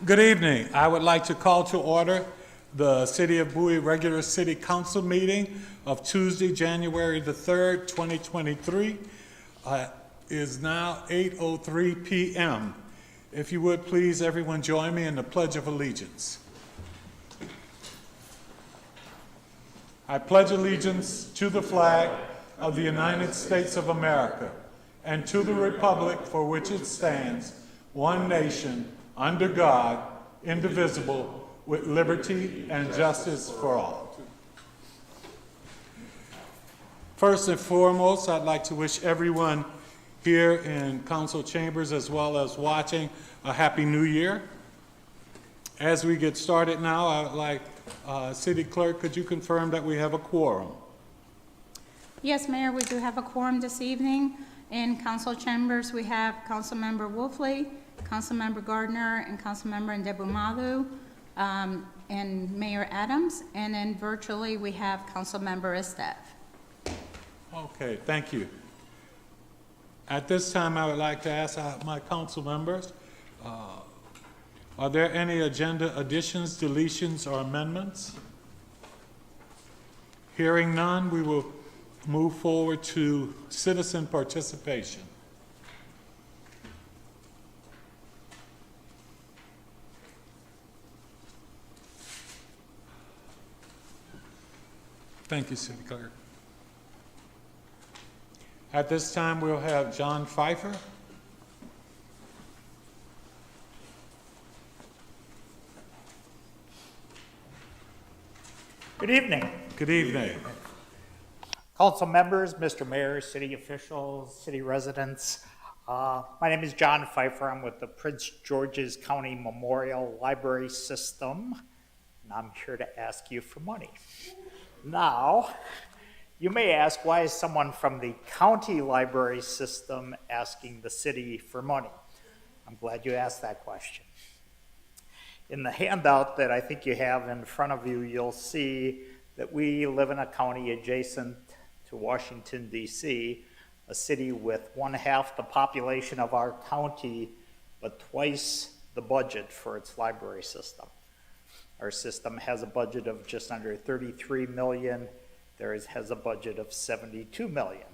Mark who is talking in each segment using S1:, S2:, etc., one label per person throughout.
S1: Good evening. I would like to call to order the City of Bowie regular City Council meeting of Tuesday, January the 3rd, 2023. Is now 8:03 p.m. If you would please, everyone join me in the Pledge of Allegiance. I pledge allegiance to the flag of the United States of America and to the republic for which it stands, one nation, under God, indivisible, with liberty and justice for all. First and foremost, I'd like to wish everyone here in council chambers as well as watching a happy new year. As we get started now, I would like City Clerk, could you confirm that we have a quorum?
S2: Yes, Mayor, we do have a quorum this evening. In council chambers, we have Councilmember Wolfley, Councilmember Gardner, and Councilmember Ndebumadu, and Mayor Adams. And then virtually, we have Councilmember Estef.
S1: Okay, thank you. At this time, I would like to ask my council members, are there any agenda additions, deletions, or amendments? Hearing none, we will move forward to citizen participation. Thank you, City Clerk. At this time, we'll have John Pfeiffer.
S3: Good evening.
S1: Good evening.
S3: Council members, Mr. Mayor, city officials, city residents. My name is John Pfeiffer. I'm with the Prince George's County Memorial Library System, and I'm here to ask you for money. Now, you may ask, why is someone from the county library system asking the city for money? I'm glad you asked that question. In the handout that I think you have in front of you, you'll see that we live in a county adjacent to Washington, D.C., a city with 1/2 the population of our county, but twice the budget for its library system. Our system has a budget of just under $33 million. Theirs has a budget of $72 million.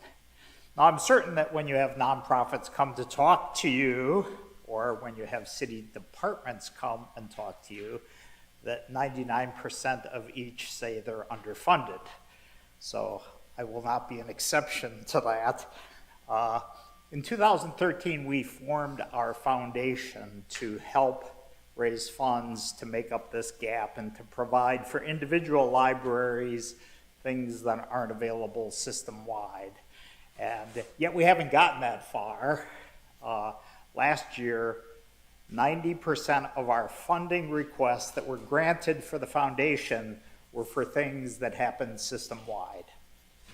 S3: Now, I'm certain that when you have nonprofits come to talk to you, or when you have city departments come and talk to you, that 99% of each say they're underfunded. So I will not be an exception to that. In 2013, we formed our foundation to help raise funds to make up this gap and to provide for individual libraries things that aren't available system-wide. And yet we haven't gotten that far. Last year, 90% of our funding requests that were granted for the foundation were for things that happened system-wide.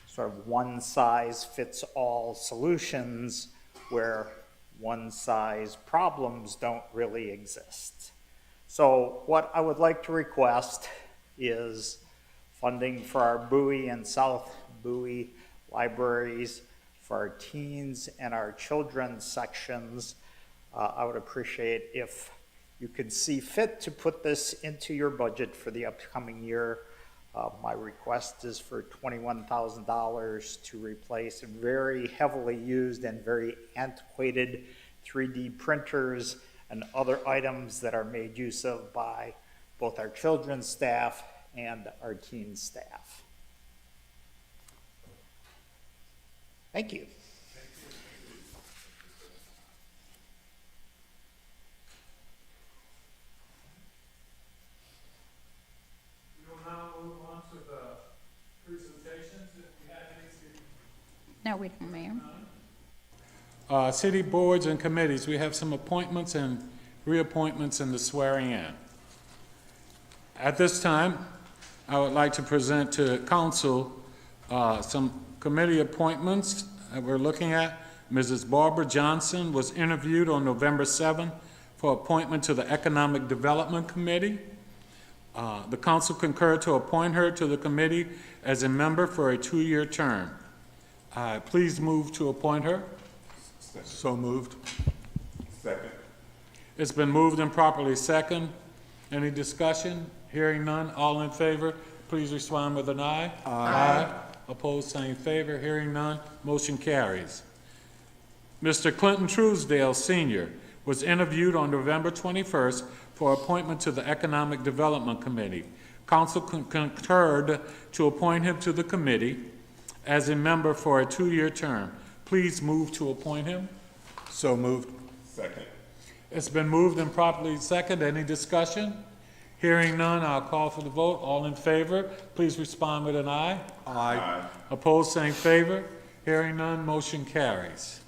S3: Sort of one-size-fits-all solutions where one-size problems don't really exist. So what I would like to request is funding for our Bowie and South Bowie libraries, for our teens and our children's sections. I would appreciate if you could see fit to put this into your budget for the upcoming year. My request is for $21,000 to replace very heavily used and very antiquated 3D printers and other items that are made use of by both our children's staff and our teen staff. Thank you.
S2: No, we don't, Mayor.
S1: City boards and committees, we have some appointments and reappointments and the swearing in. At this time, I would like to present to council some committee appointments that we're looking at. Mrs. Barbara Johnson was interviewed on November 7th for appointment to the Economic Development Committee. The council concurred to appoint her to the committee as a member for a 2-year term. Please move to appoint her.
S4: So moved. Second.
S1: It's been moved and properly second. Any discussion? Hearing none, all in favor, please respond with an aye. Aye. Opposed, same favor. Hearing none, motion carries. Mr. Clinton Truesdale, Sr., was interviewed on November 21st for appointment to the Economic Development Committee. Council concurred to appoint him to the committee as a member for a 2-year term. Please move to appoint him.
S4: So moved.
S5: Second.
S1: It's been moved and properly second. Any discussion? Hearing none, I'll call for the vote. All in favor, please respond with an aye.
S4: Aye.
S1: Opposed, same favor. Hearing none, motion carries.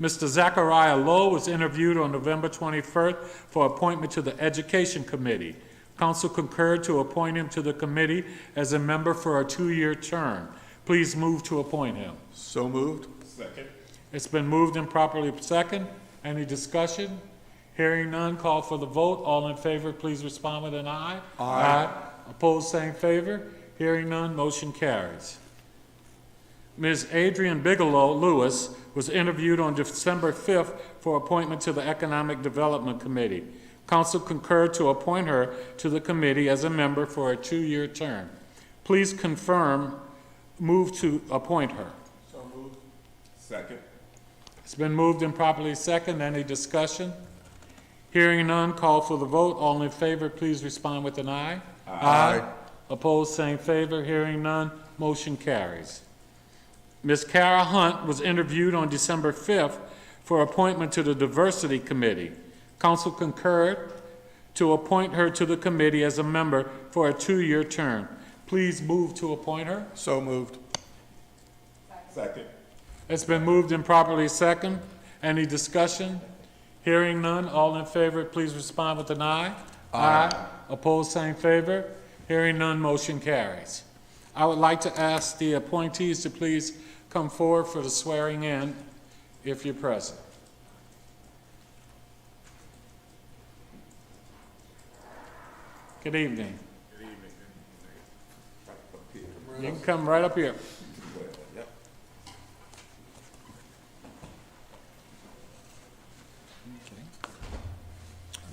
S1: Mr. Zachariah Lowe was interviewed on November 21st for appointment to the Education Committee. Council concurred to appoint him to the committee as a member for a 2-year term. Please move to appoint him.
S4: So moved.
S5: Second.
S1: It's been moved and properly second. Any discussion? Hearing none, call for the vote. All in favor, please respond with an aye.
S4: Aye.
S1: Opposed, same favor. Hearing none, motion carries. Ms. Adrian Bigelow Lewis was interviewed on December 5th for appointment to the Economic Development Committee. Council concurred to appoint her to the committee as a member for a 2-year term. Please move to appoint her.
S5: So moved. Second.
S1: It's been moved and properly second. Any discussion? Hearing none, call for the vote. All in favor, please respond with an aye.
S4: Aye.
S1: Opposed, same favor. Hearing none, motion carries. Ms. Kara Hunt was interviewed on December 5th for appointment to the Diversity Committee. Council concurred to appoint her to the committee as a member for a 2-year term. Please move to appoint her.
S4: So moved.
S5: Second.
S1: It's been moved and properly second. Any discussion? Hearing none, all in favor, please respond with an aye. Aye. Opposed, same favor. Hearing none, motion carries. I would like to ask the appointees to please come forward for the swearing in, if you're present. Good evening.
S5: Good evening.
S1: You can come right up here.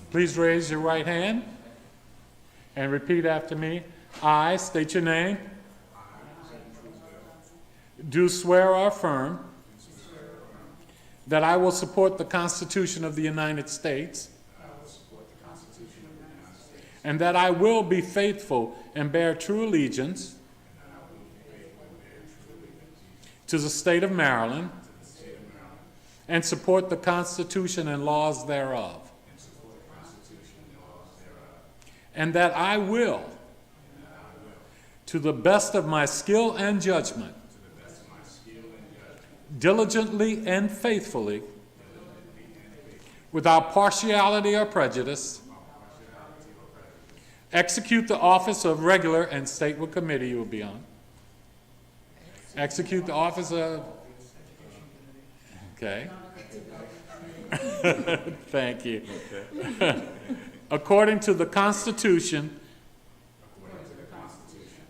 S1: Please raise your right hand and repeat after me. I state your name. Do swear or affirm that I will support the Constitution of the United States and that I will be faithful and bear true allegiance to the state of Maryland and support the Constitution and laws thereof. And that I will, to the best of my skill and judgment, diligently and faithfully, without partiality or prejudice, execute the office of regular, and state what committee you will be on. Execute the office of, okay. Thank you. According to the Constitution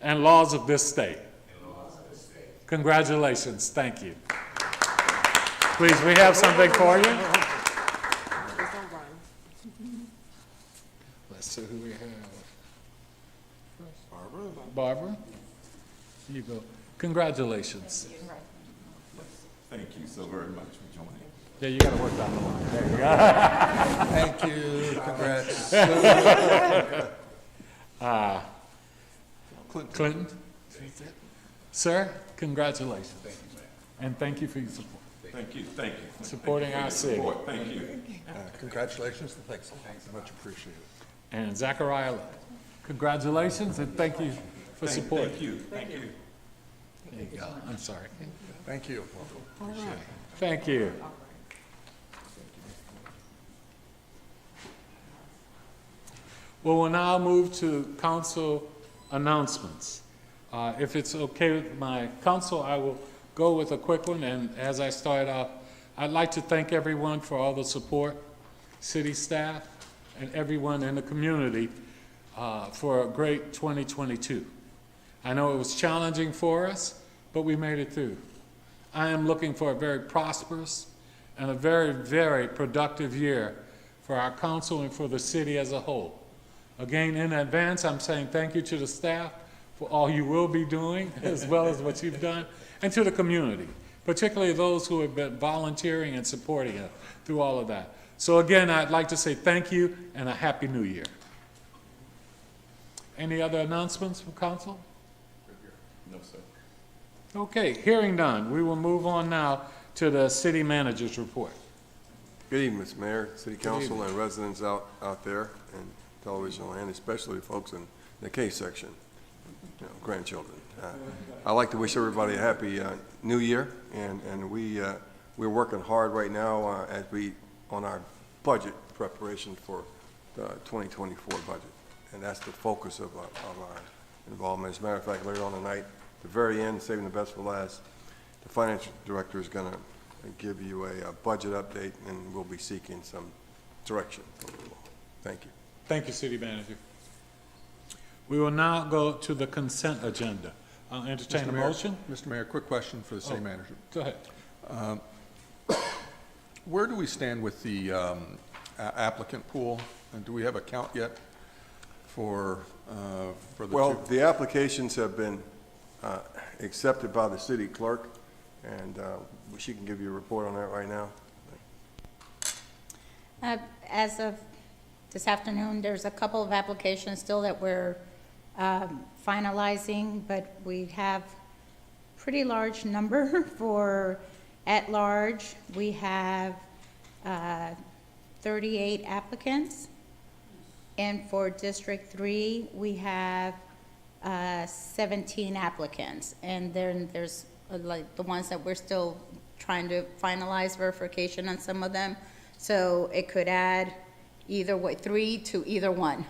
S1: and laws of this state. Congratulations. Thank you. Please, we have something for you. Let's see who we have. Barbara. Barbara? Here you go. Congratulations.
S5: Thank you so very much for joining.
S1: Yeah, you got to work down the line. There you go.
S4: Thank you. Congrats.
S1: Clinton? Sir, congratulations.
S5: Thank you, man.
S1: And thank you for your support.
S5: Thank you. Thank you.
S1: Supporting
S5: Thank you
S1: our
S5: for
S1: city.
S5: your support. Thank you.
S4: Congratulations and thanks. Much appreciated.
S1: And Zachariah, congratulations and thank you for supporting.
S5: Thank you. Thank you.
S1: There you go. I'm sorry.
S4: Thank you.
S1: Thank you. Well, we'll now move to council announcements. If it's okay with my council, I will go with a quick one. And as I start off, I'd like to thank everyone for all the support, city staff, and everyone in the community for a great 2022. I know it was challenging for us, but we made it through. I am looking for a very prosperous and a very, very productive year for our council and for the city as a whole. Again, in advance, I'm saying thank you to the staff for all you will be doing, as well as what you've done, and to the community, particularly those who have been volunteering and supporting us through all of that. So again, I'd like to say thank you and a happy new year. Any other announcements from council?
S5: No, sir.
S1: Okay, hearing none, we will move on now to the city manager's report.
S6: Good evening, Mr. Mayor, City Council, and residents out there in television land, especially folks in the K section, grandchildren. I'd like to wish everybody a happy new year, and we're working hard right now on our budget preparation for the 2024 budget, and that's the focus of our involvement. As a matter of fact, later on tonight, the very end, saving the best for last, the financial director is going to give you a budget update, and we'll be seeking some direction. Thank you.
S1: Thank you, city manager. We will now go to the consent agenda. I'll entertain a motion.
S4: Mr. Mayor, quick question for the city manager.
S1: Go ahead.
S4: Where do we stand with the applicant pool? And do we have a count yet for the
S6: Well,
S4: two?
S6: the applications have been accepted by the city clerk, and she can give you a report on that right now.
S2: As of this afternoon, there's a couple of applications still that we're finalizing, but we have pretty large number for at-large. We have 38 applicants, and for District 3, we have 17 applicants, and then there's like the ones that we're still trying to finalize verification on some of them. So it could add either way, 3 to either one.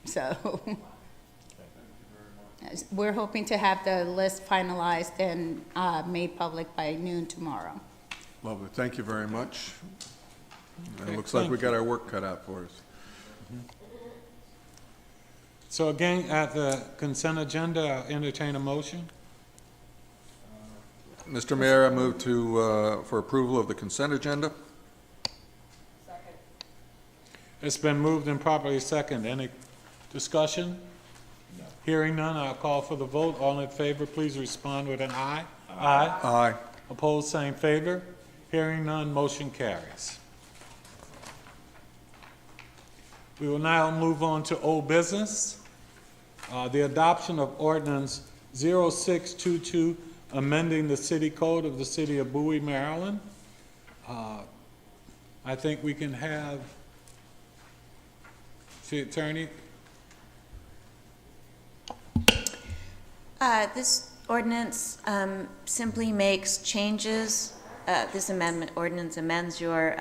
S2: So we're hoping to have the list finalized and made public by noon tomorrow.
S4: Lovely. Thank you very much.
S1: Okay,
S4: It looks like we
S1: thank
S4: got our work cut out for us.
S1: So again, at the consent agenda, I'll entertain a motion.
S4: Mr. Mayor, I move for approval of the consent agenda.
S1: It's been moved and properly second. Any discussion? No. Hearing none, I'll call for the vote. All in favor, please respond with an aye. Aye.
S4: Aye.
S1: Opposed, same favor. Hearing none, motion carries. We will now move on to old business. The adoption of ordinance 0622, amending the city code of the city of Bowie, Maryland. I think we can have City Attorney.
S7: This ordinance simply makes changes. This ordinance amends your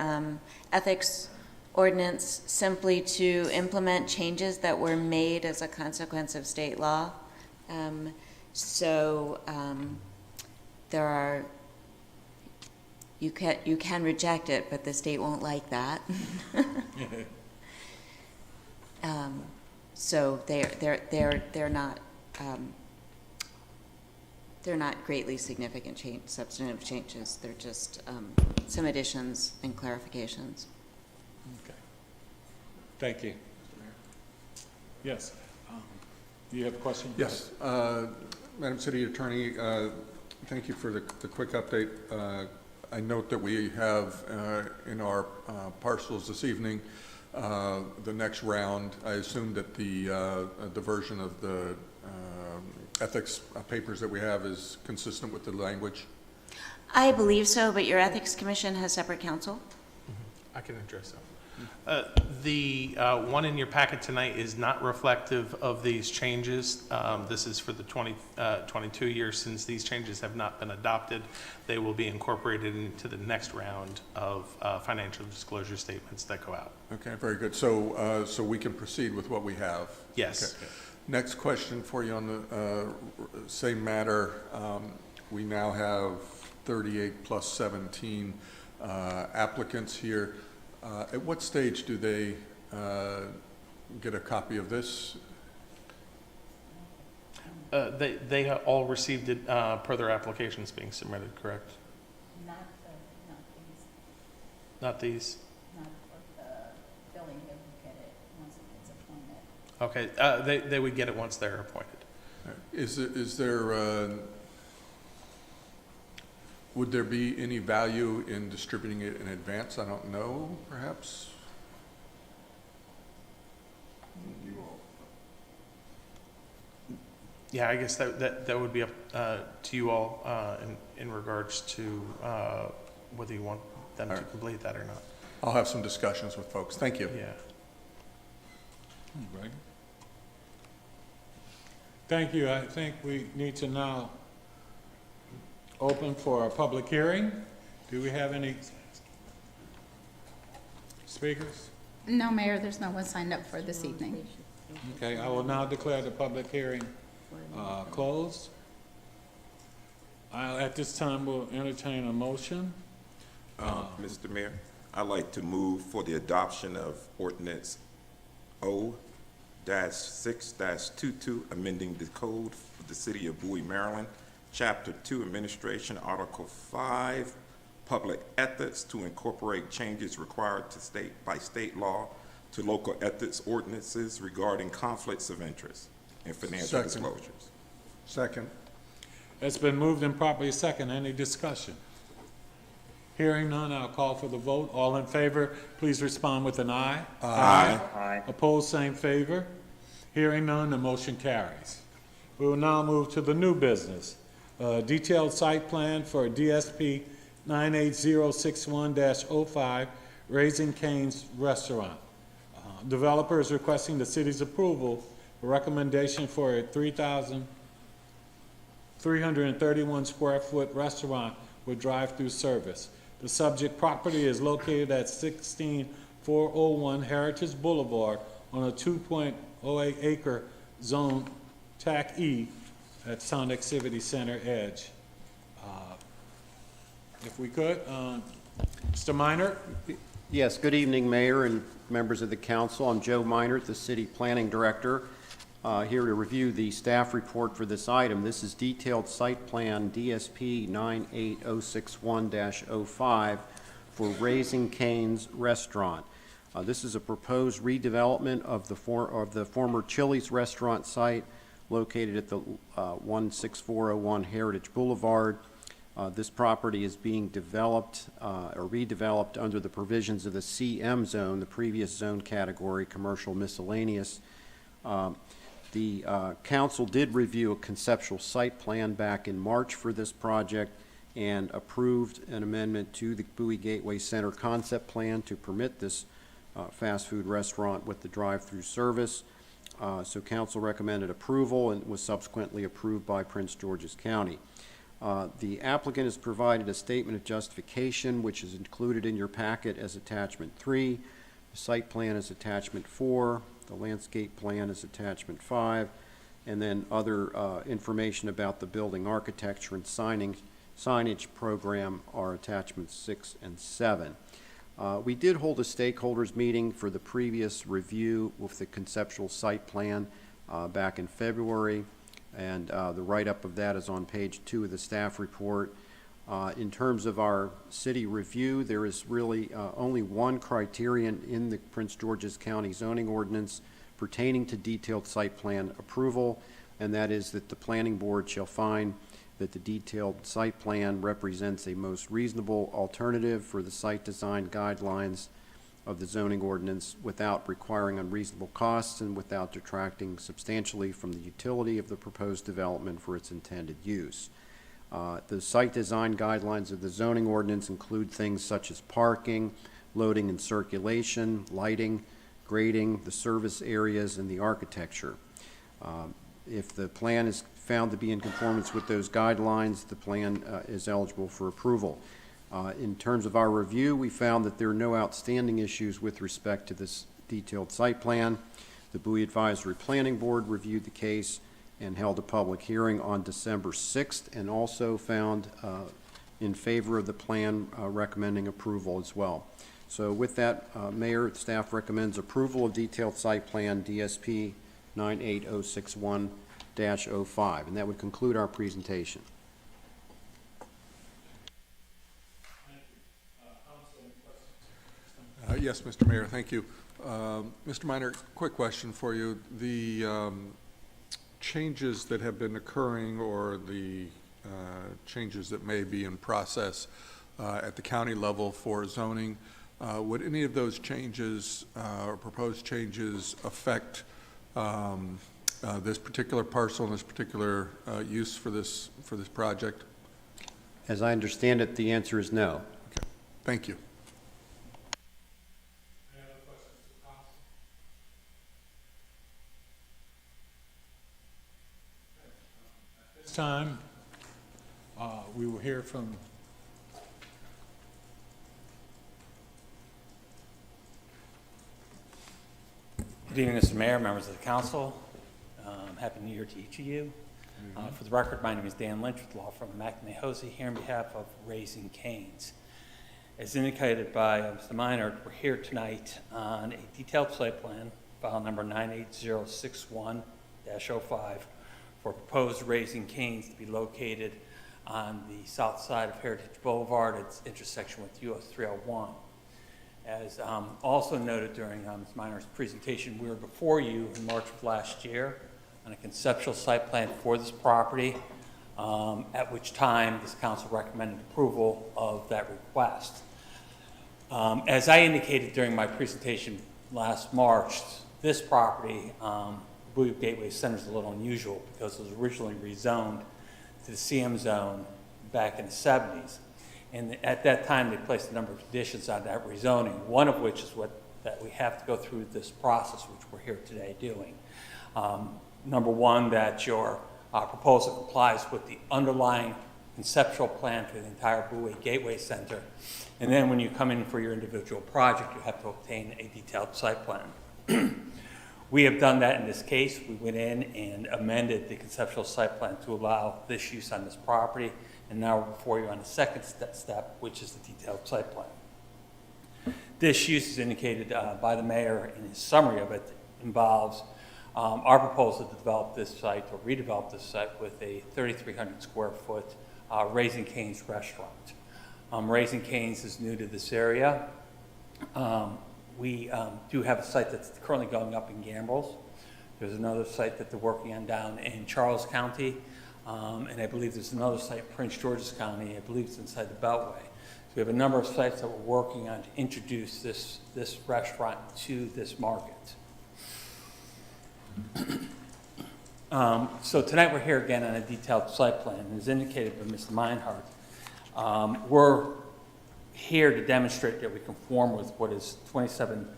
S7: ethics ordinance simply to implement changes that were made as a consequence of state law. There are, you can reject it, but the state won't like that. So they're not greatly significant substantive changes. They're just some additions and clarifications.
S1: Okay. Thank you. Yes. Do you have a question?
S4: Yes. Madam City Attorney, thank you for the quick update. I note that we have in our parcels this evening the next round. I assume that the version of the ethics papers that we have is consistent with the language?
S7: I believe so, but your Ethics Commission has separate counsel?
S8: I can address that. The one in your packet tonight is not reflective of these changes. This is for the 22 years since these changes have not been adopted. They will be incorporated into the next round of financial disclosure statements that go out.
S4: Okay, very good. So we can proceed with what we have?
S8: Yes.
S4: Okay. Next question for you on the same matter. We now have 38 plus 17 applicants here. At what stage do they get a copy of this?
S8: They have all received it per their applications being submitted, correct?
S2: Not these,
S8: Not these?
S2: not for the
S8: Okay, they would get it once they're appointed.
S4: Is there, would there be any value in distributing it in advance? I don't know, perhaps?
S8: Yeah, I guess that would be up to you all in regards to whether you want them to complete that or not.
S4: I'll have some discussions with folks. Thank you.
S8: Yeah.
S1: Right. Thank you. I think we need to now open for a public hearing. Do we have any speakers?
S2: No, Mayor, there's no one signed up for this evening.
S1: Okay, I will now declare the public hearing closed. At this time, we'll entertain a motion.
S5: Mr. Mayor, I'd like to move for the adoption of ordinance O-6-22, amending the code for the city of Bowie, Maryland, Chapter 2, Administration, Article 5, Public Ethics, to incorporate changes required by state law to local ethics ordinances regarding conflicts of interest and financial
S4: Second.
S5: disclosures.
S4: Second.
S1: It's been moved and properly second. Any discussion? Hearing none, I'll call for the vote. All in favor, please respond with an aye.
S5: Aye.
S1: Opposed, same favor. Hearing none, the motion carries. We will now move to the new business. Detailed site plan for DSP 98061-05, Raising Cane's Restaurant. Developer is requesting the city's approval for recommendation for a 3,331 square foot restaurant with drive-through service. The subject property is located at 16401 Heritage Boulevard on a 2.08 acre zone TAC E at Sound Activity Center Edge. If we could, Mr. Minor?
S9: Yes, good evening, Mayor and members of the council. I'm Joe Minert, the City Planning Director, here to review the staff report for this item. This is detailed site plan DSP 98061-05 for Raising Cane's Restaurant. This is a proposed redevelopment of the former Chili's restaurant site located at the 16401 Heritage Boulevard. This property is being developed or redeveloped under the provisions of the CM zone, the previous zone category, commercial miscellaneous. The council did review a conceptual site plan back in March for this project and approved an amendment to the Bowie Gateway Center concept plan to permit this fast food restaurant with the drive-through service. So council recommended approval and was subsequently approved by Prince George's County. The applicant has provided a statement of justification, which is included in your packet as attachment 3. The site plan is attachment 4. The landscape plan is attachment 5. And then other information about the building architecture and signage program are attachments 6 and 7. We did hold a stakeholders meeting for the previous review with the conceptual site plan back in February. And the write-up of that is on page 2 of the staff report. In terms of our city review, there is really only one criterion in the Prince George's County zoning ordinance pertaining to detailed site plan approval, and that is that the planning board shall find that the detailed site plan represents a most reasonable alternative for the site design guidelines of the zoning ordinance without requiring unreasonable costs and without detracting substantially from the utility of the proposed development for its intended use. The site design guidelines of the zoning ordinance include things such as parking, loading and circulation, lighting, grading, the service areas, and the architecture. If the plan is found to be in conformance with those guidelines, the plan is eligible for approval. In terms of our review, we found that there are no outstanding issues with respect to this detailed site plan. The Bowie Advisory Planning Board reviewed the case and held a public hearing on December 6th and also found in favor of the plan recommending approval as well. So with that, Mayor, staff recommends approval of detailed site plan DSP 98061-05, and that would conclude our presentation.
S4: Yes, Mr. Mayor, thank you. Mr. Minor, quick question for you. The changes that have been occurring or the changes that may be in process at the county level for zoning, would any of those changes or proposed changes affect this particular parcel and this particular use for this project?
S9: As I understand it, the answer is no.
S4: Okay, thank you.
S1: This time, we will hear from
S10: Good evening, Mr. Mayor, members of the council. Happy New Year to each of you. For the record, my name is Dan Lynch with the law firm McNamee Hosey, here on behalf of Raising Cane's. As indicated by Mr. Minor, we're here tonight on a detailed site plan, file number 98061-05, for proposed Raising Cane's to be located on the south side of Heritage Boulevard at its intersection with US 301. As also noted during Ms. Minor's presentation, we were before you in March of last year on a conceptual site plan for this property, at which time this council recommended approval of that request. As I indicated during my presentation last March, this property, Bowie Gateway Center, is a little unusual because it was originally rezoned to the CM zone back in the 70s. And at that time, they placed a number of conditions on that rezoning, one of which is that we have to go through this process, which we're here today doing. Number one, that your proposal complies with the underlying conceptual plan for the entire Bowie Gateway Center. And then when you come in for your individual project, you have to obtain a detailed site plan. We have done that in this case. We went in and amended the conceptual site plan to allow this use on this property. And now we're before you on the second step, which is the detailed site plan. This use is indicated by the mayor in his summary of it, involves our proposal to develop this site or redevelop this site with a 3,300 square foot Raising Cane's restaurant. Raising Cane's is new to this area. We do have a site that's currently going up in Gambles. There's another site that they're working on down in Charles County. And I believe there's another site in Prince George's County. I believe it's inside the Beltway. So we have a number of sites that we're working on to introduce this restaurant to this market. So tonight we're here again on a detailed site plan. As indicated by Mr. Meinhardt, we're here to demonstrate that we conform with what is section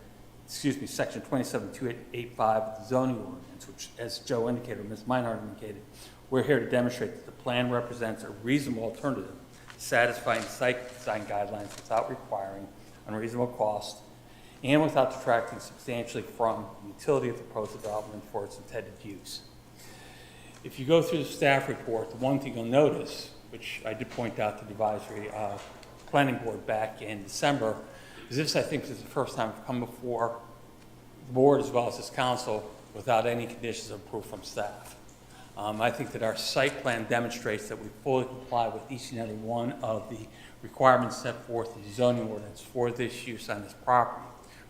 S10: 27285 of the zoning ordinance, which, as Joe indicated, Ms. Meinhardt indicated, we're here to demonstrate that the plan represents a reasonable alternative, satisfying site design guidelines without requiring unreasonable cost and without detracting substantially from the utility of the proposed development for its intended use. If you go through the staff report, the one thing you'll notice, which I did point out to the advisory planning board back in December, is this, I think, is the first time I've come before the board as well as this council without any conditions of approval from staff. I think that our site plan demonstrates that we fully comply with each and every one of the requirements set forth in the zoning ordinance for this use on this property.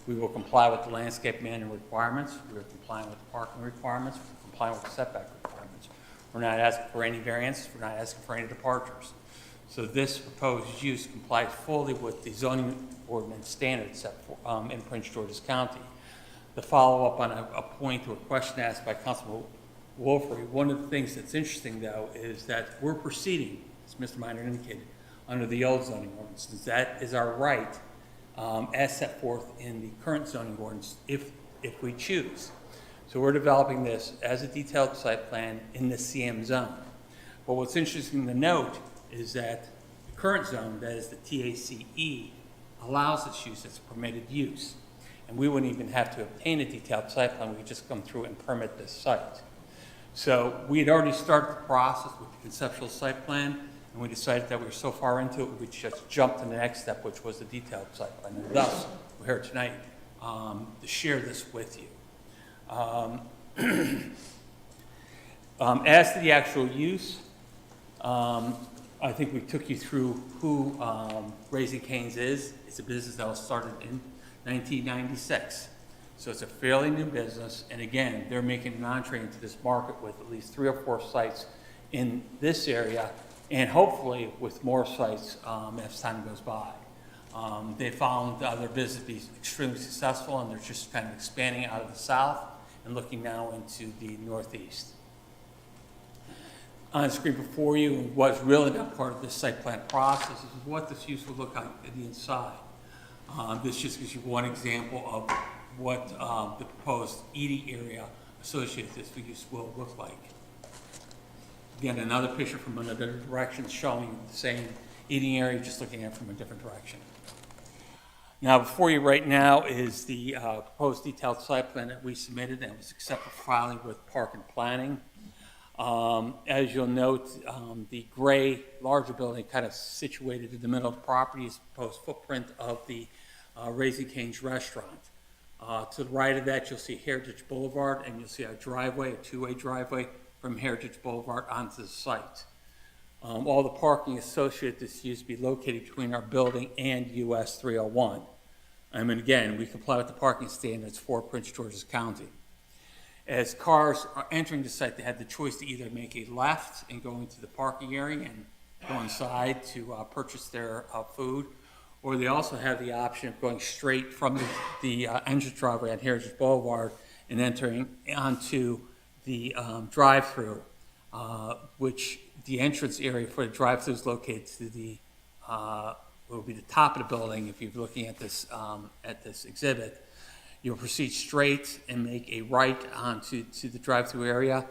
S10: We will comply with the landscape manual requirements. We are complying with the parking requirements. We're complying with the setback requirements. We're not asking for any variance. We're not asking for any departures. So this proposed use complies fully with the zoning ordinance standards set for, in Prince George's County. To follow up on a point or a question asked by Councilman Wolfrey, one of the things that's interesting, though, is that we're proceeding, as Mr. Minor indicated, under the old zoning ordinance. That is our right, as set forth in the current zoning ordinance, if we choose. So we're developing this as a detailed site plan in the CM zone. But what's interesting to note is that the current zone, that is the TACE, allows this use as a permitted use. And we wouldn't even have to obtain a detailed site plan. We could just come through and permit this site. So we had already started the process with the conceptual site plan, and we decided that we were so far into it, we just jumped to the next step, which was the detailed site plan. And thus, we're here tonight to share this with you. As to the actual use, I think we took you through who Raising Cane's is. It's a business that was started in 1996. So it's a fairly new business, and again, they're making an entree into this market with at least 3 or 4 sites in this area, and hopefully with more sites as time goes by. They found their business to be extremely successful, and they're just kind of expanding out of the south and looking now into the northeast. On the screen before you, what's really not part of this site plan process is what this use will look like at the inside. This just gives you one example of what the proposed eating area associated with this use will look like. Again, another picture from another direction showing the same eating area, just looking at it from a different direction. Now, before you right now is the proposed detailed site plan that we submitted and was accepted for filing with Park and Planning. As you'll note, the gray larger building kind of situated in the middle of the property is the proposed footprint of the Raising Cane's restaurant. To the right of that, you'll see Heritage Boulevard, and you'll see a driveway, a 2-way driveway from Heritage Boulevard onto the site. All the parking associated with this use be located between our building and US 301. And again, we comply with the parking standards for Prince George's County. As cars are entering the site, they had the choice to either make a left and go into the parking area and go inside to purchase their food, or they also have the option of going straight from the entrance driveway on Heritage Boulevard and entering onto the drive-through, which the entrance area for the drive-through is located to the will be the top of the building. If you're looking at this exhibit, you'll proceed straight and make a right onto the drive-through area.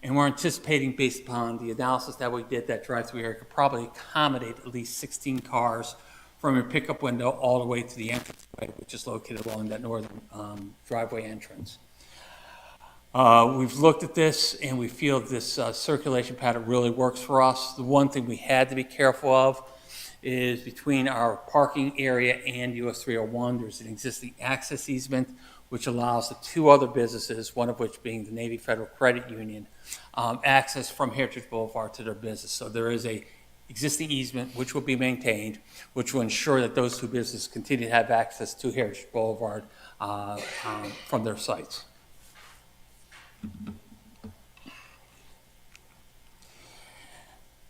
S10: And we're anticipating, based upon the analysis that we did, that drive-through area could probably accommodate at least 16 cars from your pickup window all the way to the entranceway, which is located along that northern driveway entrance. We've looked at this, and we feel this circulation pattern really works for us. The one thing we had to be careful of is between our parking area and US 301, there's an existing access easement, which allows the 2 other businesses, one of which being the Navy Federal Credit Union, access from Heritage Boulevard to their business. So there is a existing easement which will be maintained, which will ensure that those 2 businesses continue to have access to Heritage Boulevard from their sites.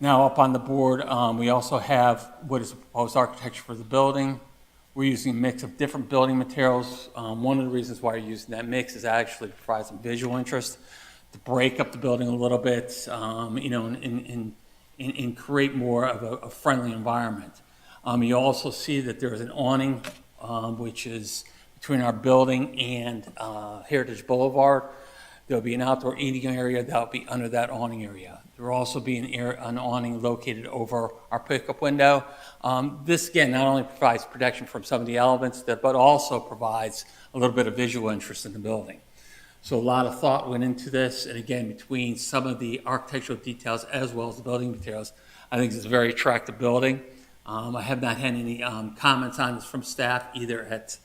S10: Now, up on the board, we also have what is the proposed architecture for the building. We're using a mix of different building materials. One of the reasons why we're using that mix is actually to provide some visual interest, to break up the building a little bit, and create more of a friendly environment. You also see that there is an awning, which is between our building and Heritage Boulevard. There'll be an outdoor eating area that'll be under that awning area. There will also be an awning located over our pickup window. This, again, not only provides protection from some of the elements, but also provides a little bit of visual interest in the building. So a lot of thought went into this, and again, between some of the architectural details as well as the building materials, I think it's a very attractive building. I have not had any comments on this from staff, either at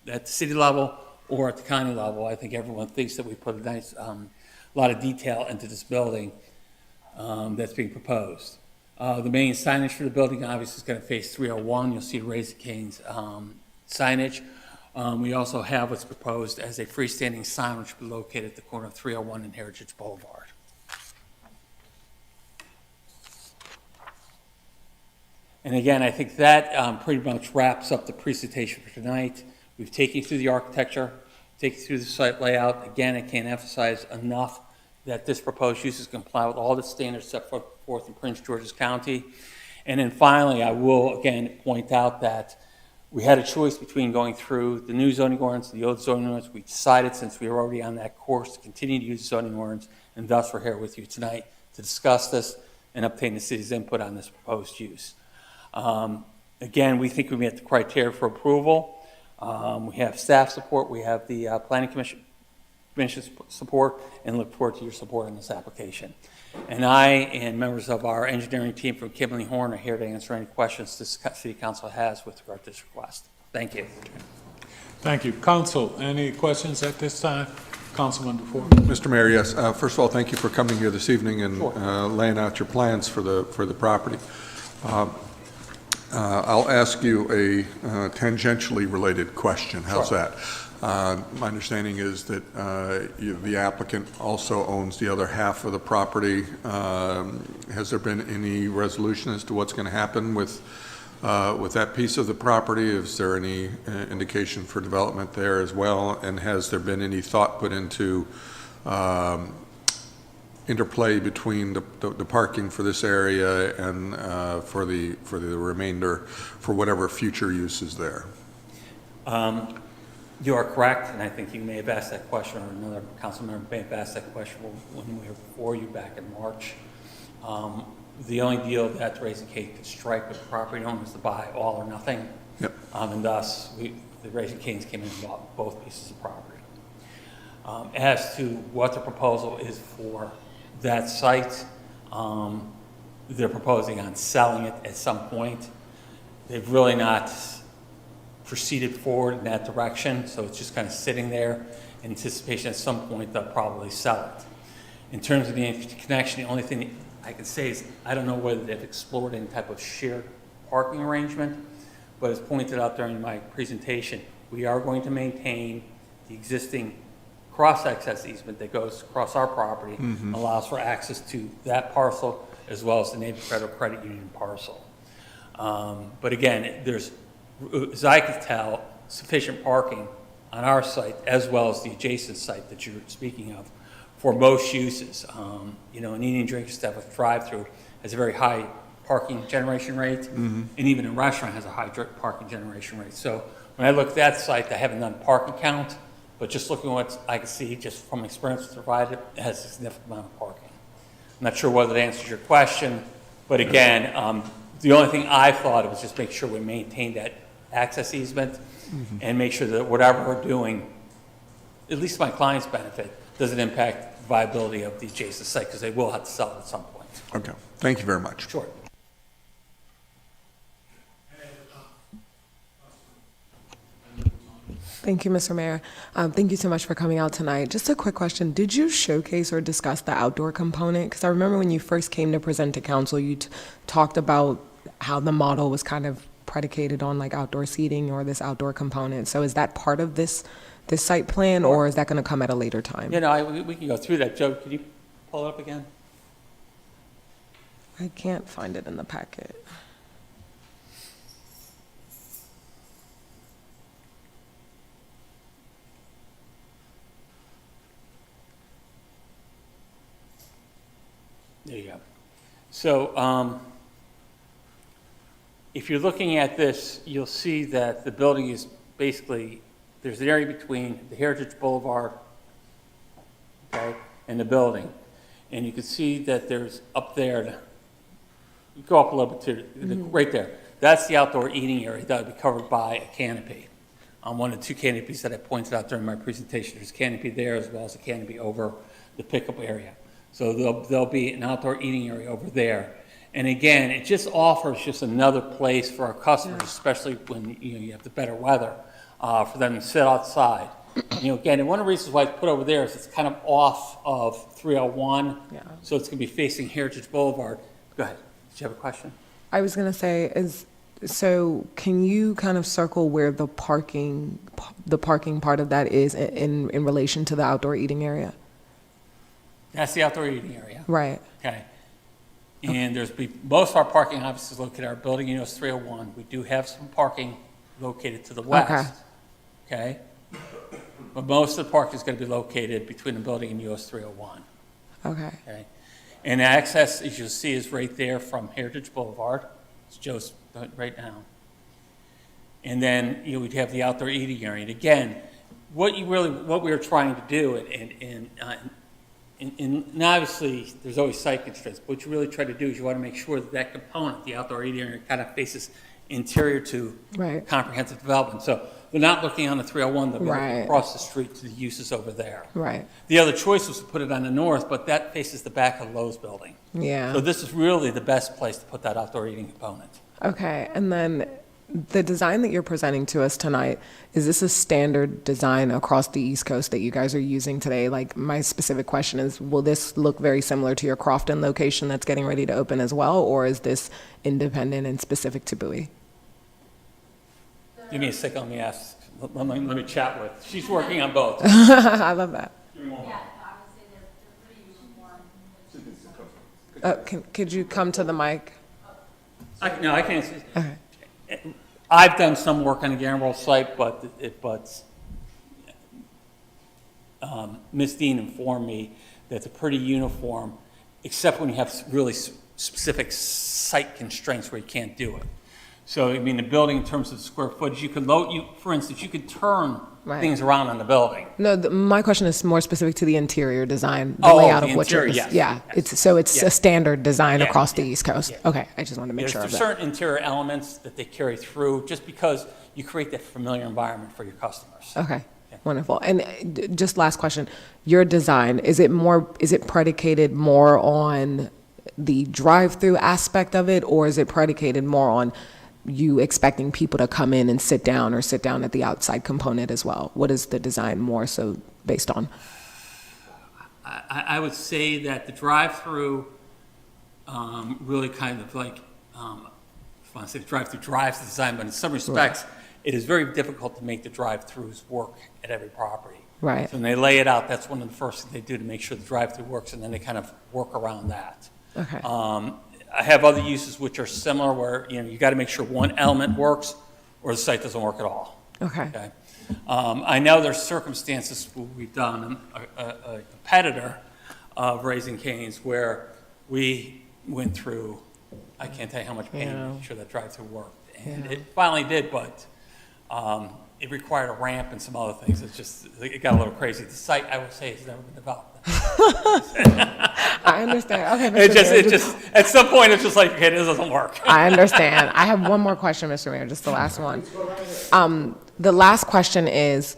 S10: the city level or at the county level. I think everyone thinks that we put a nice, lot of detail into this building that's being proposed. The main signage for the building obviously is going to face 301. You'll see Raising Cane's signage. We also have what's proposed as a freestanding sign which will be located at the corner of 301 and Heritage Boulevard. And again, I think that pretty much wraps up the presentation for tonight. We've taken you through the architecture, taken you through the site layout. Again, I can't emphasize enough that this proposed use is comply with all the standards set forth in Prince George's County. And then finally, I will again point out that we had a choice between going through the new zoning ordinance and the old zoning ordinance. We decided, since we were already on that course, to continue to use the zoning ordinance, and thus we're here with you tonight to discuss this and obtain the city's input on this proposed use. Again, we think we met the criteria for approval. We have staff support, we have the Planning Commission support, and look forward to your support on this application. And I and members of our engineering team from Kimberly Horn are here to answer any questions the City Council has with regard to this request. Thank you.
S1: Thank you. Council, any questions at this time? Councilman DeFore.
S4: Mr. Mayor, yes. First of all, thank you for coming here this evening and laying out your plans for the property. I'll ask you a tangentially related question. How's that? My understanding is that the applicant also owns the other half of the property. Has there been any resolution as to what's going to happen with that piece of the property? Is there any indication for development there as well? And has there been any thought put into interplay between the parking for this area and for the remainder, for whatever future use is there?
S10: You are correct, and I think you may have asked that question, or another council member may have asked that question when we were before you back in March. The only deal that Raising Cane could strike with the property owner was to buy all or nothing.
S4: Yep.
S10: And thus, the Raising Canes came in and bought both pieces of property. As to what the proposal is for that site, they're proposing on selling it at some point. They've really not proceeded forward in that direction, so it's just kind of sitting there in anticipation at some point they'll probably sell it. In terms of the interconnection, the only thing I can say is I don't know whether they've explored any type of shared parking arrangement, but as pointed out during my presentation, we are going to maintain the existing cross-access easement that goes across our property and allows for access to that parcel as well as the Navy Federal Credit Union parcel. But again, there's, as I can tell, sufficient parking on our site as well as the adjacent site that you're speaking of for most uses. You know, an eating and drinking establishment drive-through has a very high parking generation rate, and even a restaurant has a high parking generation rate. So when I look at that site, I haven't done parking count, but just looking at what I can see just from experience provided, it has a significant amount of parking. I'm not sure whether that answers your question, but again, the only thing I thought was just make sure we maintain that access easement and make sure that whatever we're doing, at least my client's benefit, doesn't impact the viability of the adjacent site because they will have to sell it at some point.
S4: Okay, thank you very much.
S10: Sure.
S11: Thank you, Mr. Mayor. Thank you so much for coming out tonight. Just a quick question. Did you showcase or discuss the outdoor component? Because I remember when you first came to present to council, you talked about how the model was kind of predicated on like outdoor seating or this outdoor component. So is that part of this site plan, or is that going to come at a later time?
S10: You know, we can go through that. Joe, could you pull it up again?
S11: I can't find it in the packet.
S10: There you go. So if you're looking at this, you'll see that the building is basically, there's an area between the Heritage Boulevard, okay, and the building. And you can see that there's up there, you go up a little bit to right there. That's the outdoor eating area that would be covered by a canopy. On one of the two canopies that I pointed out during my presentation, there's a canopy there as well as a canopy over the pickup area. So there'll be an outdoor eating area over there. And again, it just offers just another place for our customers, especially when you have the better weather, for them to sit outside. Again, and one of the reasons why it's put over there is it's kind of off of 301, so it's going to be facing Heritage Boulevard. Go ahead. Did you have a question?
S11: I was going to say, so can you kind of circle where the parking part of that is in relation to the outdoor eating area?
S10: That's the outdoor eating area.
S11: Right.
S10: Okay. And most of our parking obviously is located at our building, US 301. We do have some parking located to the west. Okay. But most of the parking is going to be located between the building and US 301.
S11: Okay.
S10: Okay. And access, as you'll see, is right there from Heritage Boulevard. It's Joe's right now. And then we'd have the outdoor eating area. And again, what we were trying to do, and obviously there's always site constraints, but what you really try to do is you want to make sure that that component, the outdoor eating area, kind of faces interior to comprehensive development. So they're not looking on the 301, they'll be looking across the street to the uses over there.
S11: Right.
S10: The other choice was to put it on the north, but that faces the back of the Lowe's building.
S11: Yeah.
S10: So this is really the best place to put that outdoor eating component.
S11: Okay. And then the design that you're presenting to us tonight, is this a standard design across the East Coast that you guys are using today? Like, my specific question is, will this look very similar to your Crofton location that's getting ready to open as well, or is this independent and specific to Bowie?
S10: Give me a second, let me ask, let me chat with, she's working on both.
S11: I love that. Could you come to the mic?
S10: No, I can't.
S11: Okay.
S10: I've done some work on the Gambrel site, but Ms. Dean informed me that it's a pretty uniform, except when you have really specific site constraints where you can't do it. So, I mean, the building in terms of square footage, you could for instance, you could turn
S11: Right.
S10: things around on the building.
S11: No, my question is more specific to the interior design, the
S10: Oh,
S11: layout
S10: the
S11: of what you're.
S10: interior, yes,
S11: Yeah,
S10: yes.
S11: it's a standard design
S10: Yeah,
S11: across the
S10: yeah,
S11: East Coast.
S10: yeah.
S11: Okay, I just wanted to make sure of
S10: There's
S11: that.
S10: certain interior elements that they carry through, just because you create that familiar environment for your customers.
S11: Okay,
S10: Yeah.
S11: wonderful. And just last question, your design, is it predicated more on the drive-through aspect of it, or is it predicated more on you expecting people to come in and sit down or sit down at the outside component as well? What is the design more so based on?
S10: I would say that the drive-through really kind of like, I want to say the drive-through drives the design, but in some respects, it is very difficult to make the drive-throughs work at every property.
S11: Right.
S10: So when they lay it out, that's one of the first things they do to make sure the drive-through works, and then they kind of work around that.
S11: Okay.
S10: I have other uses which are similar where, you got to make sure one element works or the site doesn't work at all.
S11: Okay.
S10: Okay. I know there's circumstances where we've done a competitor of Raising Cane's where we went through, I can't tell you how much pain to make sure that drive-through worked. And it finally did, but it required a ramp and some other things. It got a little crazy. The site, I would say, has never been developed.
S11: I understand. Okay,
S10: It just, at some point, it's just like, okay, this doesn't work.
S11: I understand. I have one more question, Mr. Mayor, just the last one. The last question is,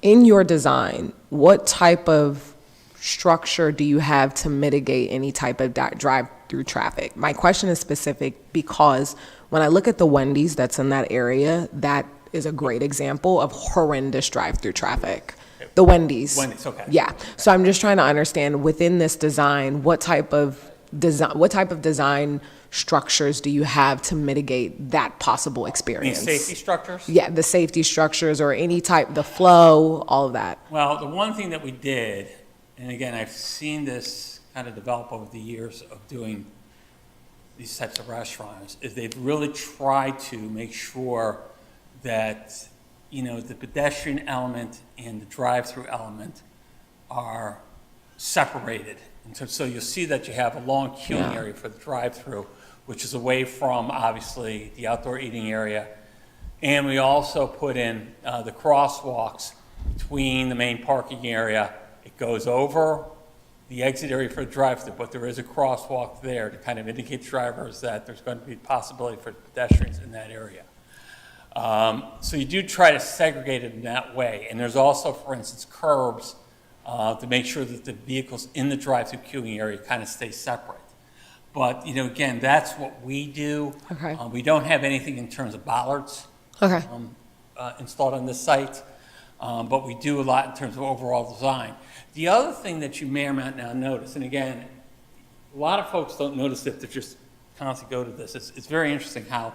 S11: in your design, what type of structure do you have to mitigate any type of drive-through traffic? My question is specific because when I look at the Wendy's that's in that area, that is a great example of horrendous drive-through traffic. The Wendy's.
S10: Wendy's, okay.
S11: Yeah. So I'm just trying to understand within this design, what type of design structures do you have to mitigate that possible experience?
S10: Safety structures?
S11: Yeah, the safety structures or any type, the flow, all of that.
S10: Well, the one thing that we did, and again, I've seen this kind of develop over the years of doing these types of restaurants, is they've really tried to make sure that, the pedestrian element and the drive-through element are separated. And so you'll see that you have a long queuing area for the drive-through, which is away from, obviously, the outdoor eating area. And we also put in the crosswalks between the main parking area. It goes over the exit area for the drive-through, but there is a crosswalk there to kind of indicate to drivers that there's going to be a possibility for pedestrians in that area. So you do try to segregate it in that way. And there's also, for instance, curbs to make sure that the vehicles in the drive-through queuing area kind of stay separate. But, again, that's what we do.
S11: Okay.
S10: We don't have anything in terms of bollards
S11: Okay.
S10: installed on this site, but we do a lot in terms of overall design. The other thing that you may or may not notice, and again, a lot of folks don't notice if they just constantly go to this. It's very interesting how,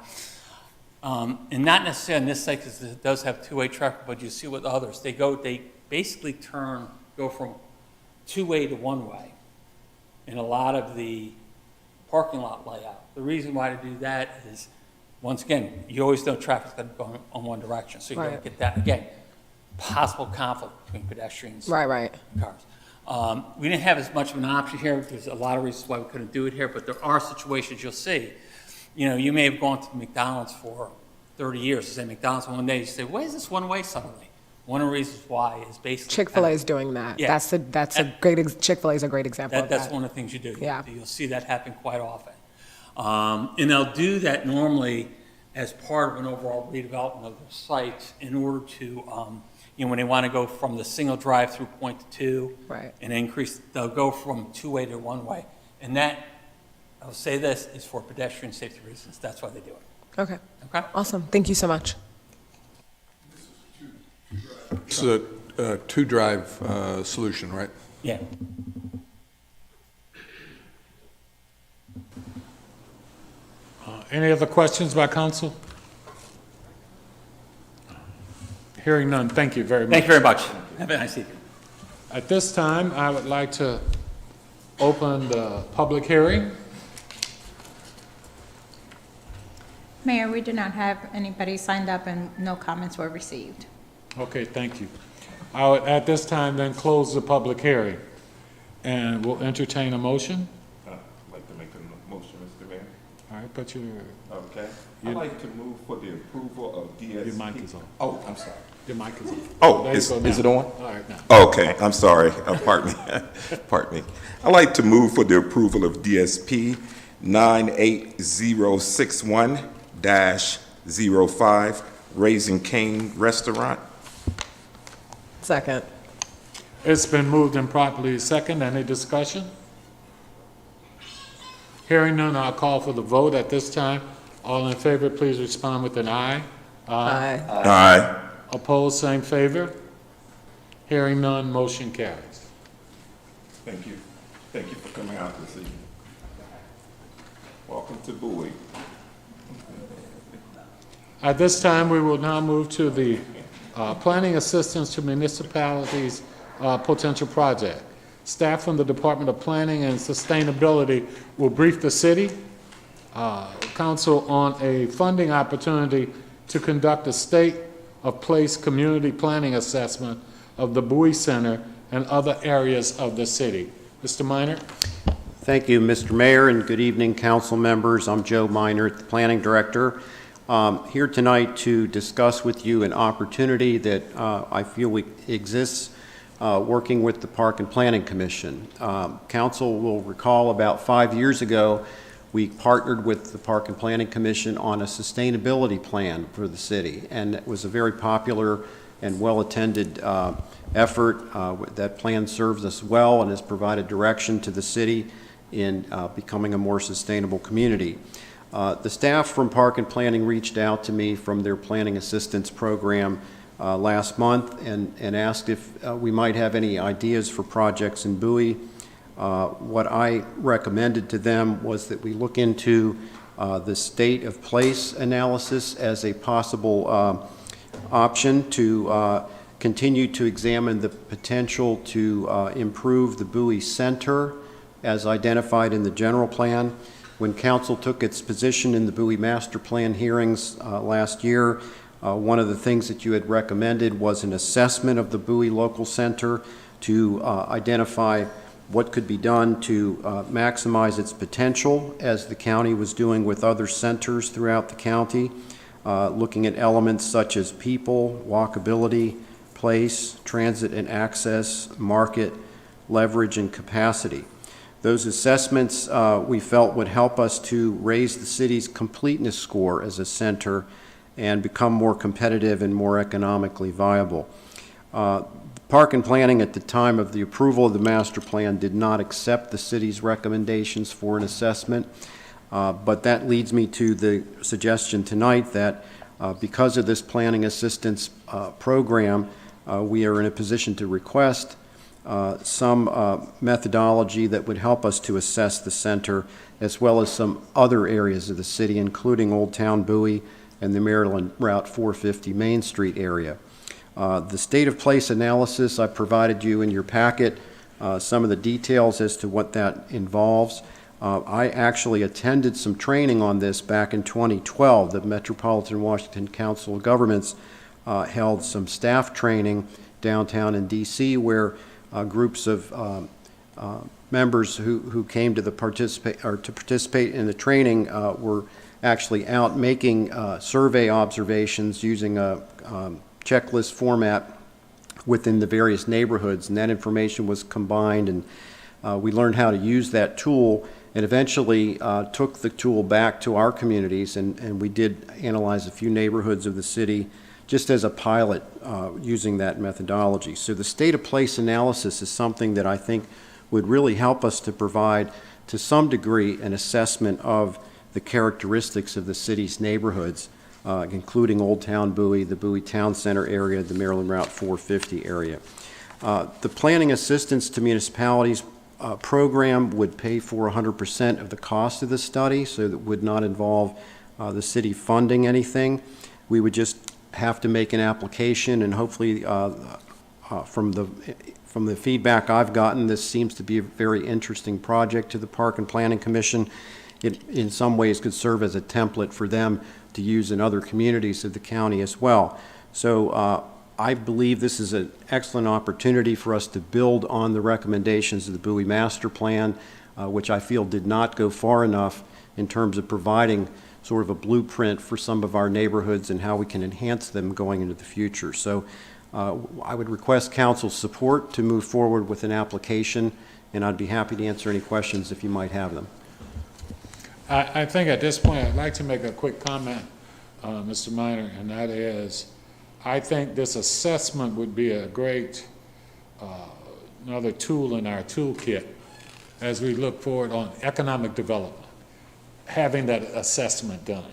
S10: and not necessarily on this site because it does have two-way traffic, but you see with others, they basically go from two-way to one-way in a lot of the parking lot layout. The reason why to do that is, once again, you always know traffic's going to go in one direction, so you got to
S11: Right.
S10: get that, again, possible conflict between pedestrians
S11: Right.
S10: and cars. We didn't have as much of an option here. There's a lot of reasons why we couldn't do it here, but there are situations you'll see. You may have gone to McDonald's for 30 years. You say McDonald's one day, you say, why is this one way suddenly? One of the reasons why is basically
S11: Chick-fil-A is doing that.
S10: Yeah.
S11: Chick-fil-A is a great example of
S10: that's
S11: that.
S10: one of the things you do.
S11: Yeah.
S10: You'll see that happen quite often. And they'll do that normally as part of an overall redevelopment of the site in order to, when they want to go from the single drive-through point to two.
S11: Right.
S10: And increase, they'll go from two-way to one-way. And that, I'll say this, is for pedestrian safety reasons. That's why they do it.
S11: Okay.
S10: Okay?
S11: Awesome. Thank you so much.
S4: It's a two-drive solution, right?
S10: Yeah.
S1: Any other questions by council? Hearing none, thank you very much.
S10: Thank you very much. Have a nice evening.
S1: At this time, I would like to open the public hearing.
S2: Mayor, we do not have anybody signed up and no comments were received.
S1: Okay, thank you. I would, at this time, then close the public hearing, and we'll entertain a motion.
S5: I'd like to make a motion, Mr. Mayor.
S1: All right, but your
S5: Okay. I'd like to move for the approval of DSP.
S1: mic is on.
S5: Oh, I'm sorry.
S1: Your mic is on.
S5: Oh,
S1: There you go
S5: is
S1: now.
S5: it on?
S1: All right, now.
S5: Okay, I'm sorry. Pardon me. Pardon me. I'd like to move for the approval of DSP 98061-05, Raising Cane Restaurant.
S11: Second.
S1: It's been moved and properly second. Any discussion? Hearing none, I'll call for the vote at this time. All in favor, please respond with an aye.
S11: Aye.
S5: Aye.
S1: Opposed, same favor. Hearing none, motion carries.
S5: Thank you. Thank you for coming out this evening. Welcome to Bowie.
S1: At this time, we will now move to the planning assistance to municipalities potential project. Staff from the Department of Planning and Sustainability will brief the city council on a funding opportunity to conduct a state of place community planning assessment of the Bowie Center and other areas of the city. Mr. Minor?
S9: Thank you, Mr. Mayor, and good evening, council members. I'm Joe Minor, the Planning Director. Here tonight to discuss with you an opportunity that I feel exists working with the Park and Planning Commission. Council will recall about 5 years ago, we partnered with the Park and Planning Commission on a sustainability plan for the city, and it was a very popular and well-attended effort. That plan serves us well and has provided direction to the city in becoming a more sustainable community. The staff from Park and Planning reached out to me from their planning assistance program last month and asked if we might have any ideas for projects in Bowie. What I recommended to them was that we look into the state of place analysis as a possible option to continue to examine the potential to improve the Bowie Center as identified in the general plan. When council took its position in the Bowie Master Plan hearings last year, one of the things that you had recommended was an assessment of the Bowie local center to identify what could be done to maximize its potential, as the county was doing with other centers throughout the county, looking at elements such as people, walkability, place, transit and access, market, leverage, and capacity. Those assessments we felt would help us to raise the city's completeness score as a center and become more competitive and more economically viable. Park and Planning at the time of the approval of the master plan did not accept the city's recommendations for an assessment, but that leads me to the suggestion tonight that because of this planning assistance program, we are in a position to request some methodology that would help us to assess the center, as well as some other areas of the city, including Old Town Bowie and the Maryland Route 450 Main Street area. The state of place analysis, I provided you in your packet some of the details as to what that involves. I actually attended some training on this back in 2012. The Metropolitan Washington Council of Governments held some staff training downtown in DC, where groups of members who came to participate in the training were actually out making survey observations using a checklist format within the various neighborhoods, and that information was combined, and we learned how to use that tool, and eventually took the tool back to our communities, and we did analyze a few neighborhoods of the city just as a pilot using that methodology. So the state of place analysis is something that I think would really help us to provide, to some degree, an assessment of the characteristics of the city's neighborhoods, including Old Town Bowie, the Bowie Town Center area, the Maryland Route 450 area. The planning assistance to municipalities program would pay for 100% of the cost of the study, so that would not involve the city funding anything. We would just have to make an application, and hopefully, from the feedback I've gotten, this seems to be a very interesting project to the Park and Planning Commission. It, in some ways, could serve as a template for them to use in other communities of the county as well. So I believe this is an excellent opportunity for us to build on the recommendations of the Bowie Master Plan, which I feel did not go far enough in terms of providing sort of a blueprint for some of our neighborhoods and how we can enhance them going into the future. So I would request council's support to move forward with an application, and I'd be happy to answer any questions if you might have them.
S1: I think at this point, I'd like to make a quick comment, Mr. Minor, and that is, I think this assessment would be a great, another tool in our toolkit as we look forward on economic development, having that assessment done.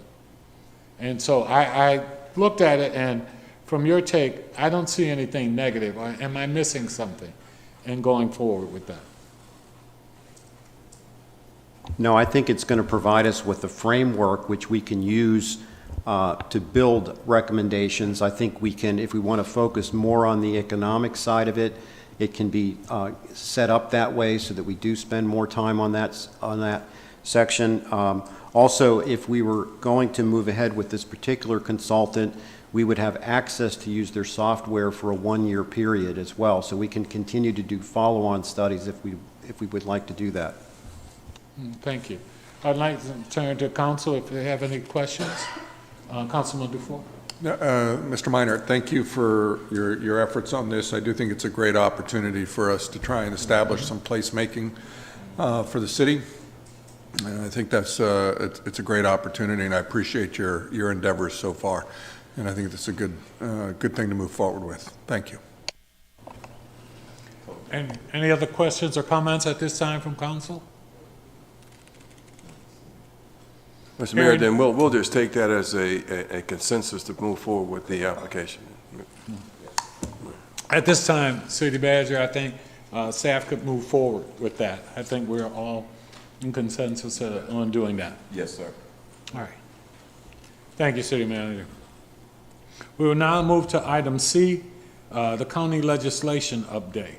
S1: And so I looked at it, and from your take, I don't see anything negative. Am I missing something in going forward with that?
S9: No, I think it's going to provide us with a framework which we can use to build recommendations. I think we can, if we want to focus more on the economic side of it, it can be set up that way so that we do spend more time on that section. Also, if we were going to move ahead with this particular consultant, we would have access to use their software for a one-year period as well. So we can continue to do follow-on studies if we would like to do that.
S1: Thank you. I'd like to turn to council if they have any questions. Councilman Dufour.
S4: Mr. Minor, thank you for your efforts on this. I do think it's a great opportunity for us to try and establish some placemaking for the city. And I think that's it's a great opportunity, and I appreciate your endeavors so far. And I think that's a good thing to move forward with. Thank you.
S1: And any other questions or comments at this time from council?
S6: Mr. Mayor, then we'll just take that as a consensus to move forward with the application.
S1: At this time, City Manager, I think staff could move forward with that. I think we're all in consensus on doing that.
S5: Yes, sir.
S1: All right. Thank you, City Manager. We will now move to item C, the county legislation update.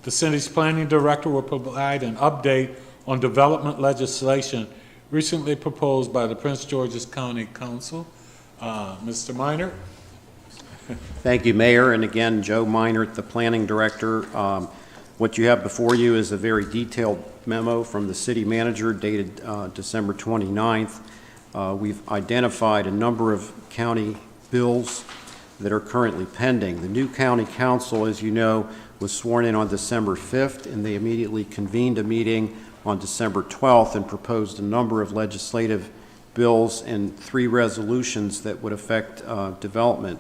S1: The city's planning director will provide an update on development legislation recently proposed by the Prince George's County Council. Mr. Minor.
S9: Thank you, Mayor. And again, Joe Minert, the planning director. What you have before you is a very detailed memo from the city manager dated December 29th. We've identified a number of county bills that are currently pending. The new county council, as you know, was sworn in on December 5th, and they immediately convened a meeting on December 12th and proposed a number of legislative bills and 3 resolutions that would affect development.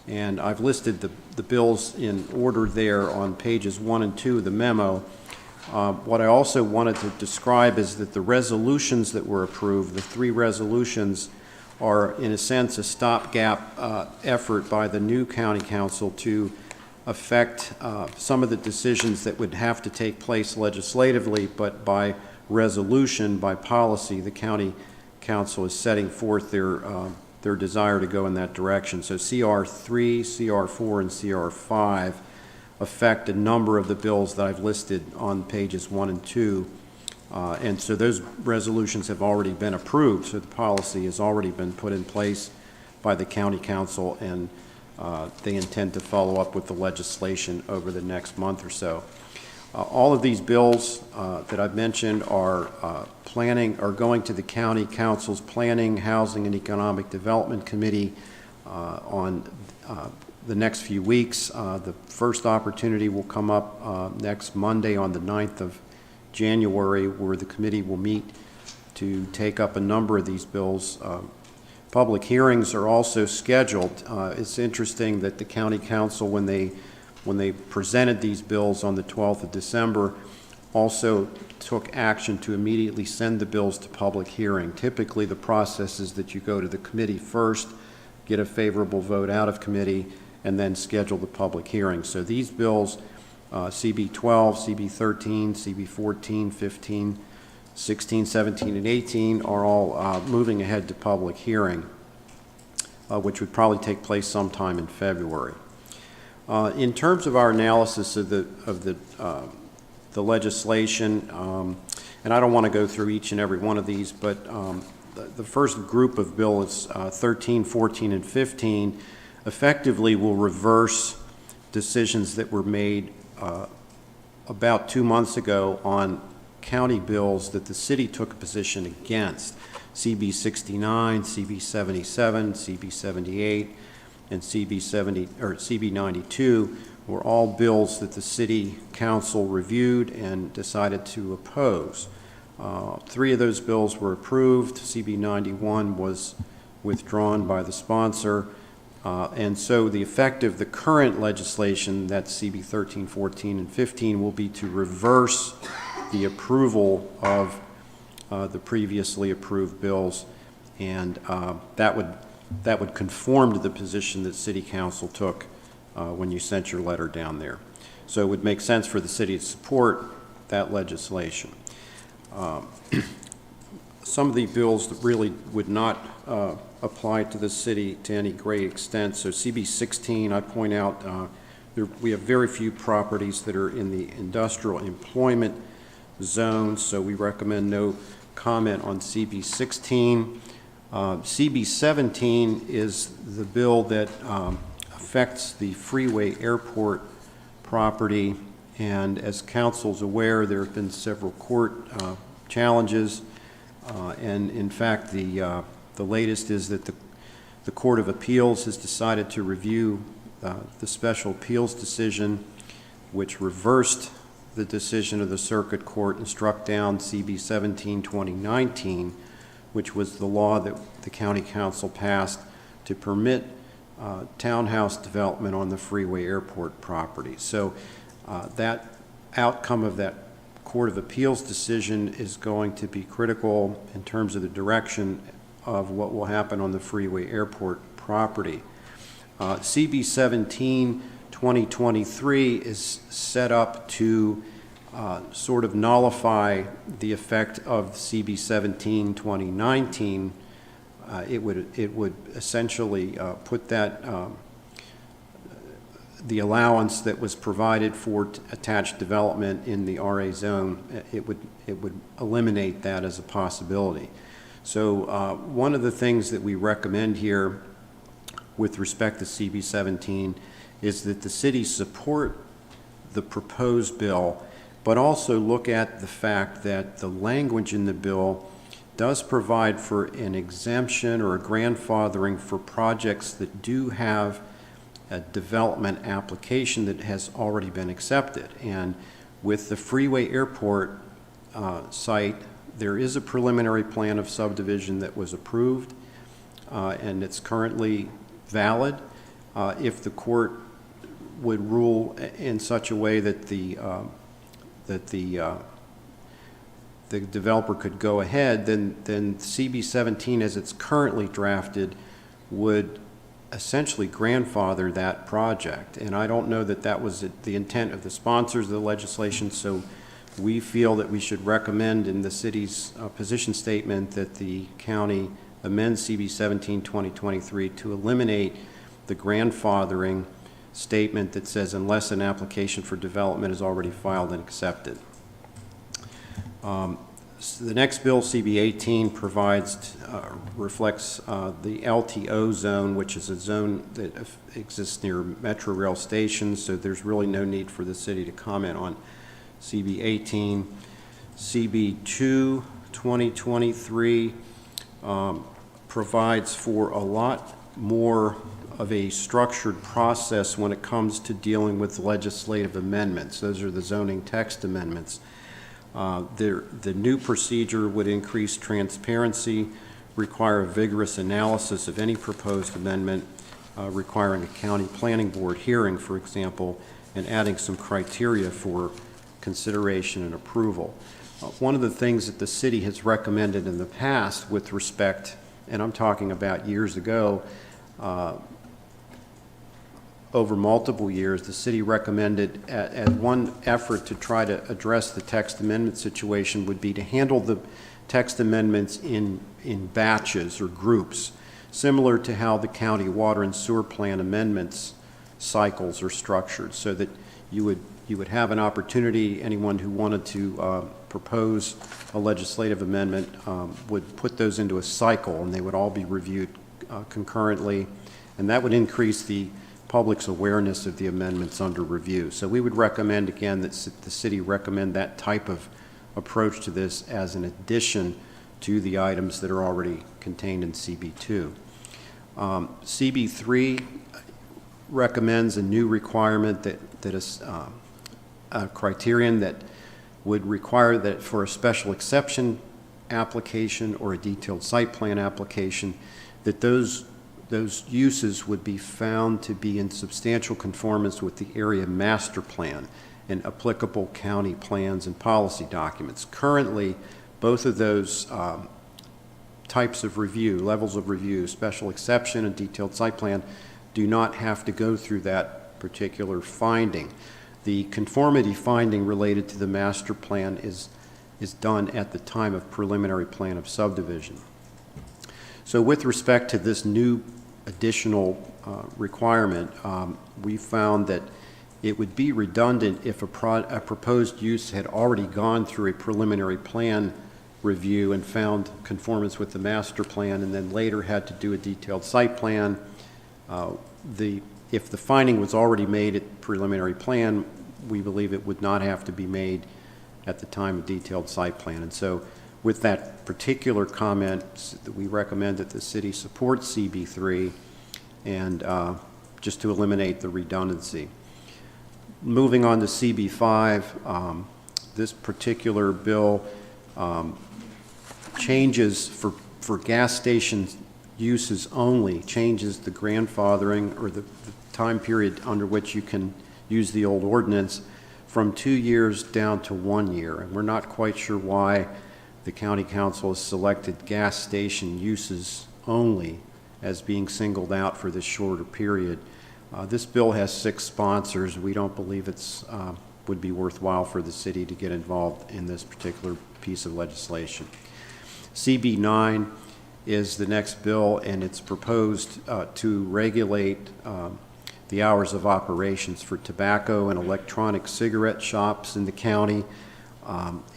S9: And I've listed the bills in order there on pages 1 and 2 of the memo. What I also wanted to describe is that the resolutions that were approved, the 3 resolutions, are in a sense a stopgap effort by the new county council to affect some of the decisions that would have to take place legislatively, but by resolution, by policy, the county council is setting forth their desire to go in that direction. So CR3, CR4, and CR5 affect a number of the bills that I've listed on pages 1 and 2. And so those resolutions have already been approved, so the policy has already been put in place by the county council, and they intend to follow up with the legislation over the next month or so. All of these bills that I've mentioned are going to the county council's Planning, Housing, and Economic Development Committee on the next few weeks. The first opportunity will come up next Monday on the 9th of January, where the committee will meet to take up a number of these bills. Public hearings are also scheduled. It's interesting that the county council, when they presented these bills on the 12th of December, also took action to immediately send the bills to public hearing. Typically, the process is that you go to the committee first, get a favorable vote out of committee, and then schedule the public hearing. So these bills, CB 12, CB 13, CB 14, 15, 16, 17, and 18 are all moving ahead to public hearing. which would probably take place sometime in February. In terms of our analysis of the legislation, and I don't want to go through each and every one of these, but the first group of bills, 13, 14, and 15, effectively will reverse decisions that were made about 2 months ago on county bills that the city took a position against. CB 69, CB 77, CB 78, and CB 92 were all bills that the city council reviewed and decided to oppose. 3 of those bills were approved. CB 91 was withdrawn by the sponsor. And so the effect of the current legislation, that's CB 13, 14, and 15, will be to reverse the approval of the previously approved bills, and that would conform to the position that City Council took when you sent your letter down there. So it would make sense for the city to support that legislation. Some of the bills that really would not apply to the city to any great extent. So CB 16, I point out, we have very few properties that are in the industrial employment zone, so we recommend no comment on CB 16. CB 17 is the bill that affects the Freeway Airport property, and as council's aware, there have been several court challenges, and in fact, the latest is that the Court of Appeals has decided to review the special appeals decision, which reversed the decision of the Circuit Court and struck down CB 17 2019, which was the law that the County Council passed to permit townhouse development on the Freeway Airport property. So that outcome of that Court of Appeals decision is going to be critical in terms of the direction of what will happen on the Freeway Airport property. CB 17 2023 is set up to sort of nullify the effect of CB 17 2019. It would essentially put that the allowance that was provided for attached development in the RA zone, it would eliminate that as a possibility. So one of the things that we recommend here with respect to CB 17 is that the city support the proposed bill, but also look at the fact that the language in the bill does provide for an exemption or a grandfathering for projects that do have a development application that has already been accepted. And with the Freeway Airport site, there is a preliminary plan of subdivision that was approved, and it's currently valid. If the court would rule in such a way that the developer could go ahead, then CB 17 as it's currently drafted would essentially grandfather that project. And I don't know that that was the intent of the sponsors of the legislation, so we feel that we should recommend in the city's position statement that the county amend CB 17 2023 to eliminate the grandfathering statement that says unless an application for development is already filed and accepted. So the next bill, CB 18, reflects the LTO zone, which is a zone that exists near Metro Rail stations, so there's really no need for the city to comment on CB 18. CB 2 2023 provides for a lot more of a structured process when it comes to dealing with legislative amendments. Those are the zoning text amendments. The new procedure would increase transparency, require a vigorous analysis of any proposed amendment, requiring a county planning board hearing, for example, and adding some criteria for consideration and approval. One of the things that the city has recommended in the past with respect, and I'm talking about years ago, over multiple years, the city recommended as one effort to try to address the text amendment situation would be to handle the text amendments in batches or groups. similar to how the county water and sewer plan amendments cycles are structured, so that you would have an opportunity, anyone who wanted to propose a legislative amendment would put those into a cycle, and they would all be reviewed concurrently, and that would increase the public's awareness of the amendments under review. So we would recommend, again, that the city recommend that type of approach to this as an addition to the items that are already contained in CB2. CB3 recommends a new requirement that is a criterion that would require that for a special exception application or a detailed site plan application, that those uses would be found to be in substantial conformance with the area master plan and applicable county plans and policy documents. Currently, both of those types of review, levels of review, special exception and detailed site plan, do not have to go through that particular finding. The conformity finding related to the master plan is done at the time of preliminary plan of subdivision. So with respect to this new additional requirement, we found that it would be redundant if a proposed use had already gone through a preliminary plan review and found conformance with the master plan, and then later had to do a detailed site plan. If the finding was already made at preliminary plan, we believe it would not have to be made at the time of detailed site plan. And so with that particular comment, we recommend that the city support CB3 and just to eliminate the redundancy. Moving on to CB5, this particular bill changes for gas station uses only, changes the grandfathering or the time period under which you can use the old ordinance from 2 years down to 1 year. And we're not quite sure why the county council has selected gas station uses only as being singled out for this shorter period. This bill has 6 sponsors. We don't believe it's would be worthwhile for the city to get involved in this particular piece of legislation. CB9 is the next bill, and it's proposed to regulate the hours of operations for tobacco and electronic cigarette shops in the county.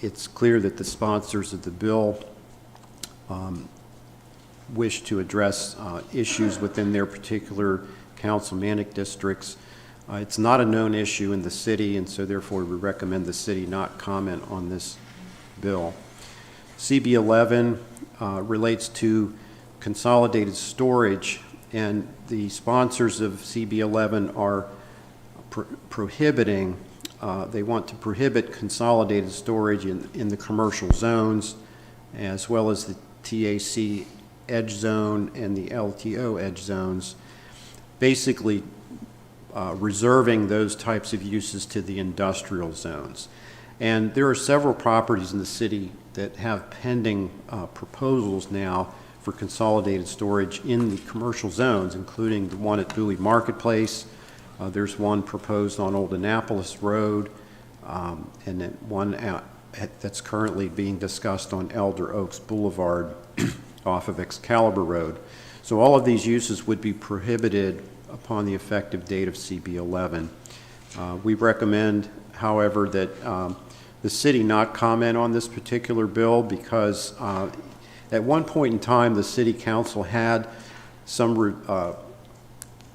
S9: It's clear that the sponsors of the bill wish to address issues within their particular councilmanic districts. It's not a known issue in the city, and so therefore we recommend the city not comment on this bill. CB11 relates to consolidated storage, and the sponsors of CB11 are prohibiting, they want to prohibit consolidated storage in the commercial zones, as well as the TAC edge zone and the LTO edge zones, basically reserving those types of uses to the industrial zones. And there are several properties in the city that have pending proposals now for consolidated storage in the commercial zones, including the one at Bowie Marketplace. There's one proposed on Old Annapolis Road, and then one that's currently being discussed on Elder Oaks Boulevard off of Excalibur Road. So all of these uses would be prohibited upon the effective date of CB11. We recommend, however, that the city not comment on this particular bill because at one point in time, the city council had some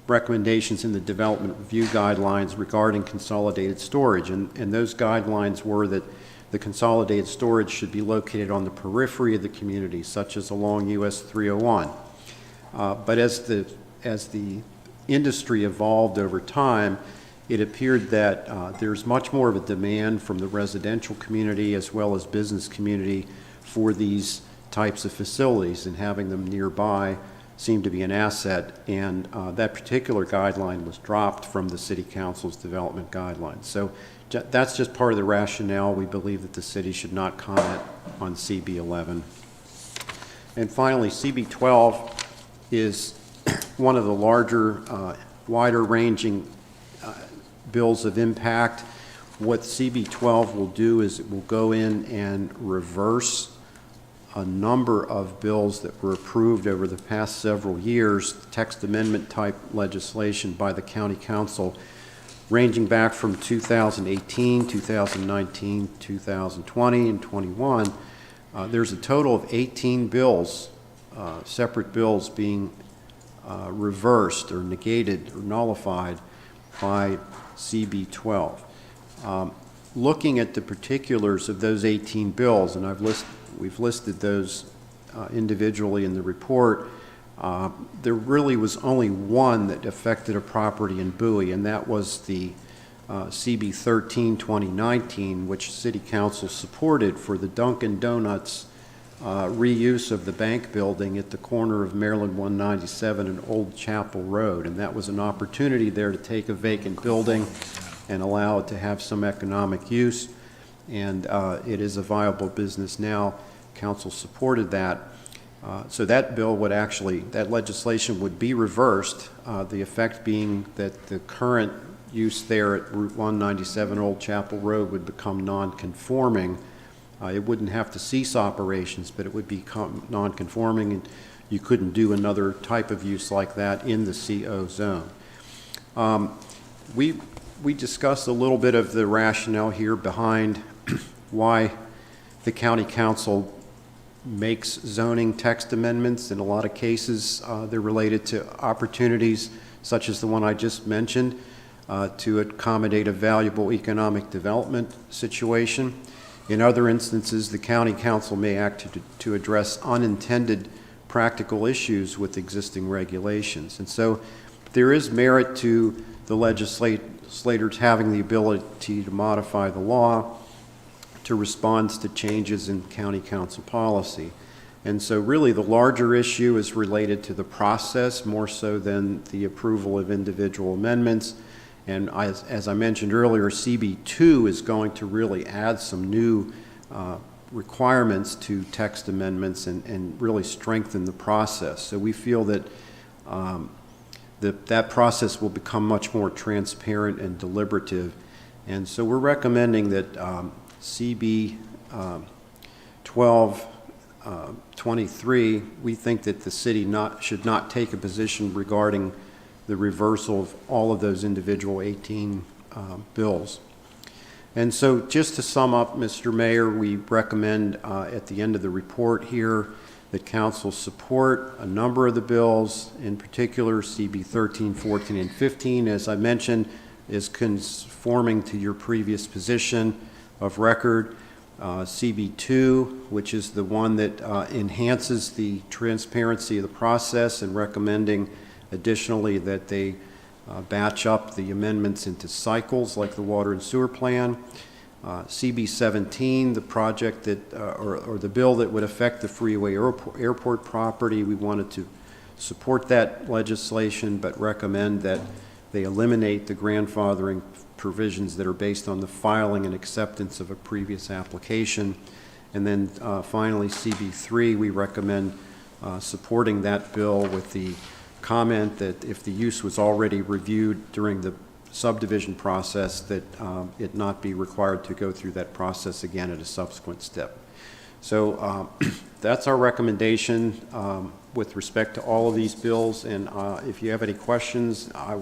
S9: recommendations in the development review guidelines regarding consolidated storage, and those guidelines were that the consolidated storage should be located on the periphery of the community, such as along US 301. But as the industry evolved over time, it appeared that there's much more of a demand from the residential community as well as business community for these types of facilities, and having them nearby seemed to be an asset, and that particular guideline was dropped from the City Council's development guidelines. So that's just part of the rationale. We believe that the city should not comment on CB11. And finally, CB12 is one of the larger, wider-ranging bills of impact. What CB12 will do is it will go in and reverse a number of bills that were approved over the past several years, text amendment type legislation by the county council, ranging back from 2018, 2019, 2020, and 21. There's a total of 18 bills, separate bills being reversed or negated or nullified by CB 12. Looking at the particulars of those 18 bills, and we've listed those individually in the report, there really was only one that affected a property in Bowie, and that was the CB 13 2019, which City Council supported for the Dunkin' Donuts reuse of the bank building at the corner of Maryland 197 and Old Chapel Road. And that was an opportunity there to take a vacant building and allow it to have some economic use. And it is a viable business now. Council supported that. So that bill would actually, that legislation would be reversed, the effect being that the current use there at Route 197 Old Chapel Road would become non-conforming. It wouldn't have to cease operations, but it would become non-conforming, and you couldn't do another type of use like that in the CO zone. We discussed a little bit of the rationale here behind why the county council makes zoning text amendments. In a lot of cases, they're related to opportunities such as the one I just mentioned to accommodate a valuable economic development situation. In other instances, the county council may act to address unintended practical issues with existing regulations. And so there is merit to the legislators having the ability to modify the law to respond to changes in county council policy. And so really the larger issue is related to the process more so than the approval of individual amendments. And as I mentioned earlier, CB2 is going to really add some new requirements to text amendments and really strengthen the process. So we feel that that process will become much more transparent and deliberative. And so we're recommending that CB 1223, we think that the city should not take a position regarding the reversal of all of those individual 18 bills. And so just to sum up, Mr. Mayor, we recommend at the end of the report here that council support a number of the bills, in particular CB 13, 14, and 15, as I mentioned, is conforming to your previous position of record. CB2, which is the one that enhances the transparency of the process, and recommending additionally that they batch up the amendments into cycles like the water and sewer plan. CB 17, the project that, or the bill that would affect the freeway airport property, we wanted to support that legislation, but recommend that they eliminate the grandfathering provisions that are based on the filing and acceptance of a previous application. And then finally, CB3, we recommend supporting that bill with the comment that if the use was already reviewed during the subdivision process, that it not be required to go through that process again at a subsequent step. So that's our recommendation with respect to all of these bills. And if you have any questions, I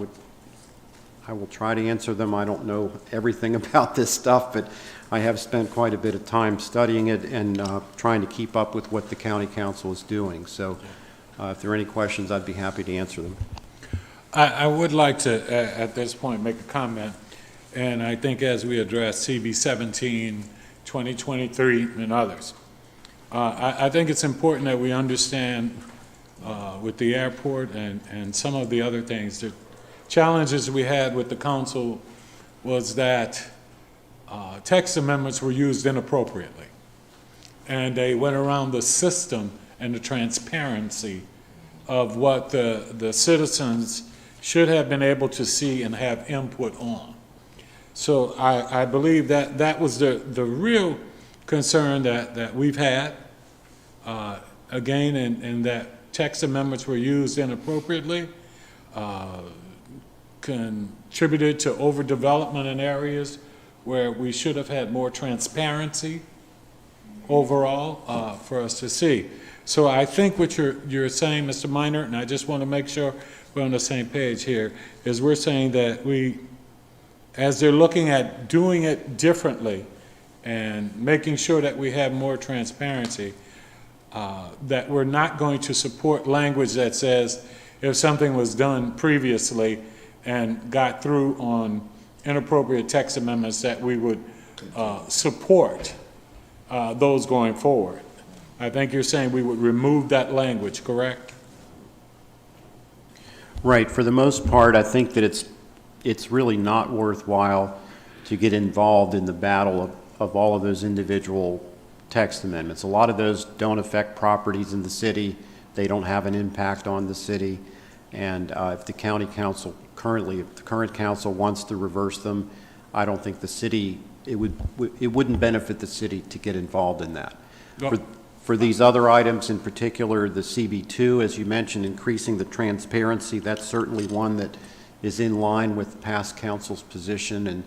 S9: will try to answer them. I don't know everything about this stuff, but I have spent quite a bit of time studying it and trying to keep up with what the county council is doing. So if there are any questions, I'd be happy to answer them.
S1: I would like to, at this point, make a comment. And I think as we address CB 17, 2023, and others, I think it's important that we understand with the airport and some of the other things, the challenges we had with the council was that text amendments were used inappropriately. And they went around the system and the transparency of what the citizens should have been able to see and have input on. So I believe that that was the real concern that we've had, again, and that text amendments were used inappropriately, contributed to overdevelopment in areas where we should have had more transparency overall for us to see. So I think what you're saying, Mr. Minor, and I just want to make sure we're on the same page here, is we're saying that as they're looking at doing it differently and making sure that we have more transparency, that we're not going to support language that says if something was done previously and got through on inappropriate text amendments, that we would support those going forward. I think you're saying we would remove that language, correct?
S9: Right, for the most part, I think that it's really not worthwhile to get involved in the battle of all of those individual text amendments. A lot of those don't affect properties in the city. They don't have an impact on the city. And if the county council if the current council wants to reverse them, I don't think the city, it wouldn't benefit the city to get involved in that.
S1: No.
S9: For these other items, in particular, the CB2, as you mentioned, increasing the transparency, that's certainly one that is in line with past council's position, and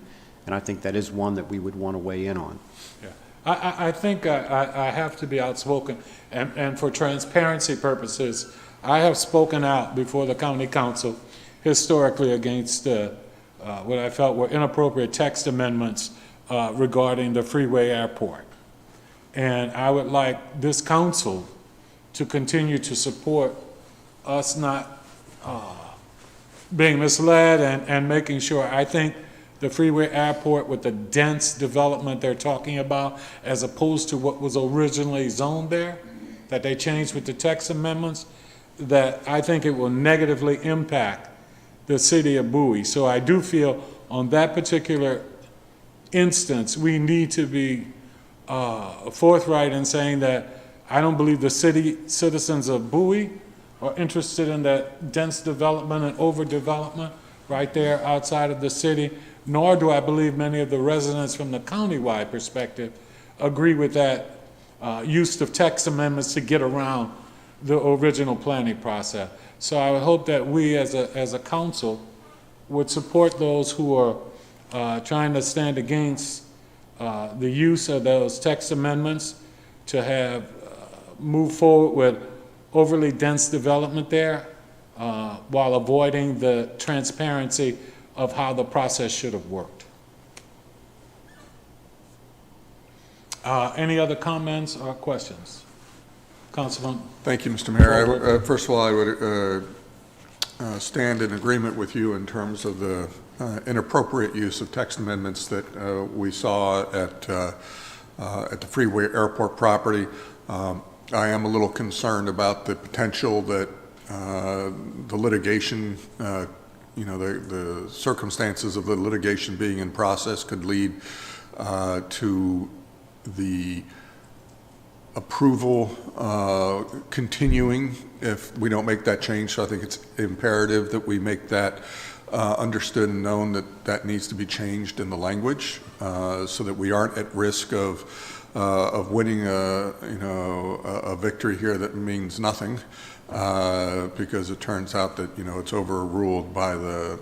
S9: I think that is one that we would want to weigh in on.
S1: Yeah. I think I have to be outspoken, and for transparency purposes, I have spoken out before the county council historically against what I felt were inappropriate text amendments regarding the freeway airport. And I would like this council to continue to support us not being misled and making sure. I think the freeway airport with the dense development they're talking about, as opposed to what was originally zoned there, that they changed with the text amendments, that I think it will negatively impact the city of Bowie. So I do feel on that particular instance, we need to be forthright in saying that I don't believe the citizens of Bowie are interested in that dense development and overdevelopment right there outside of the city, nor do I believe many of the residents from the countywide perspective agree with that use of text amendments to get around the original planning process. So I would hope that we as a council would support those who are trying to stand against the use of those text amendments to have move forward with overly dense development there while avoiding the transparency of how the process should have worked. Any other comments or questions? Councilman?
S4: Thank you, Mr. Mayor. First of all, I would stand in agreement with you in terms of the inappropriate use of text amendments that we saw at the freeway airport property. I am a little concerned about the potential that the litigation, the circumstances of the litigation being in process could lead to the approval continuing if we don't make that change. So I think it's imperative that we make that understood and known that that needs to be changed in the language so that we aren't at risk of winning a victory here that means nothing because it turns out that it's overruled by the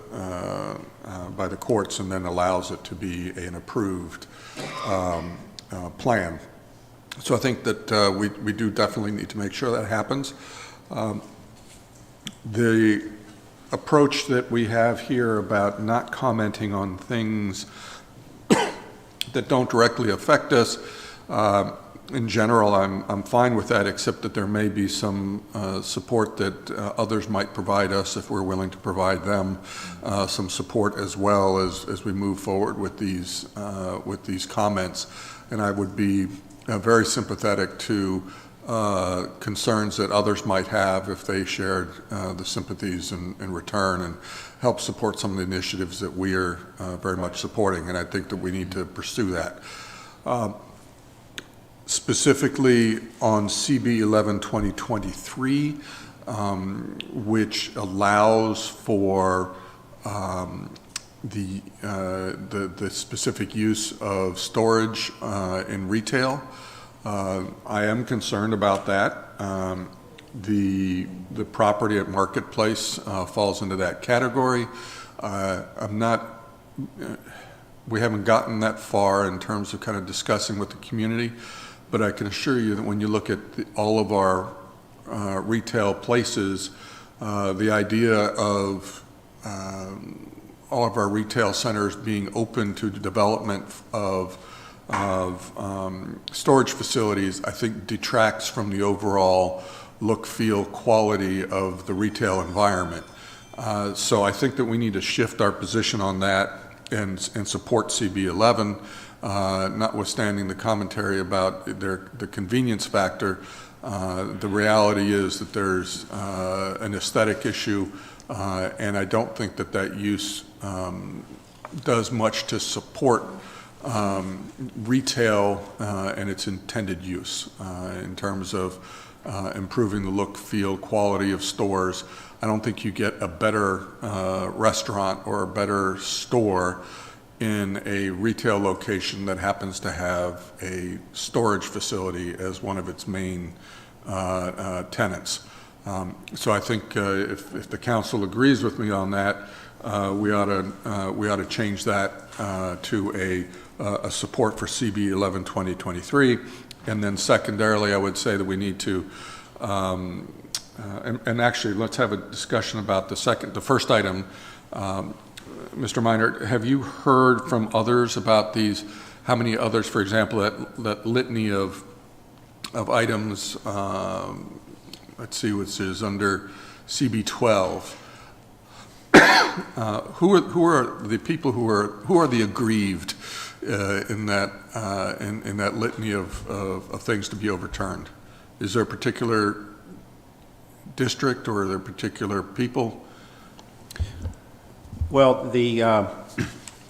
S4: courts and then allows it to be an approved plan. So I think that we do definitely need to make sure that happens. The approach that we have here about not commenting on things that don't directly affect us, in general, I'm fine with that, except that there may be some support that others might provide us if we're willing to provide them some support as well as we move forward with these comments. And I would be very sympathetic to concerns that others might have if they shared the sympathies in return and help support some of the initiatives that we are very much supporting. And I think that we need to pursue that. Specifically on CB 11-2023, which allows for the specific use of storage in retail. I am concerned about that. The property at Marketplace falls into that category. We haven't gotten that far in terms of kind of discussing with the community, but I can assure you that when you look at all of our retail places, the idea of all of our retail centers being open to the development of storage facilities, I think detracts from the overall look, feel, quality of the retail environment. So I think that we need to shift our position on that and support CB11, notwithstanding the commentary about the convenience factor. The reality is that there's an aesthetic issue, and I don't think that that use does much to support retail and its intended use in terms of improving the look, feel, quality of stores. I don't think you get a better restaurant or a better store in a retail location that happens to have a storage facility as one of its main tenants. So I think if the council agrees with me on that, we ought to change that to a support for CB 11 2023, and then secondarily, I would say that we need to, and actually, let's have a discussion about the first item. Mr. Minor, have you heard from others about these? How many others, for example, that litany of items? Let's see, which is under CB 12. Who are the people who are the aggrieved in that litany of things to be overturned? Is there a particular district or are there particular people?
S9: Well, the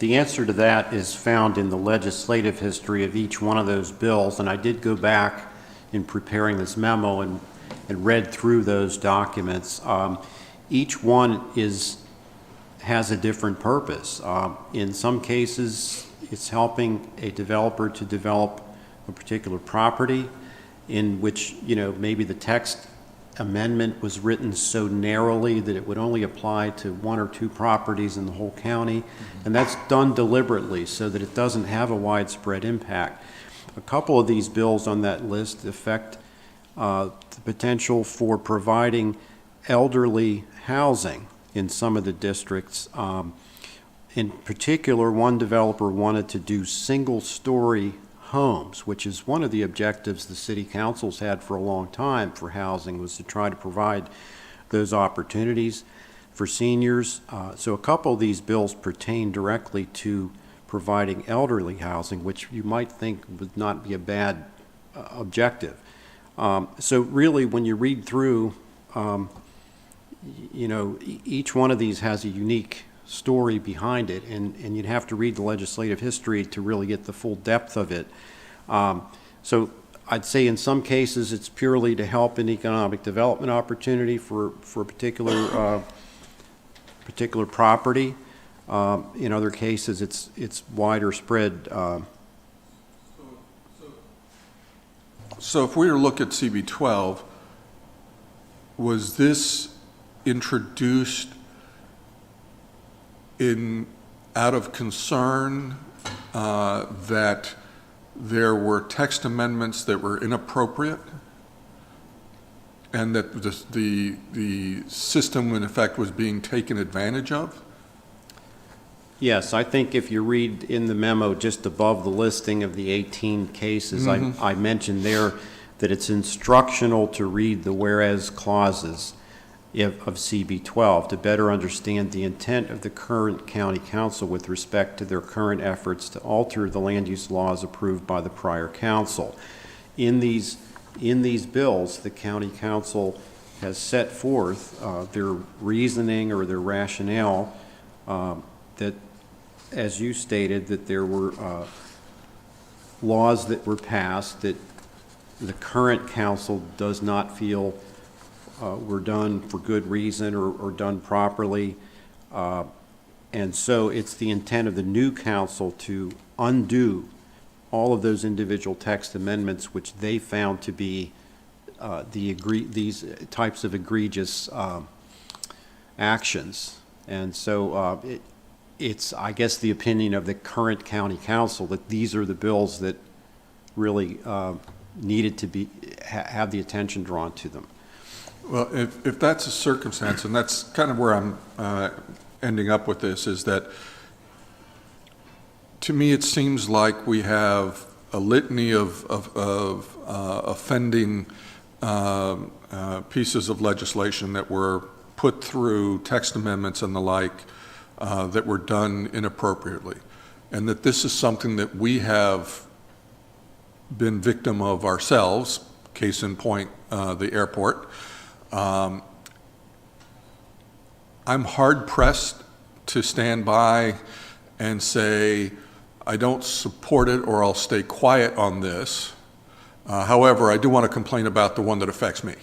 S9: answer to that is found in the legislative history of each one of those bills, and I did go back in preparing this memo and read through those documents. Each one has a different purpose. In some cases, it's helping a developer to develop a particular property in which, maybe the text amendment was written so narrowly that it would only apply to one or two properties in the whole county, and that's done deliberately so that it doesn't have a widespread impact. A couple of these bills on that list affect the potential for providing elderly housing in some of the districts. In particular, one developer wanted to do single-story homes, which is one of the objectives the city councils had for a long time for housing, was to try to provide those opportunities for seniors. So a couple of these bills pertain directly to providing elderly housing, which you might think would not be a bad objective. So really, when you read through, each one of these has a unique story behind it, and you'd have to read the legislative history to really get the full depth of it. So I'd say in some cases it's purely to help an economic development opportunity for a particular property. In other cases, it's wider spread.
S4: So if we were to look at CB 12, was this introduced out of concern that there were text amendments that were inappropriate and that the system in effect was being taken advantage of?
S9: Yes, I think if you read in the memo just above the listing of the 18 cases, I mentioned there that it's instructional to read the whereas clauses of CB 12 to better understand the intent of the current county council with respect to their current efforts to alter the land use laws approved by the prior council. In these bills, the county council has set forth their reasoning or their rationale that, as you stated, that there were laws that were passed that the current council does not feel were done for good reason or done properly. And so it's the intent of the new council to undo all of those individual text amendments which they found to be these types of egregious actions. And so it's, I guess, the opinion of the current county council that these are the bills that really needed to be, have the attention drawn to them.
S4: Well, if that's a circumstance, and that's kind of where I'm ending up with this, is that to me it seems like we have a litany of offending pieces of legislation that were put through text amendments and the like that were done inappropriately, and that this is something that we have been victim of ourselves, case in point, the airport. I'm hard-pressed to stand by and say, I don't support it or I'll stay quiet on this. However, I do want to complain about the one that affects me.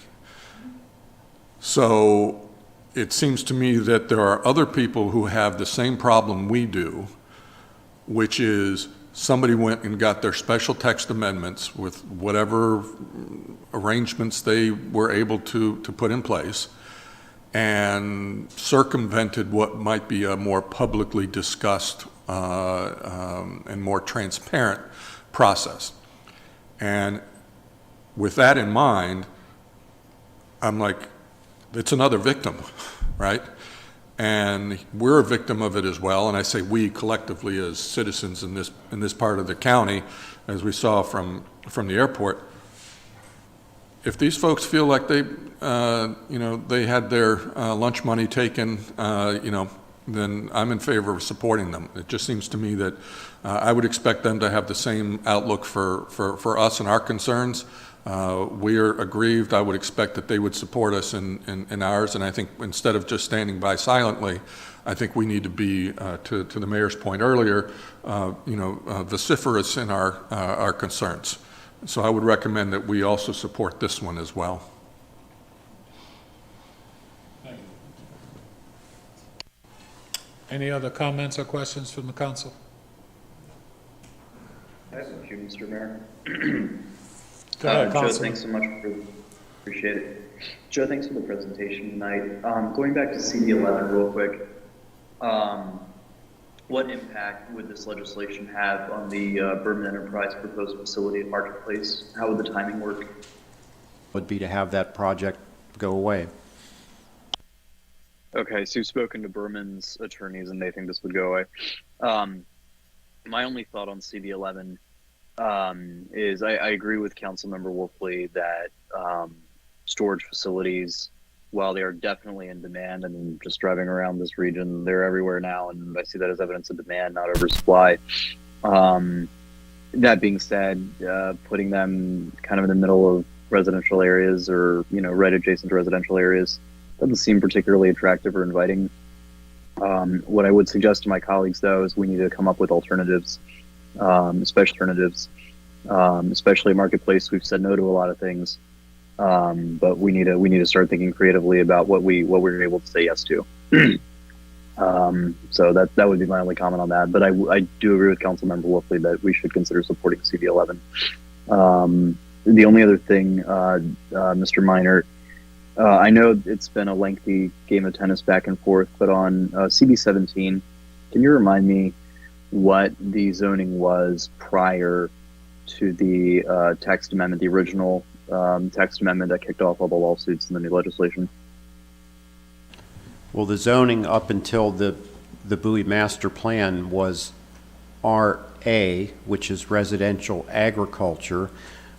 S4: So it seems to me that there are other people who have the same problem we do, which is somebody went and got their special text amendments with whatever arrangements they were able to put in place and circumvented what might be a more publicly discussed and more transparent process. And with that in mind, I'm like, it's another victim, right? And we're a victim of it as well. And I say we collectively as citizens in this part of the county, as we saw from the airport. If these folks feel like they, they had their lunch money taken, then I'm in favor of supporting them. It just seems to me that I would expect them to have the same outlook for us and our concerns. We are aggrieved. I would expect that they would support us in ours, and I think instead of just standing by silently, I think we need to be, to the mayor's point earlier, vociferous in our concerns. So I would recommend that we also support this one as well.
S1: Any other comments or questions from the council?
S12: I have a few, Mr. Mayor.
S1: Go ahead,
S12: Joe,
S1: Councilman.
S12: thanks so much appreciate it. Joe, thanks for the presentation tonight. Going back to CD11 real quick, what impact would this legislation have on the Bourbon Enterprise proposed facility at Marketplace? How would the timing work?
S9: Would be to have that project go away.
S12: Okay, so you've spoken to Berman's attorneys and they think this would go away. My only thought on CD11 is I agree with Councilmember Wolfley that storage facilities, while they are definitely in demand, and just driving around this region, they're everywhere now, and I see that as evidence of demand, not oversupply. That being said, putting them kind of in the middle of residential areas or, right adjacent to residential areas doesn't seem particularly attractive or inviting. What I would suggest to my colleagues, though, is we need to come up with alternatives, especially Marketplace. We've said no to a lot of things, but we need to start thinking creatively about what we're able to say yes to. So that would be my only comment on that. But I do agree with Councilmember Wolfley that we should consider supporting CD11. The only other thing, Mr. Minor, I know it's been a lengthy game of tennis back and forth, but on CB17, can you remind me what the zoning was prior to the text amendment, the original text amendment that kicked off all the lawsuits and the new legislation?
S9: Well, the zoning up until the Bowie master plan was RA, which is residential agriculture,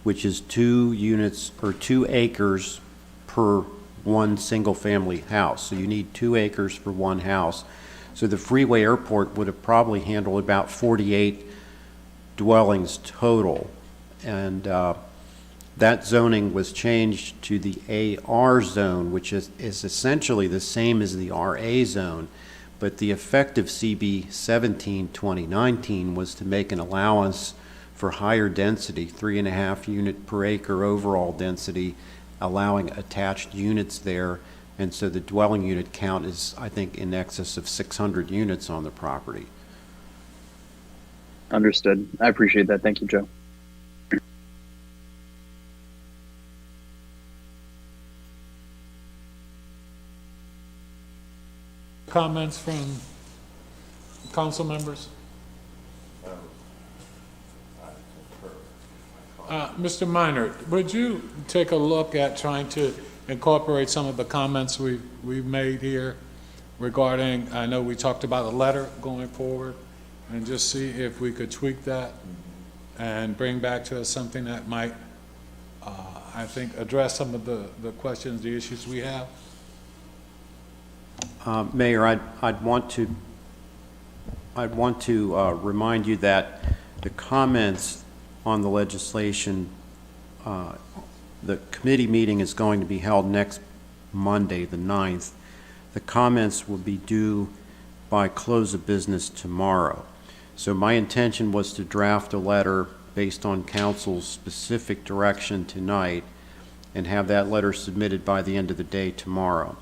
S9: which is 2 units or 2 acres per one single family house. So you need 2 acres for one house. So the Freeway Airport would have probably handled about 48 dwellings total. And that zoning was changed to the AR zone, which is essentially the same as the RA zone. But the effective CB 17 2019 was to make an allowance for higher density, 3.5 unit per acre overall density, allowing attached units there. And so the dwelling unit count is, I think, in excess of 600 units on the property.
S12: Understood. I appreciate that. Thank you, Joe.
S1: Comments from council members? Mr. Minor, would you take a look at trying to incorporate some of the comments we've made here regarding, I know we talked about a letter going forward, and just see if we could tweak that and bring back to us something that might, I think, address some of the questions, the issues we have?
S9: Mayor, I'd want to remind you that the comments on the legislation, the committee meeting is going to be held next Monday, the 9th. The comments will be due by close of business tomorrow. So my intention was to draft a letter based on council's specific direction tonight and have that letter submitted by the end of the day tomorrow.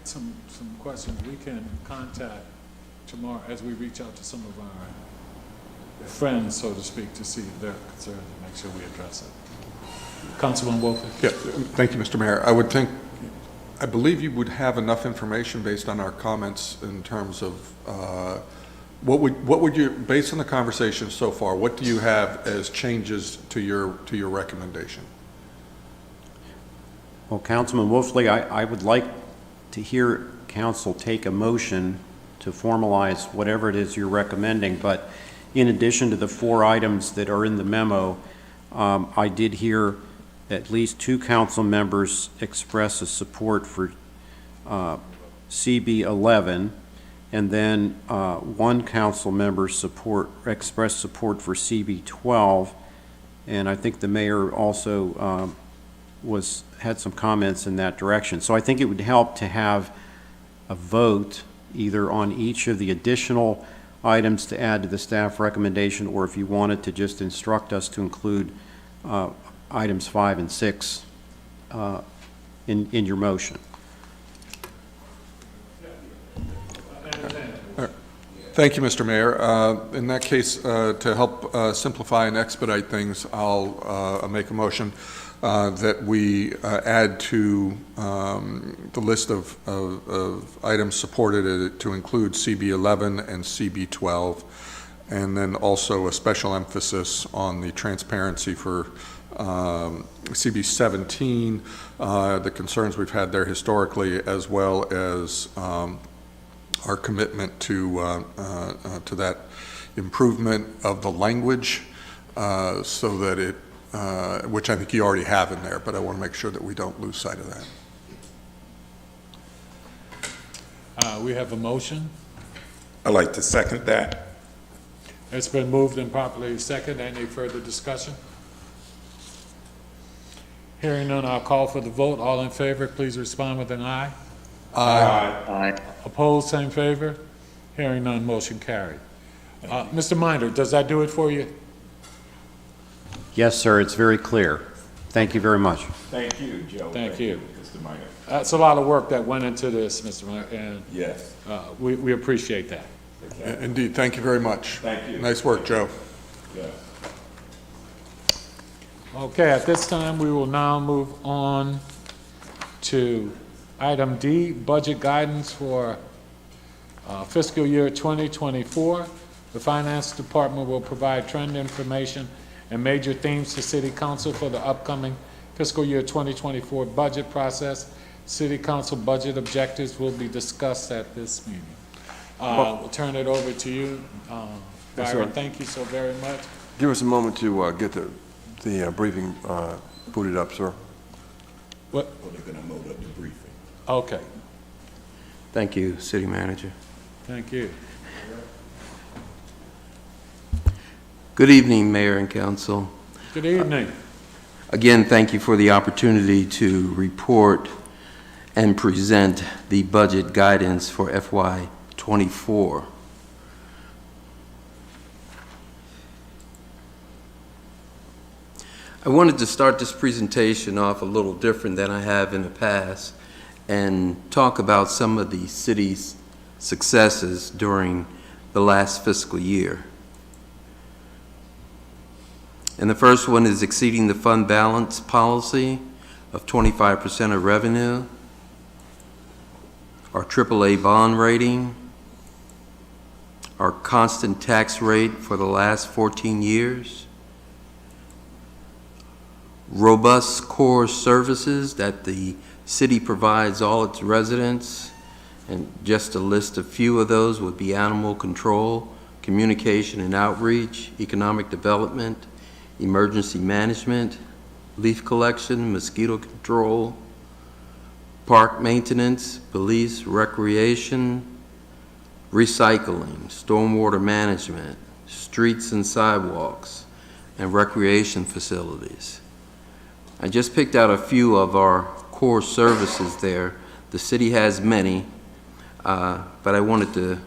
S1: Some questions we can contact tomorrow as we reach out to some of our friends, so to speak, to see if they're concerned and make sure we address it. Councilman Wolford?
S4: Yeah, thank you, Mr. Mayor. I believe you would have enough information based on our comments in terms of, what would you, based on the conversation so far, what do you have as changes to your recommendation?
S9: Well, Councilman Wolfley, I would like to hear council take a motion to formalize whatever it is you're recommending, but in addition to the 4 items that are in the memo, I did hear at least 2 council members express a support for CB 11, and then 1 council member expressed support for CB 12, and I think the mayor also had some comments in that direction. So I think it would help to have a vote either on each of the additional items to add to the staff recommendation, or if you wanted to just instruct us to include items 5 and 6 in your motion.
S4: Thank you, Mr. Mayor. In that case, to help simplify and expedite things, I'll make a motion that we add to the list of items supported to include CB 11 and CB 12, and then also a special emphasis on the transparency for CB 17, the concerns we've had there historically, as well as our commitment to that improvement of the language, so that it, which I think you already have in there, but I want to make sure that we don't lose sight of that.
S1: We have a motion.
S5: I'd like to second that.
S1: It's been moved and properly seconded. Any further discussion? Hearing none, I'll call for the vote. All in favor, please respond with an aye.
S12: Aye.
S1: Opposed, same favor. Hearing none, motion carried. Mr. Minor, does that do it for you?
S9: Yes, sir, it's very clear. Thank you very much.
S5: Thank you, Joe.
S1: Thank you.
S5: Mr. Minor.
S1: That's a lot of work that went into this, Mr. Minor, and
S5: Yes.
S1: we appreciate that.
S4: Indeed, thank you very much.
S5: Thank you.
S4: Nice work, Joe.
S5: Yes.
S1: Okay, at this time, we will now move on to item D, budget guidance for fiscal year 2024. The Finance Department will provide trend information and major themes to City Council for the upcoming fiscal year 2024 budget process. City Council budget objectives will be discussed at this meeting. We'll turn it over to you,
S6: Yes,
S1: Byron.
S6: sir.
S1: Thank you so very much.
S6: Give us a moment to get the briefing booted up, sir.
S1: What?
S5: Well, they're going to move up the briefing.
S1: Okay,
S13: Thank you, City Manager.
S1: thank you.
S13: Good evening, Mayor and Council.
S1: Good evening.
S13: Again, thank you for the opportunity to report and present the budget guidance for FY24. I wanted to start this presentation off a little different than I have in the past and talk about some of the city's successes during the last fiscal year. And the first one is exceeding the fund balance policy of 25% of revenue, our AAA bond rating, our constant tax rate for the last 14 years, robust core services that the city provides all its residents, and just to list a few of those would be animal control, communication and outreach, economic development, emergency management, leaf collection, mosquito control, park maintenance, police, recreation, recycling, stormwater management, streets and sidewalks, and recreation facilities. I just picked out a few of our core services there. The city has many, but I wanted to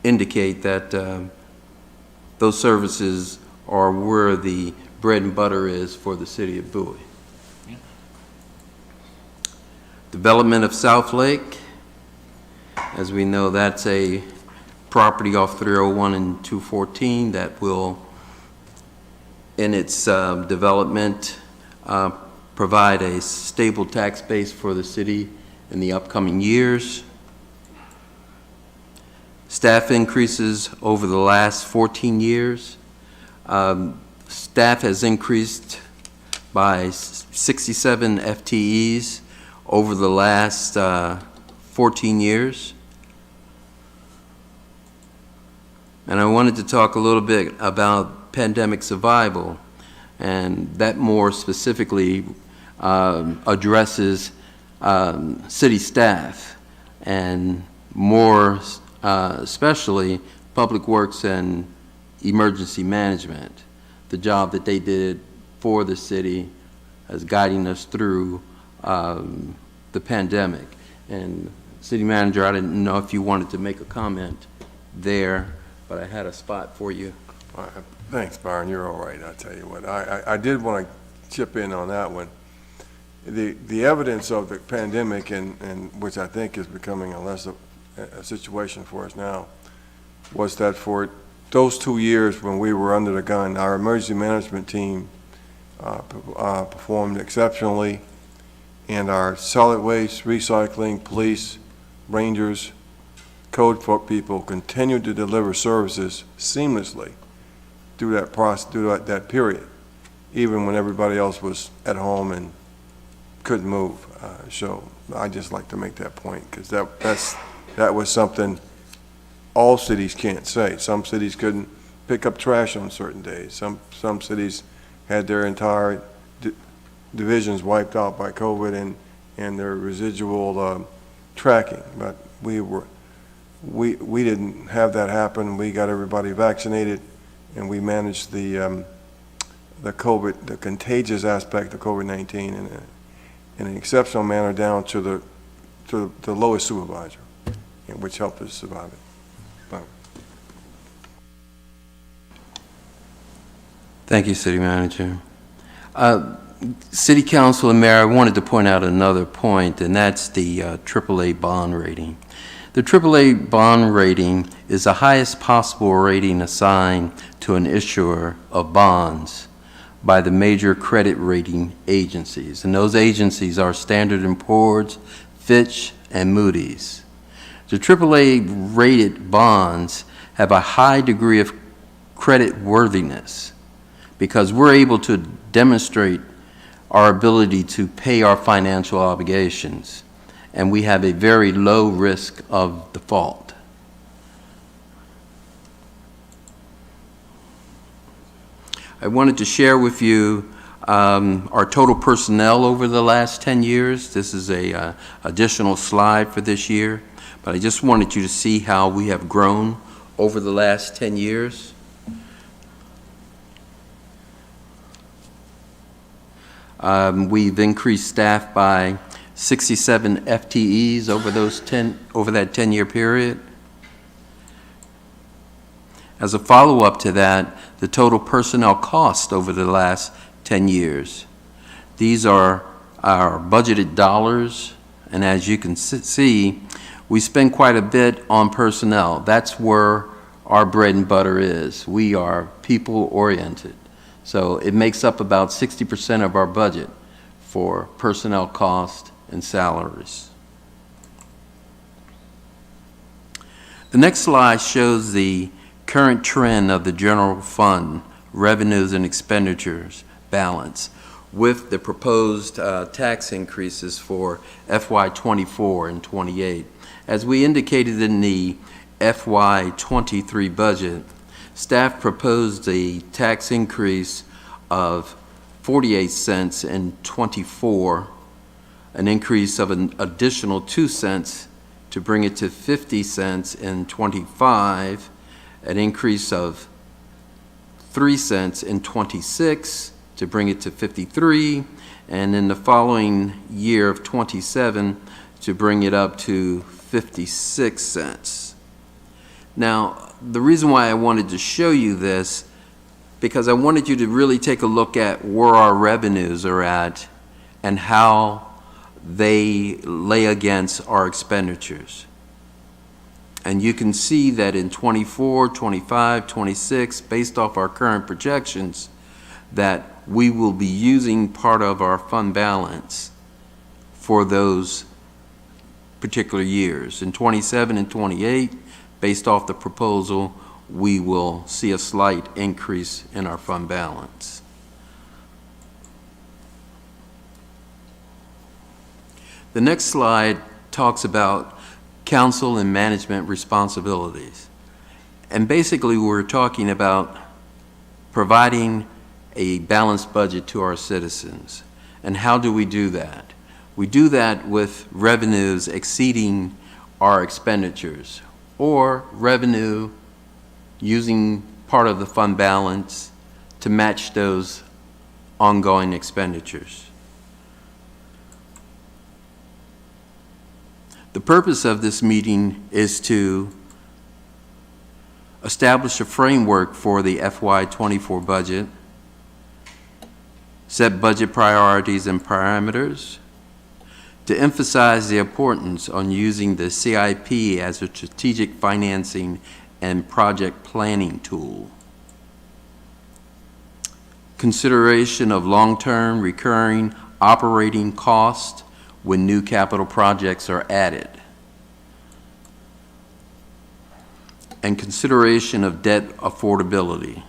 S13: indicate that those services are where the bread and butter is for the city of Bowie. Development of South Lake, as we know, that's a property off 301 and 214 that will, in its development, provide a stable tax base for the city in the upcoming years. Staff increases over the last 14 years. Staff has increased by 67 FTEs over the last 14 years. And I wanted to talk a little bit about pandemic survival, and that more specifically addresses city staff, and more especially public works and emergency management, the job that they did for the city as guiding us through the pandemic. And City Manager, I didn't know if you wanted to make a comment there, but I had a spot for you.
S6: Thanks, Byron, you're all right, I'll tell you what. I did want to chip in on that one. The evidence of the pandemic, and which I think is becoming a situation for us now, was that for those 2 years when we were under the gun, our emergency management team performed exceptionally, and our solid waste, recycling, police, rangers, code people continued to deliver services seamlessly through that process, through that period, even when everybody else was at home and couldn't move. So I just like to make that point, because that was something all cities can't say. Some cities couldn't pick up trash on certain days. Some cities had their entire divisions wiped out by COVID and their residual tracking. But we didn't have that happen. We got everybody vaccinated, and we managed the COVID, the contagious aspect of COVID-19 in an exceptional manner down to the lowest supervisor, which helped us survive it.
S13: Thank you, City Manager. City Council and Mayor, I wanted to point out another point, and that's the AAA bond rating. The AAA bond rating is the highest possible rating assigned to an issuer of bonds by the major credit rating agencies, and those agencies are Standard & Poor's, Fitch, and Moody's. The AAA rated bonds have a high degree of credit worthiness because we're able to demonstrate our ability to pay our financial obligations, and we have a very low risk of default. I wanted to share with you our total personnel over the last 10 years. This is a additional slide for this year, but I just wanted you to see how we have grown over the last 10 years. We've increased staff by 67 FTEs over that 10-year period. As a follow-up to that, the total personnel cost over the last 10 years. These are our budgeted dollars, and as you can see, we spend quite a bit on personnel. That's where our bread and butter is. We are people-oriented. So it makes up about 60% of our budget for personnel cost and salaries. The next slide shows the current trend of the general fund revenues and expenditures balance with the proposed tax increases for FY24 and 28. As we indicated in the FY23 budget, staff proposed a tax increase of 48 cents in 24, an increase of an additional 2 cents to bring it to 50 cents in 25, an increase of 3 cents in 26 to bring it to 53, and in the following year of 27 to bring it up to 56 cents. Now, the reason why I wanted to show you this, because I wanted you to really take a look at where our revenues are at and how they lay against our expenditures. And you can see that in 24, 25, 26, based off our current projections, that we will be using part of our fund balance for those particular years. In 27 and 28, based off the proposal, we will see a slight increase in our fund balance. The next slide talks about council and management responsibilities. And basically, we're talking about providing a balanced budget to our citizens. And how do we do that? We do that with revenues exceeding our expenditures, or revenue using part of the fund balance to match those ongoing expenditures. The purpose of this meeting is to establish a framework for the FY24 budget, set budget priorities and parameters, to emphasize the importance on using the CIP as a strategic financing and project planning tool. Consideration of long-term recurring operating costs when new capital projects are added. And consideration of debt affordability.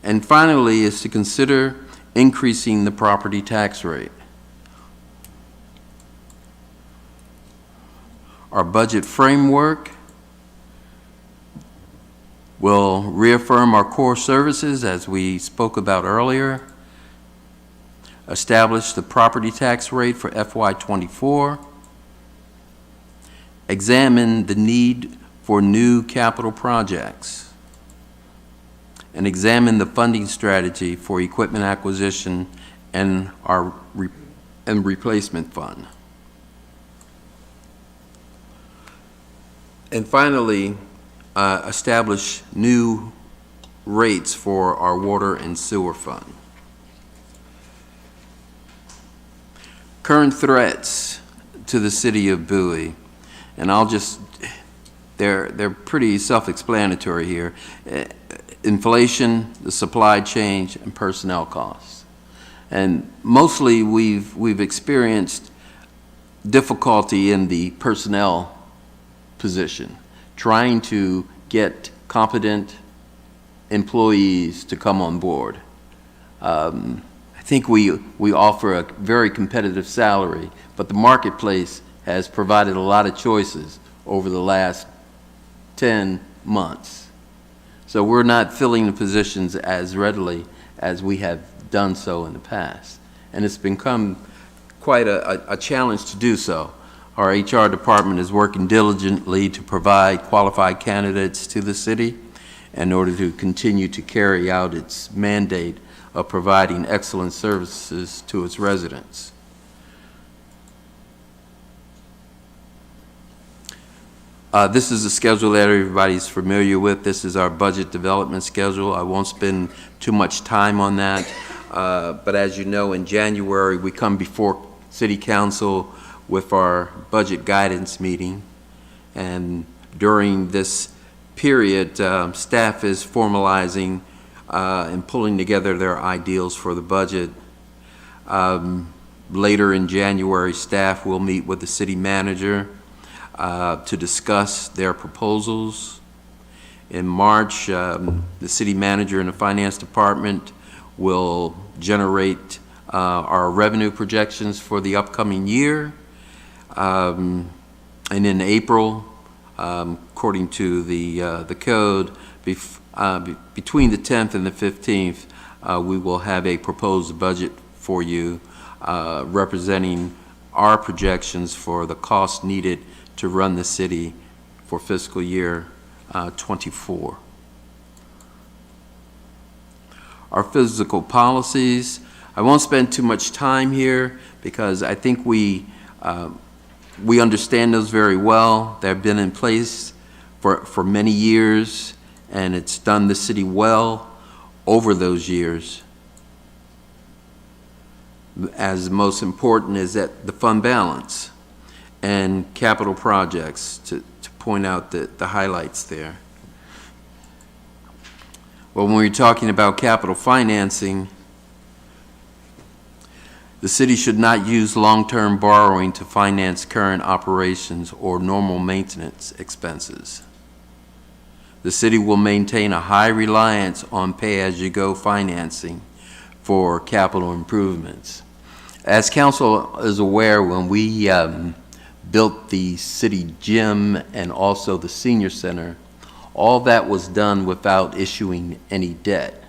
S13: And finally is to consider increasing the property tax rate. Our budget framework will reaffirm our core services as we spoke about earlier, establish the property tax rate for FY24, examine the need for new capital projects, and examine the funding strategy for equipment acquisition and our replacement fund. And finally, establish new rates for our water and sewer fund. Current threats to the city of Bowie, and they're pretty self-explanatory here. Inflation, the supply chain, and personnel costs. And mostly we've experienced difficulty in the personnel position, trying to get competent employees to come on board. I think we offer a very competitive salary, but the marketplace has provided a lot of choices over the last 10 months. So we're not filling the positions as readily as we have done so in the past. And it's become quite a challenge to do so. Our HR department is working diligently to provide qualified candidates to the city in order to continue to carry out its mandate of providing excellent services to its residents. This is a schedule that everybody's familiar with. This is our budget development schedule. I won't spend too much time on that. But as you know, in January, we come before City Council with our budget guidance meeting. And during this period, staff is formalizing and pulling together their ideals for the budget. Later in January, staff will meet with the city manager to discuss their proposals. In March, the city manager and the finance department will generate our revenue projections for the upcoming year. And in April, according to the code, between the 10th and the 15th, we will have a proposed budget for you representing our projections for the cost needed to run the city for fiscal year 24. Our physical policies, I won't spend too much time here because I think we understand those very well. They've been in place for many years, and it's done the city well over those years. As most important is that the fund balance and capital projects, to point out the highlights there. Well, when we're talking about capital financing, the city should not use long-term borrowing to finance current operations or normal maintenance expenses. The city will maintain a high reliance on pay-as-you-go financing for capital improvements. As council is aware, when we built the city gym and also the senior center, all that was done without issuing any debt.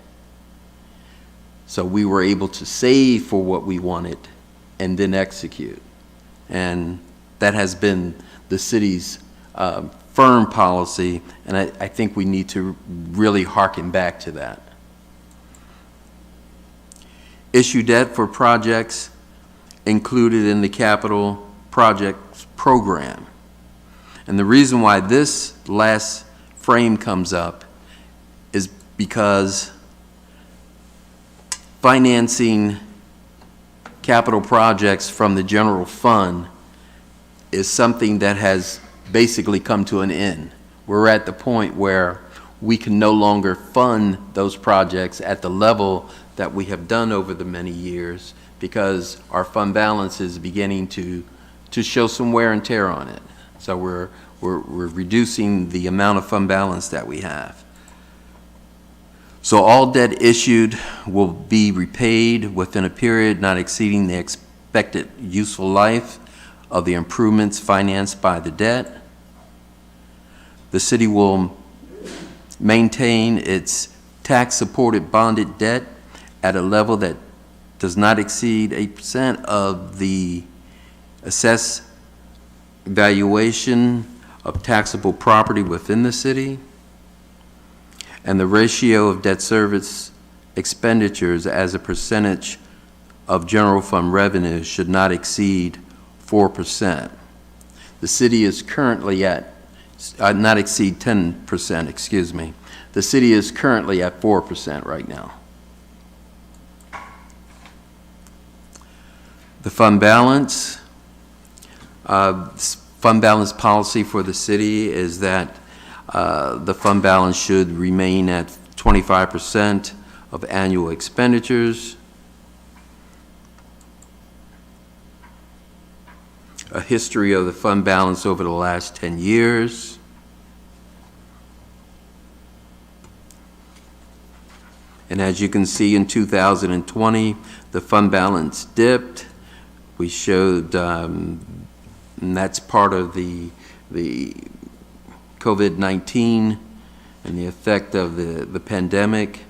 S13: So we were able to save for what we wanted and then execute. And that has been the city's firm policy, and I think we need to really hearken back to that. Issue debt for projects included in the capital projects program. And the reason why this last frame comes up is because financing capital projects from the general fund is something that has basically come to an end. We're at the point where we can no longer fund those projects at the level that we have done over the many years because our fund balance is beginning to show some wear and tear on it. So we're reducing the amount of fund balance that we have. So all debt issued will be repaid within a period not exceeding the expected useful life of the improvements financed by the debt. The city will maintain its tax-supported bonded debt at a level that does not exceed 8% of the assessed valuation of taxable property within the city, and the ratio of debt service expenditures as a percentage of general fund revenue should not exceed 4%. The city is currently at, not exceed 10%, excuse me. The city is currently at 4% right now. The fund balance policy for the city is that the fund balance should remain at 25% of annual expenditures. A history of the fund balance over the last 10 years. And as you can see, in 2020, the fund balance dipped. We showed, and that's part of the COVID-19 and the effect of the pandemic.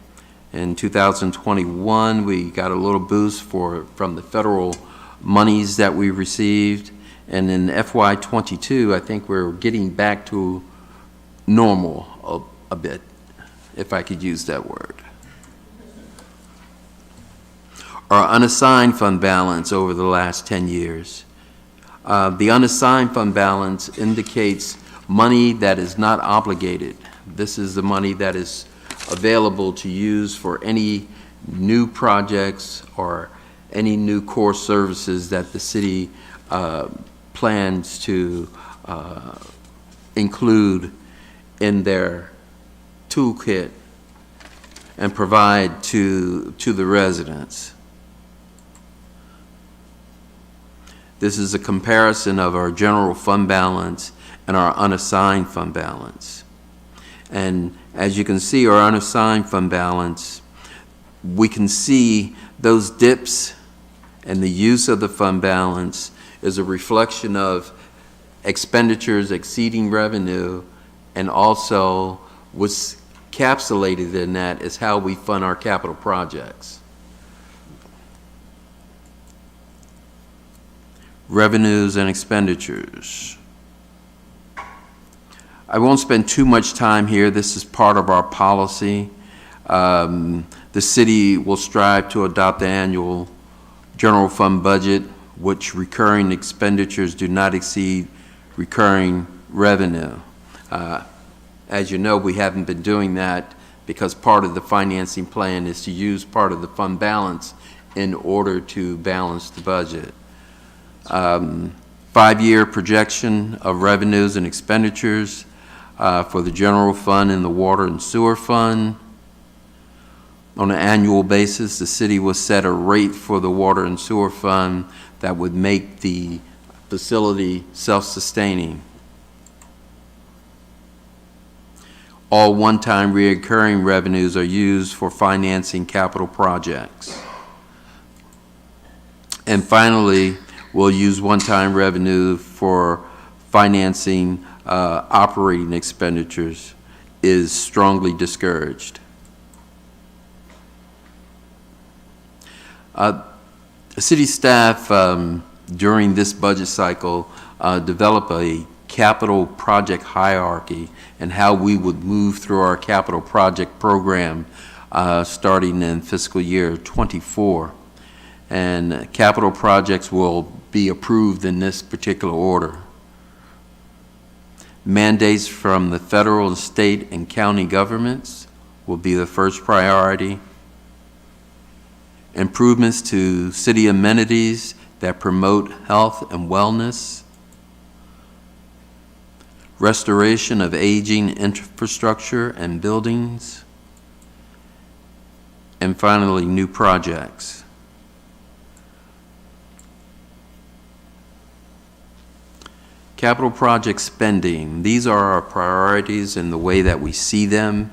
S13: In 2021, we got a little boost from the federal monies that we received. And in FY22, I think we're getting back to normal a bit, if I could use that word. Our unassigned fund balance over the last 10 years. The unassigned fund balance indicates money that is not obligated. This is the money that is available to use for any new projects or any new core services that the city plans to include in their toolkit and provide to the residents. This is a comparison of our general fund balance and our unassigned fund balance. And as you can see, our unassigned fund balance, we can see those dips and the use of the fund balance is a reflection of expenditures exceeding revenue, and also what's encapsulated in that is how we fund our capital projects. Revenues and expenditures. I won't spend too much time here. This is part of our policy. The city will strive to adopt the annual general fund budget, which recurring expenditures do not exceed recurring revenue. As you know, we haven't been doing that because part of the financing plan is to use part of the fund balance in order to balance the budget. 5-year projection of revenues and expenditures for the general fund and the water and sewer fund. On an annual basis, the city will set a rate for the water and sewer fund that would make the facility self-sustaining. All one-time recurring revenues are used for financing capital projects. And finally, we'll use one-time revenue for financing operating expenditures is strongly discouraged. City staff during this budget cycle develop a capital project hierarchy and how we would move through our capital project program starting in fiscal year 24. And capital projects will be approved in this particular order. Mandates from the federal, state, and county governments will be the first priority. Improvements to city amenities that promote health and wellness. Restoration of aging infrastructure and buildings. And finally, new projects. Capital project spending. These are our priorities in the way that we see them.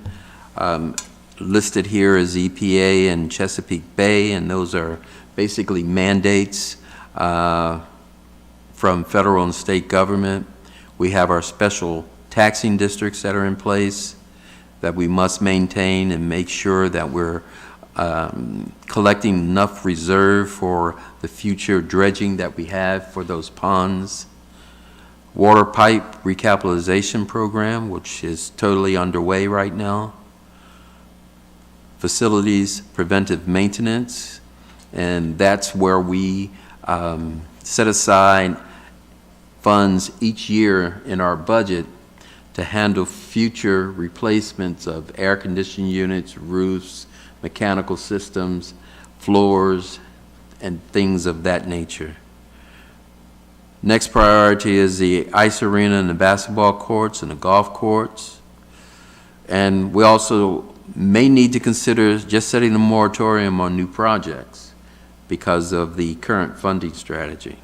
S13: Listed here is EPA and Chesapeake Bay, and those are basically mandates from federal and state government. We have our special taxing districts that are in place that we must maintain and make sure that we're collecting enough reserve for the future dredging that we have for those ponds. Water pipe recapitalization program, which is totally underway right now. Facilities preventive maintenance, and that's where we set aside funds each year in our budget to handle future replacements of air conditioning units, roofs, mechanical systems, floors, and things of that nature. Next priority is the ice arena and the basketball courts and the golf courts. And we also may need to consider just setting a moratorium on new projects because of the current funding strategy.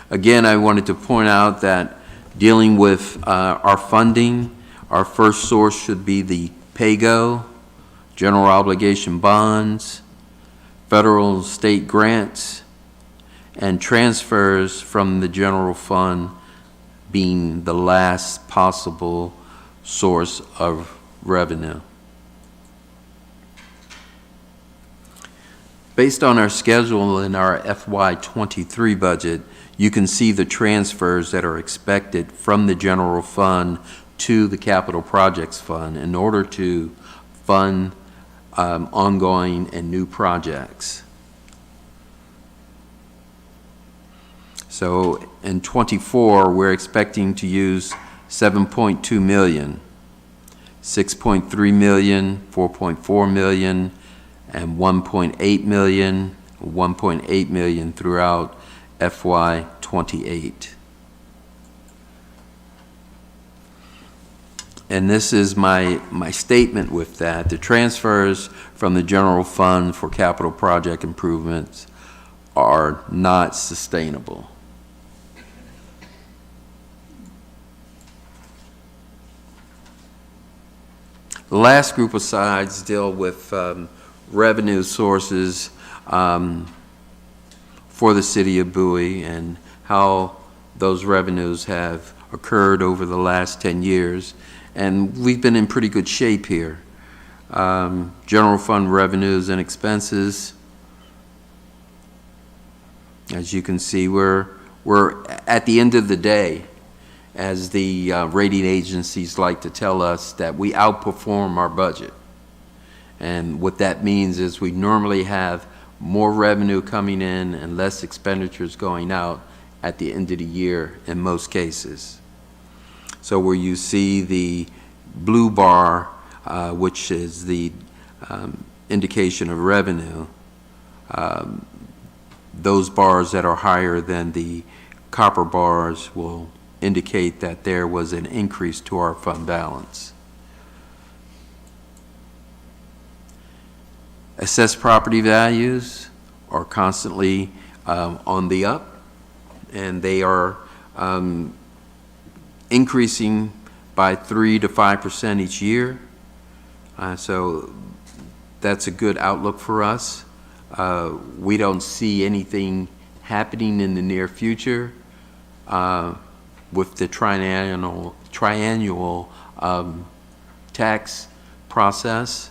S13: Again, I wanted to point out that dealing with our funding, our first source should be the PAYGO, general obligation bonds, federal and state grants, and transfers from the general fund being the last possible source of revenue. Based on our schedule in our FY23 budget, you can see the transfers that are expected from the general fund to the capital projects fund in order to fund ongoing and new projects. So in 24, we're expecting to use 7.2 million, 6.3 million, 4.4 million, and 1.8 million, 1.8 million throughout FY28. And this is my statement with that. The transfers from the general fund for capital project improvements are not sustainable. The last group of slides deal with revenue sources for the city of Bowie and how those revenues have occurred over the last 10 years. And we've been in pretty good shape here. General fund revenues and expenses. As you can see, we're at the end of the day, as the rating agencies like to tell us, that we outperform our budget. And what that means is we normally have more revenue coming in and less expenditures going out at the end of the year in most cases. So where you see the blue bar, which is the indication of revenue, those bars that are higher than the copper bars will indicate that there was an increase to our fund balance. Assessed property values are constantly on the up, and they are increasing by 3 to 5% each year. So that's a good outlook for us. We don't see anything happening in the near future with the triennial tax process.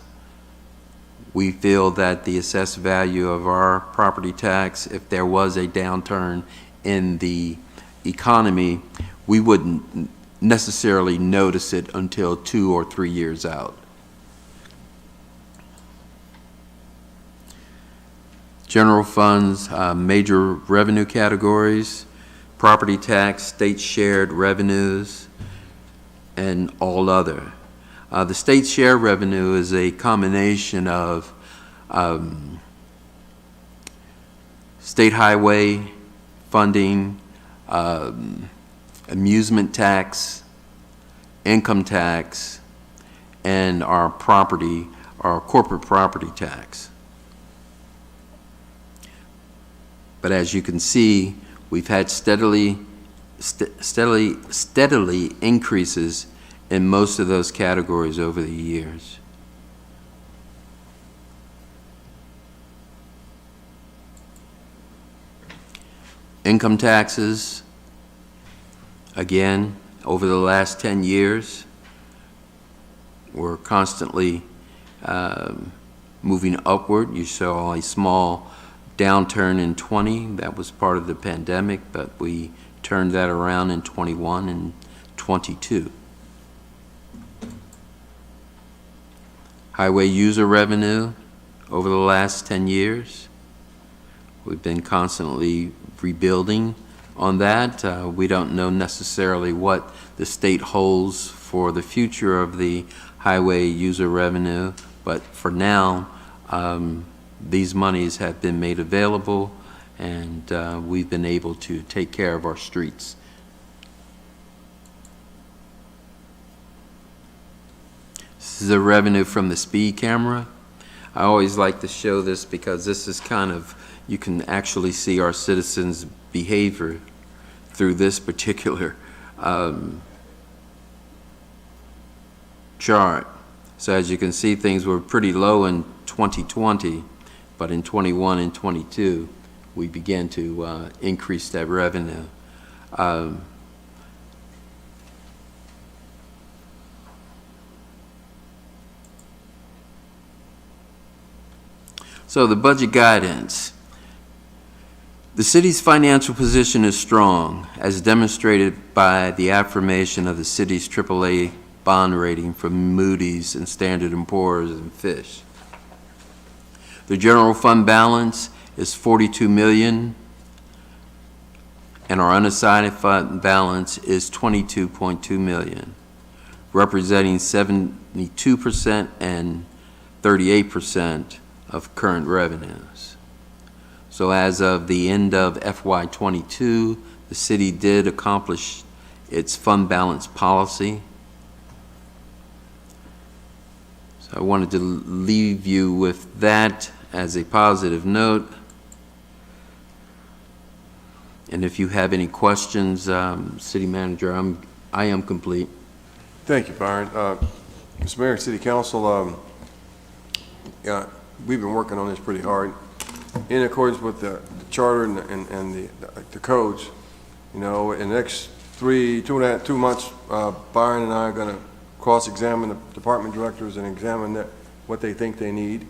S13: We feel that the assessed value of our property tax, if there was a downturn in the economy, we wouldn't necessarily notice it until 2 or 3 years out. General funds, major revenue categories, property tax, state shared revenues, and all other. The state share revenue is a combination of state highway funding, amusement tax, income tax, and our corporate property tax. But as you can see, we've had steadily increases in most of those categories over the years. Income taxes, again, over the last 10 years, we're constantly moving upward. You saw a small downturn in 20, that was part of the pandemic, but we turned that around in 21 and 22. Highway user revenue over the last 10 years, we've been constantly rebuilding on that. We don't know necessarily what the state holds for the future of the highway user revenue, but for now, these monies have been made available, and we've been able to take care of our streets. This is the revenue from the speed camera. I always like to show this because this is kind of, you can actually see our citizens' behavior through this particular chart. So as you can see, things were pretty low in 2020, but in 21 and 22, we began to increase that revenue. So the budget guidance. The city's financial position is strong, as demonstrated by the affirmation of the city's AAA bond rating from Moody's and Standard & Poor's and Fitch. The general fund balance is $42 million, and our unassigned fund balance is $22.2 million, representing 72% and 38% of current revenues. So as of the end of FY22, the city did accomplish its fund balance policy. So I wanted to leave you with that as a positive note. And if you have any questions, City Manager, I am complete.
S6: Thank you, Byron. Mr. Mayor, City Council, yeah, we've been working on this pretty hard. In accordance with the charter and the codes, you know, in the next 2 months, Byron and I are going to cross-examine the department directors and examine what they think they need.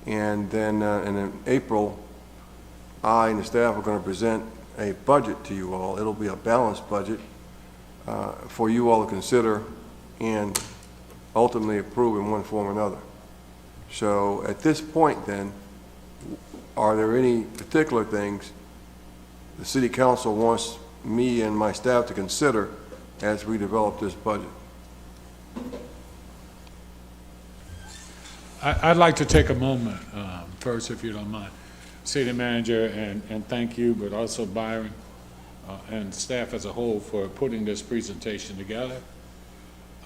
S6: And then in April, I and the staff are going to present a budget to you all. It'll be a balanced budget for you all to consider and ultimately approve in one form or another. So at this point then, are there any particular things the City Council wants me and my staff to consider as we develop this budget?
S1: I'd like to take a moment, first, if you don't mind, City Manager, and thank you, but also Byron and staff as a whole for putting this presentation together.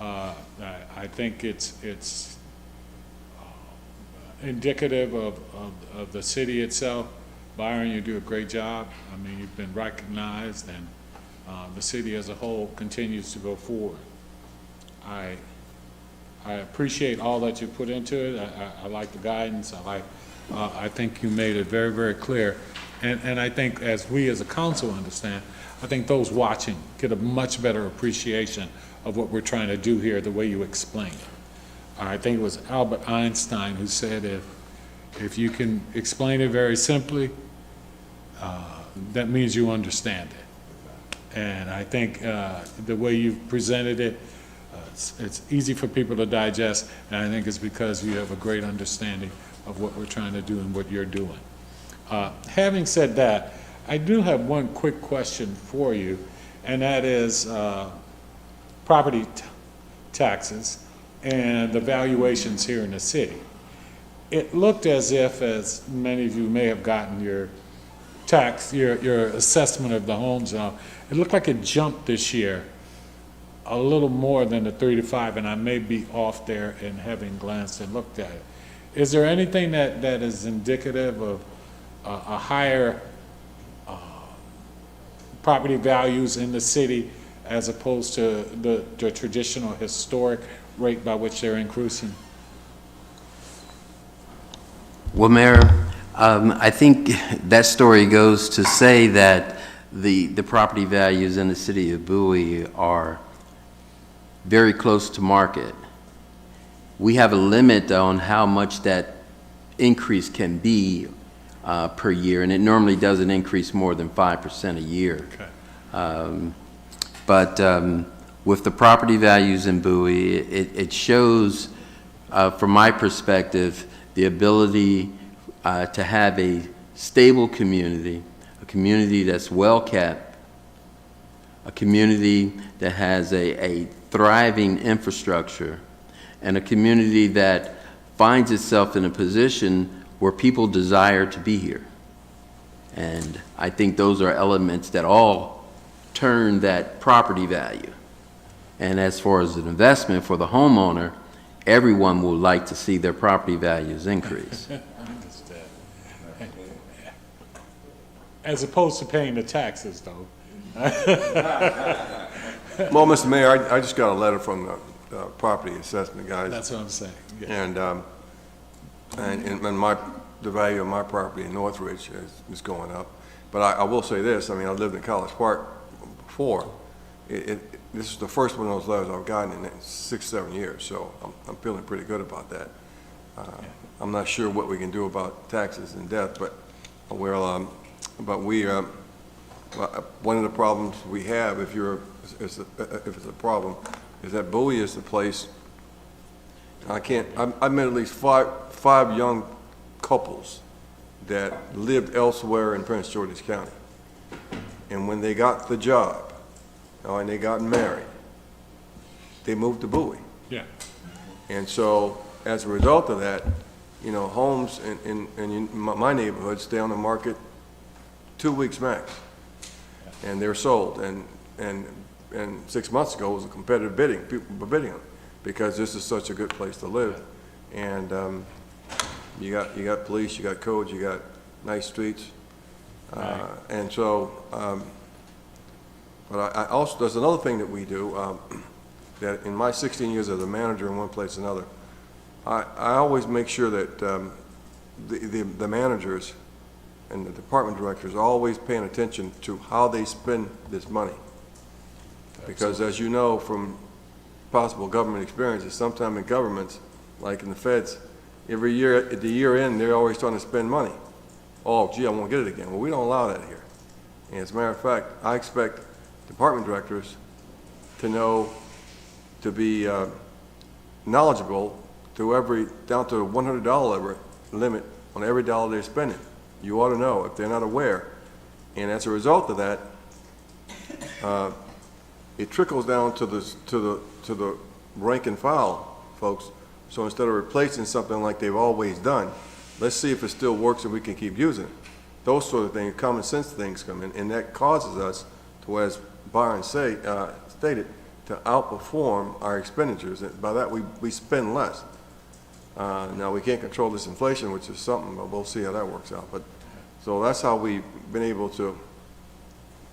S1: I think it's indicative of the city itself. Byron, you do a great job. I mean, you've been recognized, and the city as a whole continues to go forward. I appreciate all that you put into it. I like the guidance. I think you made it very, very clear. And I think as we as a council understand, I think those watching get a much better appreciation of what we're trying to do here, the way you explain it. I think it was Albert Einstein who said if you can explain it very simply, that means you understand it. And I think the way you've presented it, it's easy for people to digest, and I think it's because you have a great understanding of what we're trying to do and what you're doing. Having said that, I do have one quick question for you, and that is property taxes and the valuations here in the city. It looked as if, as many of you may have gotten your your assessment of the homes, it looked like it jumped this year a little more than the 3 to 5, and I may be off there in having glanced and looked at it. Is there anything that is indicative of a higher property values in the city as opposed to the traditional historic rate by which they're increasing?
S13: Well, Mayor, I think that story goes to say that the property values in the city of Bowie are very close to market. We have a limit on how much that increase can be per year, and it normally doesn't increase more than 5% a year.
S1: Okay.
S13: But with the property values in Bowie, it shows, from my perspective, the ability to have a stable community, a community that's well kept, a community that has a thriving infrastructure, and a community that finds itself in a position where people desire to be here. And I think those are elements that all turn that property value. And as far as an investment for the homeowner, everyone would like to see their property values increase.
S1: I understand. As opposed to paying the taxes, though.
S6: Well, Mr. Mayor, I just got a letter from the property assessment guys.
S1: That's what I'm saying. Yeah.
S6: And the value of my property in Northridge is going up. But I will say this, I mean, I lived in College Park before. This is the first one of those letters I've gotten in 6-7 years, so I'm feeling pretty good about that. I'm not sure what we can do about taxes and death, but one of the problems we have, if it's a problem, is that Bowie is the place. I met at least five young couples that lived elsewhere in Prince George's County, and when they got the job, and they got married, they moved to Bowie.
S1: Yeah.
S6: And so, as a result of that, homes in my neighborhood stay on the market 2 weeks max, and they're sold. And 6 months ago it was a competitive bidding. People were bidding them because this is such a good place to live. And you got police, you got codes, you got nice streets, and so. But I also, there's another thing that we do. that in my 16 years as a manager in one place or another, I always make sure that the managers and the department directors are always paying attention to how they spend this money. Because as you know from possible government experiences, sometimes in governments, like in the feds, every year, at the year end, they're always trying to spend money. Oh, gee, I won't get it again. Well, we don't allow that here. And as a matter of fact, I expect department directors to know, to be knowledgeable to down to a $100 limit on every dollar they're spending. You ought to know if they're not aware. And as a result of that, it trickles down to the rank and file folks. So instead of replacing something like they've always done, let's see if it still works and we can keep using it. Those sort of things, common sense things come in, and that causes us to, as Byron stated, to outperform our expenditures. And by that, we spend less. Now, we can't control this inflation, which is something, but we'll see how that works out. But so that's how we've been able to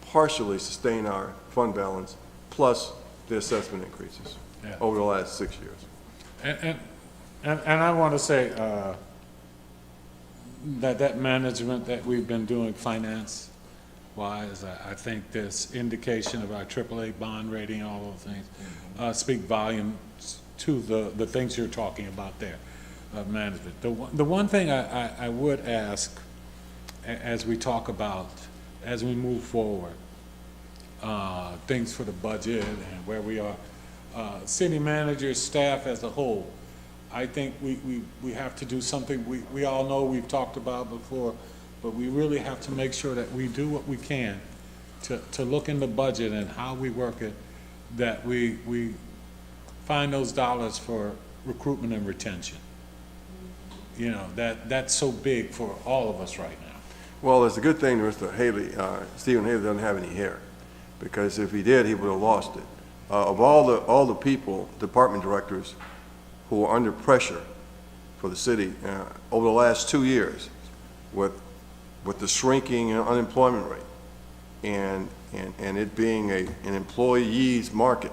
S6: partially sustain our fund balance, plus the assessment increases over the last 6 years.
S1: And I want to say that management that we've been doing finance-wise, I think this indication of our AAA bond rating, all those things, speak volumes to the things you're talking about there, management. The one thing I would ask as we talk about, as we move forward, things for the budget and where we are, city managers, staff as a whole, I think we have to do something we all know we've talked about before, but we really have to make sure that we do what we can to look in the budget and how we work it, that we find those dollars for recruitment and retention. You know, that's so big for all of us right now.
S6: Well, it's a good thing Mr. Haley, Stephen Haley doesn't have any hair, because if he did, he would have lost it. Of all the people, department directors, who are under pressure for the city over the last 2 years with the shrinking unemployment rate and it being an employees market,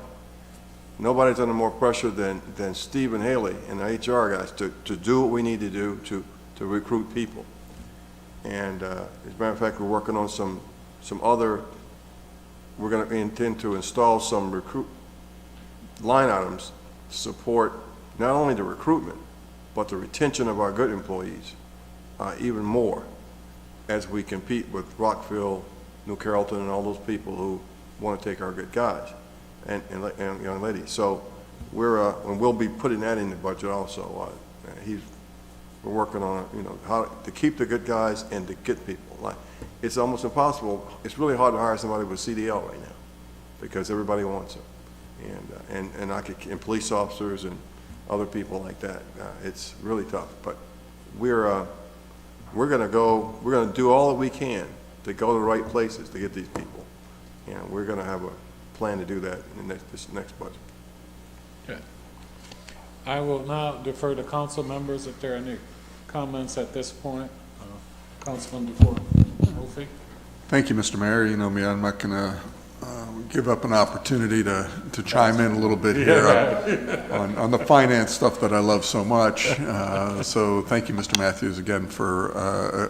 S6: nobody's under more pressure than Stephen Haley and the HR guys to do what we need to do to recruit people. And as a matter of fact, we're working on some other, we're going to intend to install some recruit line items to support not only the recruitment, but the retention of our good employees even more as we compete with Rockville, New Carrollton, and all those people who want to take our good guys and young ladies. So and we'll be putting that in the budget also. We're working on, how to keep the good guys and to get people. Like, it's almost impossible. It's really hard to hire somebody with CDL right now because everybody wants them, and police officers and other people like that. It's really tough, but we're going to do all that we can to go to the right places to get these people, and we're going to have a plan to do that in this next budget.
S1: Okay. I will now defer to council members if there are any comments at this point. Councilman Wolfie.
S4: Thank you, Mr. Mayor. You know me, I'm not going to give up an opportunity to chime in a little bit here on the finance stuff that I love so much. So thank you, Mr. Matthews, again for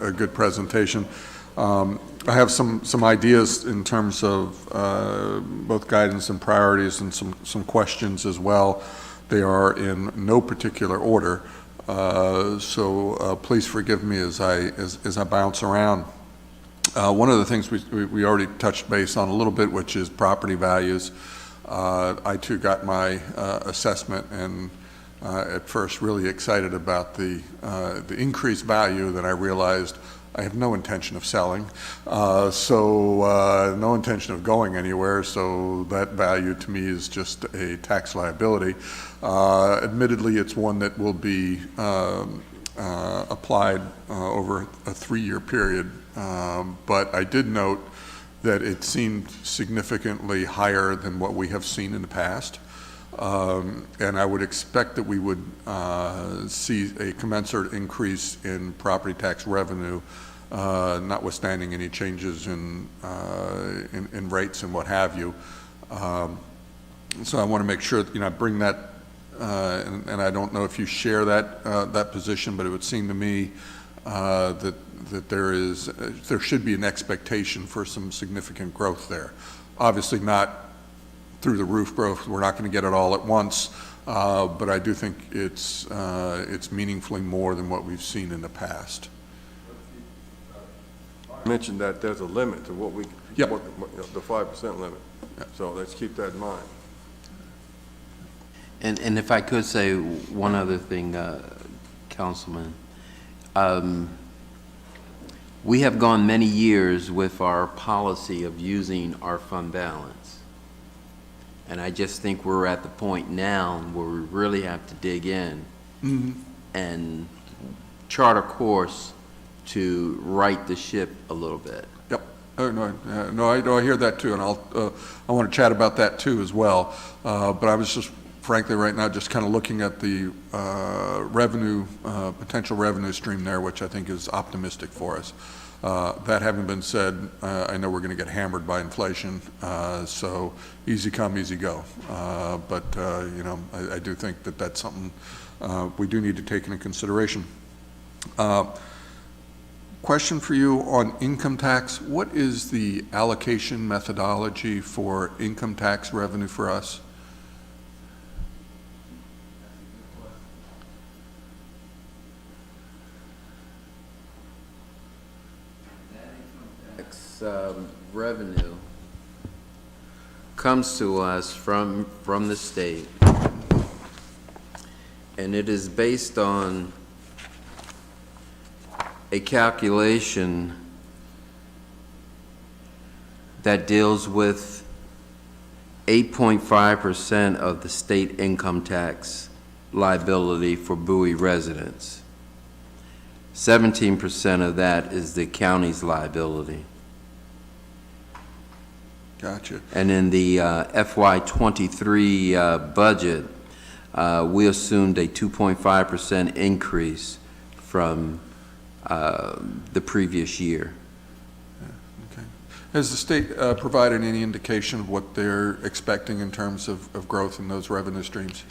S4: a good presentation. I have some ideas in terms of both guidance and priorities, and some questions as well. They are in no particular order, so please forgive me as I bounce around. One of the things we already touched base on a little bit, which is property values. I too got my assessment, and at first really excited about the increased value that I realized I have no intention of selling, so no intention of going anywhere, so that value to me is just a tax liability. Admittedly, it's one that will be applied over a 3-year period, but I did note that it seemed significantly higher than what we have seen in the past. And I would expect that we would see a commensurate increase in property tax revenue, notwithstanding any changes in rates and what have you. So I want to make sure, that, I bring that, and I don't know if you share that position, but it would seem to me that there should be an expectation for some significant growth there. Obviously not through the roof growth. We're not going to get it all at once, but I do think it's meaningfully more than what we've seen in the past.
S6: Mentioned that there's a limit to what we,
S4: Yep.
S6: the 5% limit. So let's keep that in mind.
S13: And if I could say one other thing, Councilman, we have gone many years with our policy of using our fund balance. And I just think we're at the point now where we really have to dig in and chart a course to right the ship a little bit.
S4: Yep. No, I hear that too, and I want to chat about that too as well. But I was just, frankly, right now, just kind of looking at the potential revenue stream there, which I think is optimistic for us. That having been said, I know we're going to get hammered by inflation, so easy come, easy go. But I do think that that's something we do need to take into consideration. Question for you on income tax. What is the allocation methodology for income tax revenue for us?
S13: Tax revenue comes to us from the state, and it is based on a calculation that deals with 8.5% of the state income tax liability for Bowie residents. 17% of that is the county's liability.
S4: Gotcha.
S13: And in the FY23 budget, we assumed a 2.5% increase from the previous year.
S4: Okay. Has the state provided any indication of what they're expecting in terms of growth in those revenue streams?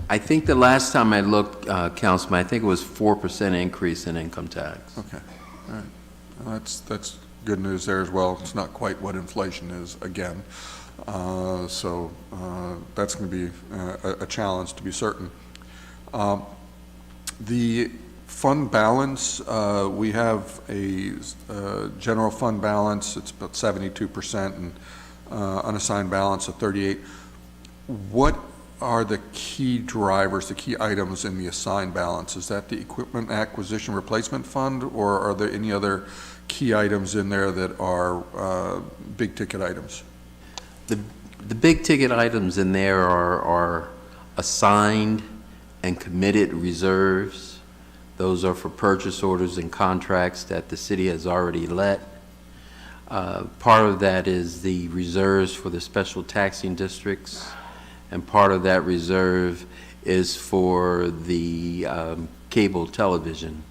S13: I think the last time I looked, Councilman, I think it was 4% increase in income tax.
S4: Okay. All right. Well, that's good news there as well. It's not quite what inflation is again. So that's going to be a challenge, to be certain. The fund balance, we have a general fund balance, it's about 72%, and unassigned balance of 38%. What are the key drivers, the key items in the assigned balance? Is that the equipment acquisition replacement fund, or are there any other key items in there that are big ticket items?
S13: The big ticket items in there are assigned and committed reserves. Those are for purchase orders and contracts that the city has already let. Part of that is the reserves for the special taxing districts, and part of that reserve is for the cable television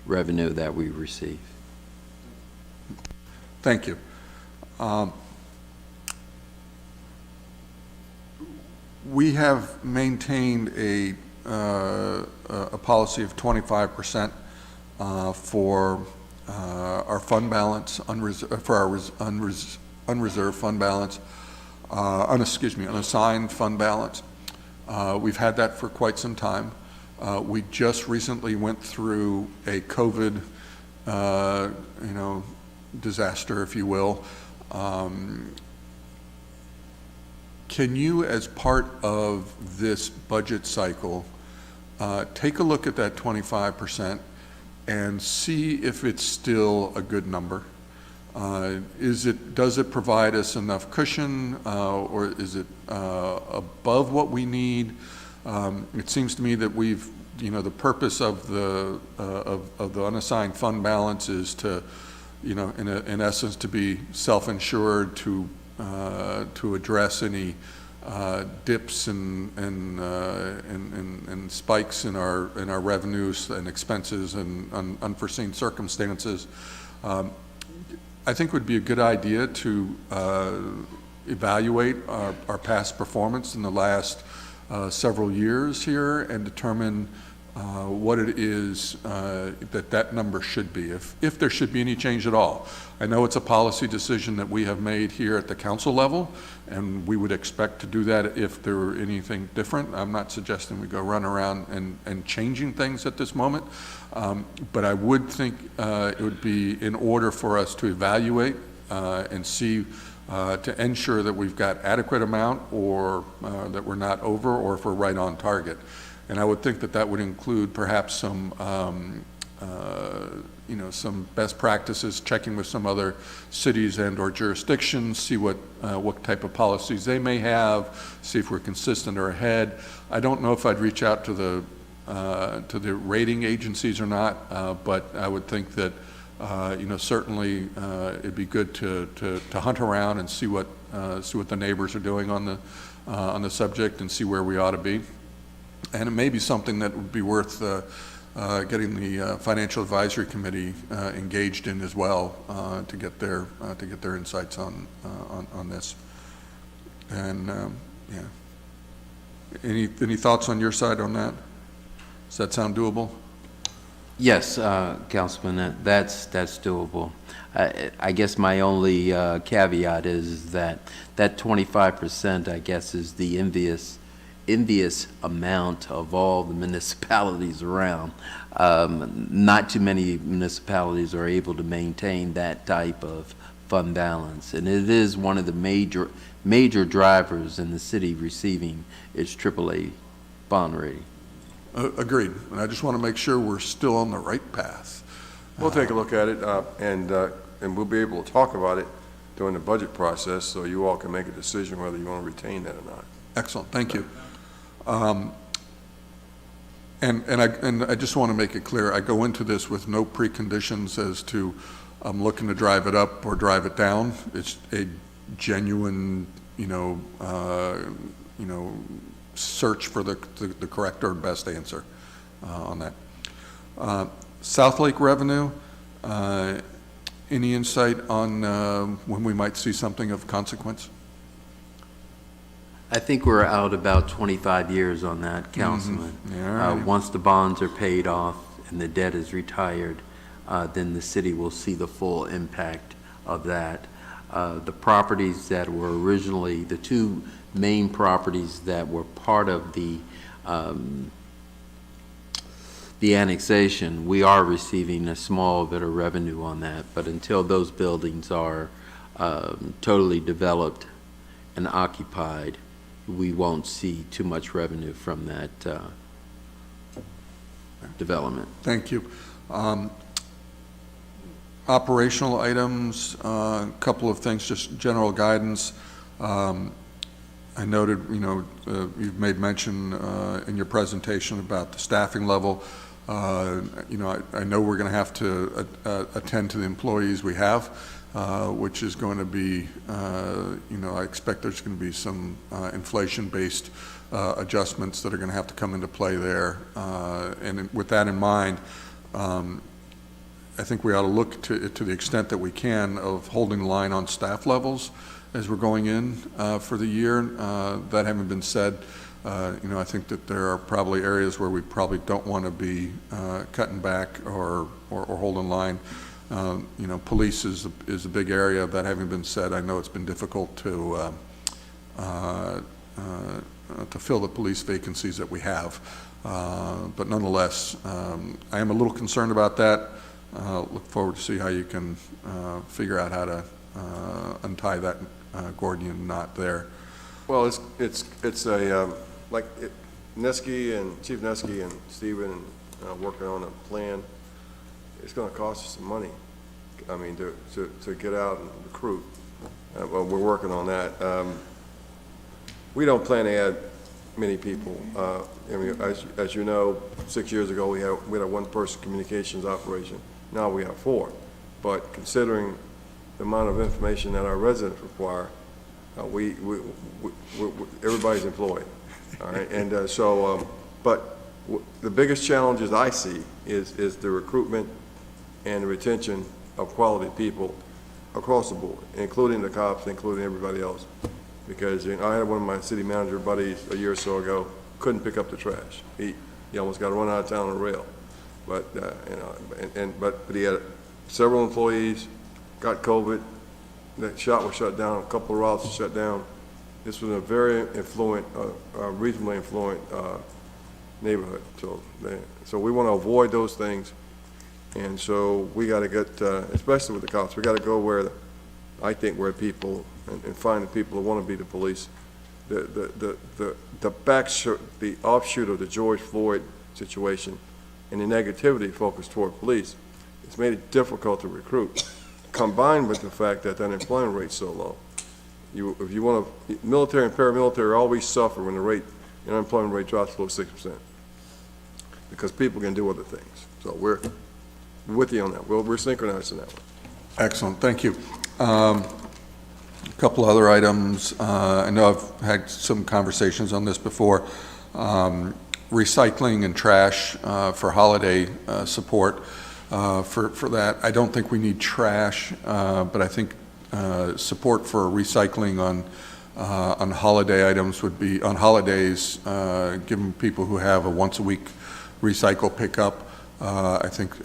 S13: revenue that we receive.
S4: Thank you. We have maintained a policy of 25% for our fund balance, for our unreserved fund balance, unassigned fund balance. We've had that for quite some time. We just recently went through a COVID, disaster, if you will. Can you, as part of this budget cycle, take a look at that 25% and see if it's still a good number? Does it provide us enough cushion, or is it above what we need? It seems to me that we've, the purpose of the unassigned fund balance is to, in essence, to be self-insured, to address any dips and spikes in our revenues and expenses and unforeseen circumstances. I think it would be a good idea to evaluate our past performance in the last several years here and determine what it is that number should be, if there should be any change at all. I know it's a policy decision that we have made here at the council level, and we would expect to do that if there were anything different. I'm not suggesting we go run around and changing things at this moment, but I would think it would be in order for us to evaluate and see to ensure that we've got adequate amount, or that we're not over, or if we're right on target. And I would think that that would include perhaps some, some best practices, checking with some other cities and/or jurisdictions, see what type of policies they may have, see if we're consistent or ahead. I don't know if I'd reach out to the rating agencies or not, but I would think that certainly it'd be good to hunt around and see what the neighbors are doing on the subject and see where we ought to be. And it may be something that would be worth getting the Financial Advisory Committee engaged in as well, to get their insights on this. And yeah, any thoughts on your side on that? Does that sound doable?
S13: Yes, Councilman, that's doable. I guess my only caveat is that 25%, I guess, is the envious amount of all the municipalities around. Not too many municipalities are able to maintain that type of fund balance, and it is one of the major drivers in the city receiving its AAA bond rating.
S4: Agreed, and I just want to make sure we're still on the right path.
S6: We'll take a look at it, and we'll be able to talk about it during the budget process, so you all can make a decision whether you want to retain that or not.
S4: Excellent, thank you. And I just want to make it clear, I go into this with no preconditions as to I'm looking to drive it up or drive it down. It's a genuine, search for the correct or best answer on that. South Lake revenue, any insight on when we might see something of consequence?
S13: I think we're out about 25 years on that, Councilman.
S4: Yeah,
S13: once the bonds are paid off and the debt is retired, then the city will see the full impact of that. The properties that were originally, the two main properties that were part of the annexation, we are receiving a small bit of revenue on that, but until those buildings are totally developed and occupied, we won't see too much revenue from that development.
S4: Thank you. Operational items, a couple of things, just general guidance. I noted, you've made mention in your presentation about the staffing level. I know we're going to have to attend to the employees we have, which is going to be, I expect there's going to be some inflation-based adjustments that are going to have to come into play there. And with that in mind, I think we ought to look to the extent that we can of holding the line on staff levels as we're going in for the year. That having been said, I think that there are probably areas where we probably don't want to be cutting back or holding line. Police is a big area. That having been said, I know it's been difficult to fill the police vacancies that we have. But nonetheless, I am a little concerned about that. Look forward to see how you can figure out how to untie that Gordian knot there.
S6: Well, it's a Nesky and Chief Nesky and Stephen working on a plan. It's going to cost us some money. I mean, to get out and recruit. Well, we're working on that. We don't plan to add many people. As you know, 6 years ago we had a one-person communications operation. Now we have 4. But considering the amount of information that our residents require, everybody's employed. All right, and but the biggest challenges I see is the recruitment and the retention of quality people across the board, including the cops, including everybody else. Because, you know, I had one of my city manager buddies a year or so ago, couldn't pick up the trash. He almost got run out of town on a rail. But, you know, but he had several employees, got COVID, the shop was shut down, a couple of routes were shut down. This was a very influent, reasonably influent neighborhood. So we want to avoid those things. And so we got to get, especially with the cops, we got to go where, I think, where people, and find the people who want to be the police. The offshoot of the George Floyd situation and the negativity focused toward police, it's made it difficult to recruit, combined with the fact that the unemployment rate's so low. If you want to, military and paramilitary always suffer when the unemployment rate drops below 6%, because people can do other things. So we're with you on that. We're synchronized in that one.
S4: Excellent, thank you. A couple other items. I know I've had some conversations on this before. Recycling and trash for holiday support for that. I don't think we need trash, but I think support for recycling on holiday items would be, on holidays, giving people who have a once-a-week recycle pickup. I think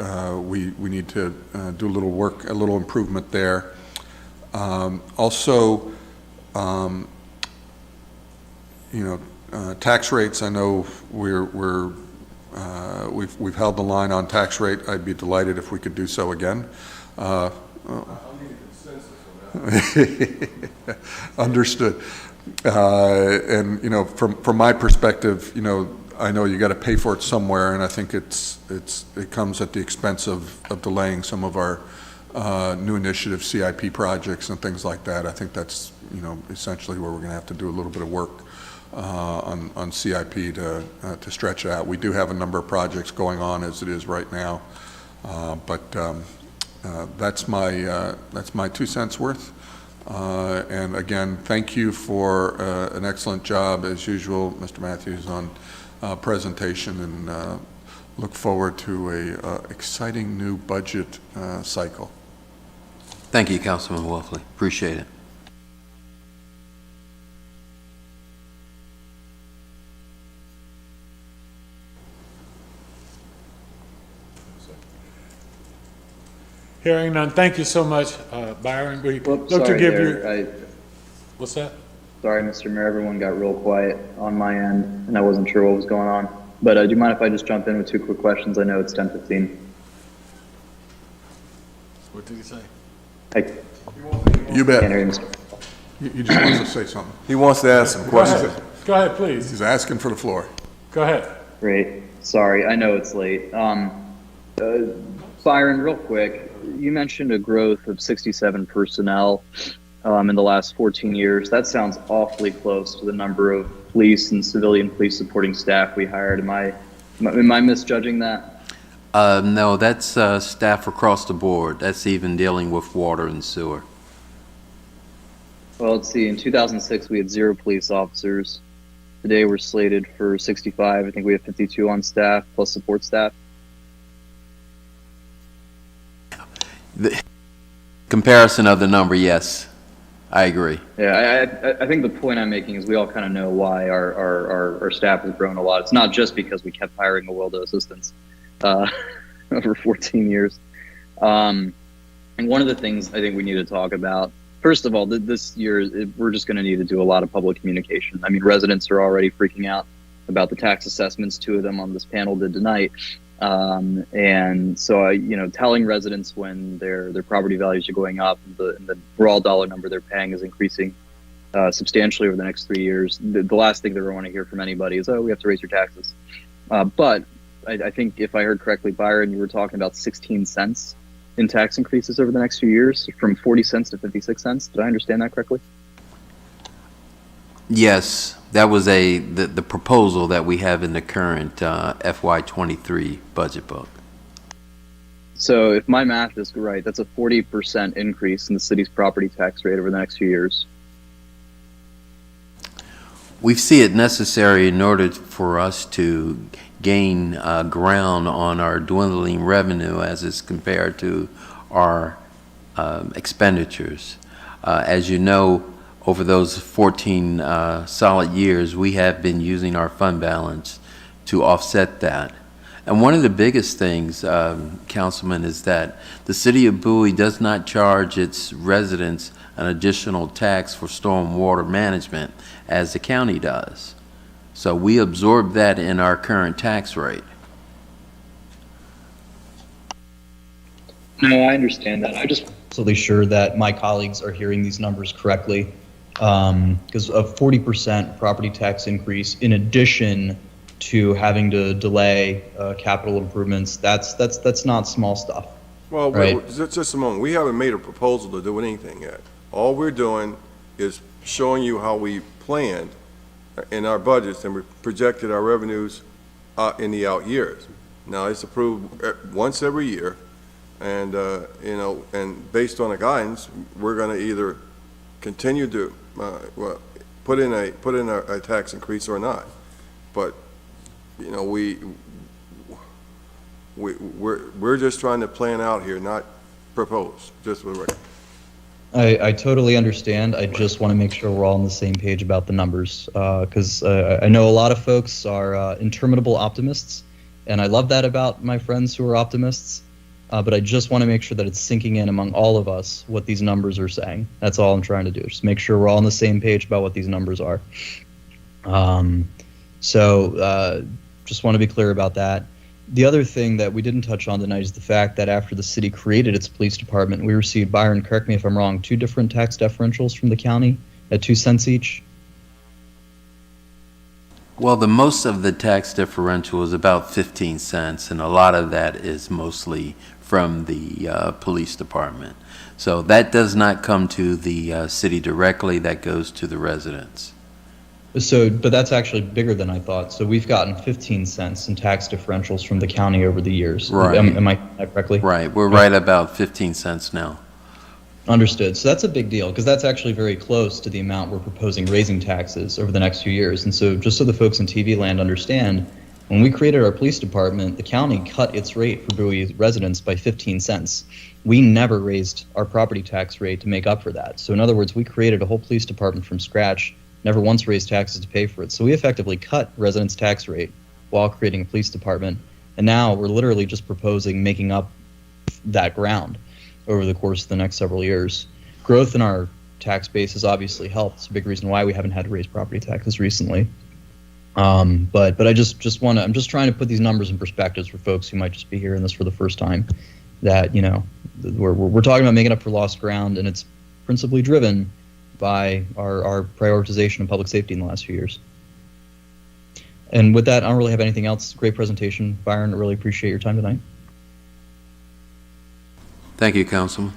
S4: we need to do a little work, a little improvement there. Also, tax rates. I know we've held the line on tax rate. I'd be delighted if we could do so again.
S6: I'll need a consensus on that.
S4: Understood. And from my perspective, I know you got to pay for it somewhere, and I think it comes at the expense of delaying some of our new initiative CIP projects and things like that. I think that's essentially where we're going to have to do a little bit of work on CIP to stretch it out. We do have a number of projects going on as it is right now, but that's my 2 cents worth. And again, thank you for an excellent job as usual, Mr. Matthews, on presentation, and look forward to a exciting new budget cycle.
S13: Thank you, Councilman Wolfley. Appreciate it.
S1: Hearing none, thank you so much, Byron. We look to
S12: Sorry
S1: give
S12: there.
S1: you. What's that?
S12: Sorry, Mr. Mayor, everyone got real quiet on my end, and I wasn't sure what was going on. But do you mind if I just jump in with 2 quick questions? I know it's 10:15.
S1: What did he say?
S4: You bet.
S12: Can't hear you, Mr.
S4: You just want to say something.
S6: He wants to ask some
S1: Go
S6: questions.
S1: ahead. Go ahead, please.
S4: He's asking for the floor.
S1: Go ahead.
S12: Great. Sorry, I know it's late. Byron, real quick, you mentioned a growth of 67 personnel in the last 14 years. That sounds awfully close to the number of police and civilian police supporting staff we hired. Am I misjudging that?
S13: No, that's staff across the board. That's even dealing with water and sewer.
S12: Well, let's see. In 2006, we had 0 police officers. Today, we're slated for 65. I think we have 52 on staff, plus support staff.
S13: The comparison of the number, yes, I agree.
S12: Yeah, I think the point I'm making is we all kind of know why our staff has grown a lot. It's not just because we kept hiring a world of assistants over 14 years. And one of the things I think we need to talk about, first of all, this year, we're just going to need to do a lot of public communication. I mean, residents are already freaking out about the tax assessments. 2 of them on this panel did tonight. And so, telling residents when their property values are going up, and the raw dollar number they're paying is increasing substantially over the next 3 years, the last thing they ever want to hear from anybody is, oh, we have to raise your taxes. But I think if I heard correctly, Byron, you were talking about 16 cents in tax increases over the next few years, from 40 cents to 56 cents. Did I understand that correctly?
S13: Yes, that was the proposal that we have in the current FY23 budget book.
S12: So if my math is right, that's a 40% increase in the city's property tax rate over the next few years.
S13: We see it necessary in order for us to gain ground on our dwindling revenue as it's compared to our expenditures. As you know, over those 14 solid years, we have been using our fund balance to offset that. And one of the biggest things, Councilman, is that the city of Bowie does not charge its residents an additional tax for stormwater management as the county does. So we absorb that in our current tax rate.
S12: No, I understand that. I just
S14: absolutely sure that my colleagues are hearing these numbers correctly. Because a 40% property tax increase in addition to having to delay capital improvements, that's not small stuff.
S6: Well,
S14: Right.
S6: just a moment. We haven't made a proposal to do anything yet. All we're doing is showing you how we planned in our budgets and we projected our revenues in the out years. Now, it's approved once every year, and, you know, and based on the guidance, we're gonna either continue to, well, put in a tax increase or not. But, you know, we're just trying to plan out here, not propose, just for the record.
S14: I totally understand. I just want to make sure we're all on the same page about the numbers, because I know a lot of folks are interminable optimists, and I love that about my friends who are optimists, but I just want to make sure that it's sinking in among all of us what these numbers are saying. That's all I'm trying to do, just make sure we're all on the same page about what these numbers are. Just want to be clear about that. The other thing that we didn't touch on tonight is the fact that after the city created its police department, we received, Byron, correct me if I'm wrong, 2 different tax differentials from the county at 2 cents each?
S13: Well, the most of the tax differential is about 15 cents, and a lot of that is mostly from the police department. So that does not come to the city directly, that goes to the residents.
S14: But that's actually bigger than I thought. So we've gotten 15 cents in tax differentials from the county over the years.
S13: Right.
S14: Am I correctly?
S13: Right, we're right about 15 cents now.
S14: Understood. So that's a big deal because that's actually very close to the amount we're proposing raising taxes over the next few years. And so just so the folks in TV land understand, when we created our police department, the county cut its rate for Bowie residents by 15 cents. We never raised our property tax rate to make up for that. So in other words, we created a whole police department from scratch, never once raised taxes to pay for it. So we effectively cut residents' tax rate while creating a police department. And now we're literally just proposing making up that ground over the course of the next several years. Growth in our tax base has obviously helped. It's a big reason why we haven't had to raise property taxes recently. But I just want to, I'm just trying to put these numbers in perspectives for folks who might just be hearing this for the first time, that, you know, we're talking about making up for lost ground, and it's principally driven by our prioritization of public safety in the last few years. And with that, I don't really have anything else. Great presentation, Byron. I really appreciate your time tonight.
S13: Thank you, Councilman.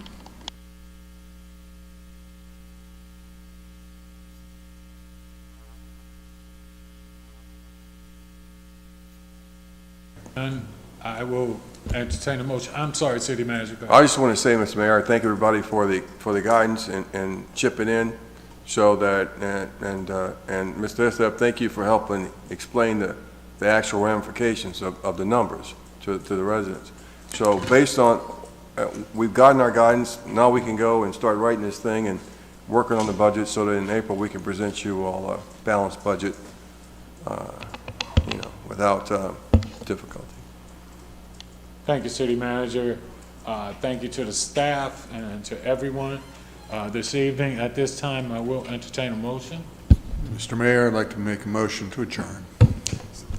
S1: And I will entertain a motion. I'm sorry, City Manager. Go ahead.
S6: I just want to say, Mr. Mayor, I thank everybody for the guidance and chipping in, so that, and Mr. Estep, thank you for helping explain the actual ramifications of the numbers to the residents. So based on, we've gotten our guidance, now we can go and start writing this thing and working on the budget so that in April we can present you all a balanced budget, without difficulty.
S1: Thank you, City Manager. Thank you to the staff and to everyone this evening. At this time, I will entertain a motion.
S4: Mr. Mayor, I'd like to make a motion to adjourn.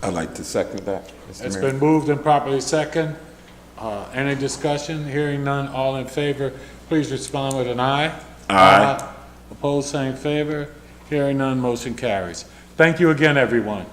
S5: I'd like to second that, Mr.
S1: It's
S5: Mayor.
S1: been moved and properly second. Any discussion? Hearing none, all in favor, please respond with an aye.
S5: Aye.
S1: Opposed, same favor. Hearing none, motion carries. Thank you again, everyone.